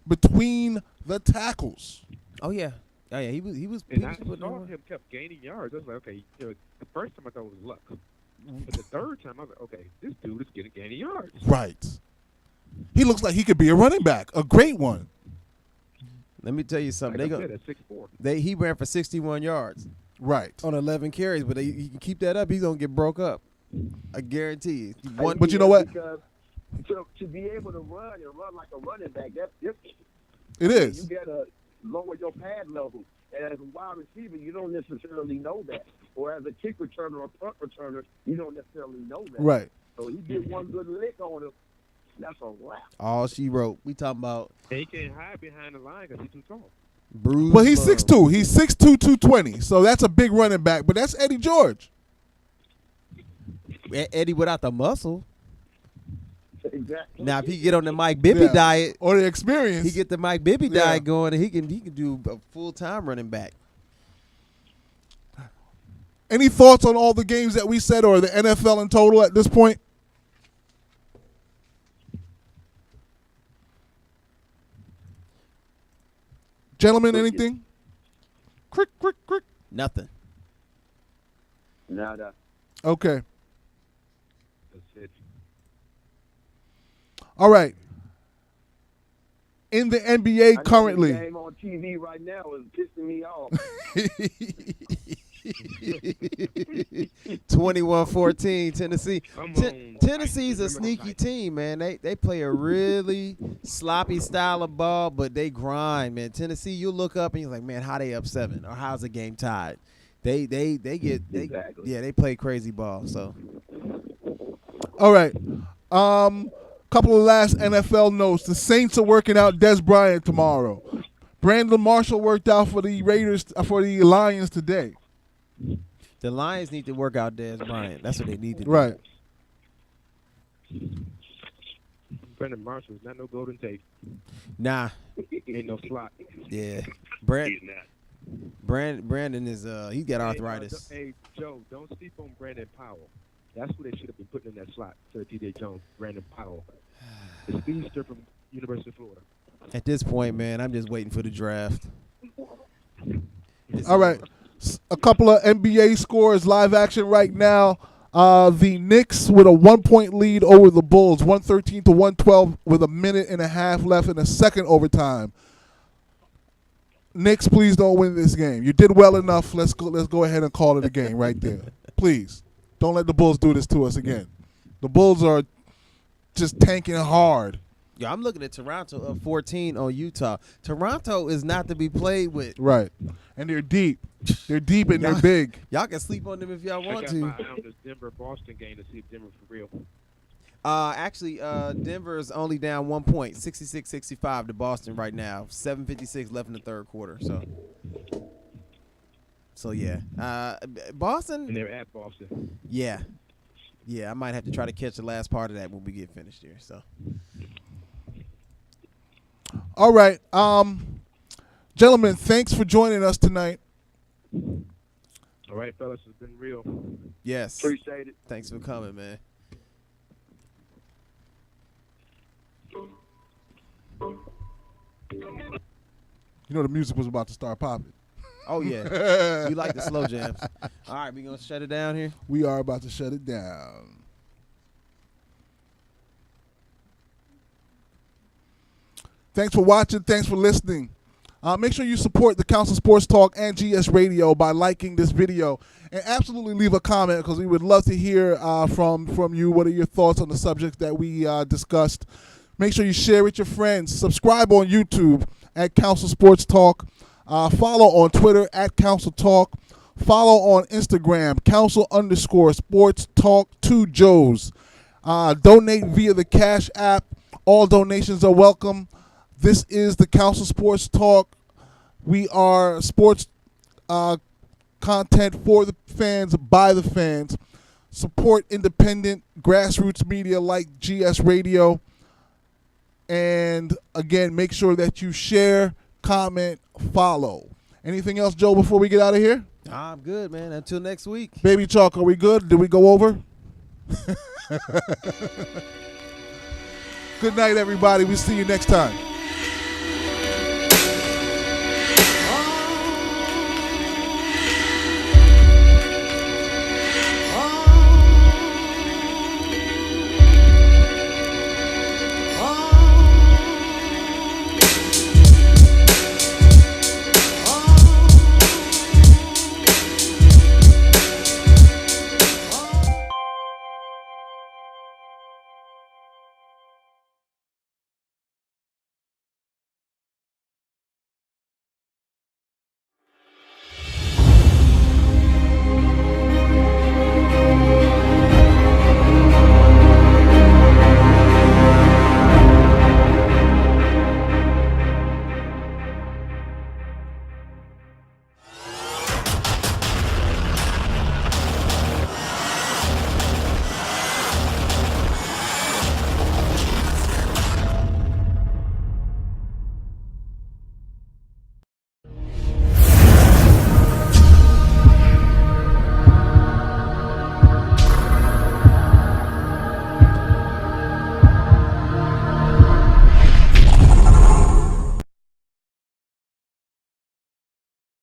between the tackles. Oh yeah, he was. And I saw him kept gaining yards. I was like, okay, the first time I thought it was luck, but the third time I was like, okay, this dude is gaining yards. Right. He looks like he could be a running back, a great one. Let me tell you something. Like at 6'4". He ran for 61 yards. Right. On 11 carries, but he can keep that up. He's going to get broke up. I guarantee you. But you know what? Because to be able to run like a running back, that's different. It is. You got to lower your pad level. And as a wide receiver, you don't necessarily know that. or as a kick returner or punt returner, you don't necessarily know that. Right. So he get one good lick on him, that's a wrap. All she wrote. We talking about And he can't hide behind the line because he's too tall. bruised. Well, he's love. 6'2". He's 6'2", 220. So that's a big running back. But that's Eddie George. Eddie without the muscle. Exactly. Now, if he get on the Mike Bibby Yeah. diet, Or the experience. he get the Mike Bibby Yeah. diet going, and he can do a full-time running back. Any thoughts on all the games that we said or the NFL in total at this point? Gentlemen, anything? Crick, crick, crick. Nothing. Nada. Okay. That's it. All right. In the I NBA know currently. this game on TV right now is pissing me off. 21-14, Tennessee. Come Ten- on. Tennessee's a Remember those sneaky nights. team, man. They play a really sloppy style of ball, but they grind, man. Tennessee, you look up and you're like, man, how they up 7 or how's the game tied? They Exactly. yeah, they play crazy ball. So All right. Couple of last NFL notes. The Saints are working out Des Bryant tomorrow. Brandon Marshall worked out for the Lions today. the Lions need to work out Dez Bryant. That's what they need to do. Right. Brendan Marshall's not no Golden Tate. Nah, Ain't no slot. yeah. He's not. Brandon is he got arthritis. Hey, Joe, don't sleep on Brandon Powell. That's who they should have been putting in that slot to T.J. Jones, Brandon Powell. The speedster from University of Florida. At this point, man, I'm just waiting for the draft. All right. A couple of NBA scores live action right now. The Knicks with a 1-point lead over the Bulls, 113-112 with a minute and a half left in the second overtime. Knicks, please don't win this game. You did well enough. Let's go ahead and call it a game right there. Please. Don't let the Bulls do this to us again. The Bulls are just tanking hard. Yeah, I'm looking at Toronto up 14 on Utah. Toronto is not to be played with. Right. And they're deep. They're deep and they're big. Y'all can sleep on them if y'all I want got my to. eye on this Denver-Boston game to see if Denver for real. Actually, Denver is only down 1 point, 66-65 to Boston right now. 7:56 left in the third quarter. So yeah. And Boston. they're at Boston. Yeah. I might have to try to catch the last part of that when we get finished here. So. All right. Gentlemen, thanks for joining us tonight. All right, fellas, it's been real. Yes. Appreciate it. Thanks for coming, man. You know the music was about to start popping. Oh yeah. You like the slow jams. All right, we gonna shut it down here. We are about to shut it down. Thanks for watching. Thanks for listening. Make sure you support the Council Sports Talk and GS Radio by liking this video. And absolutely leave a comment because we would love to hear from you. What are your thoughts on the subject that we discussed? Make sure you share with your friends. Subscribe on YouTube at Council Sports Talk. Follow on Twitter at Council Talk. Follow on Instagram, Council_Sports Talk 2 Joes. Donate via the Cash App. All donations are welcome. This is the Council Sports Talk. We are sports content for the fans, by the fans. Support independent grassroots media like GS Radio. And again, make sure that you share, comment, follow. Anything else, Joe, before we get out of here? I'm good, man. Until next week. Baby Chalk, are we good? Did we go over? Good night, everybody. We'll see you next time.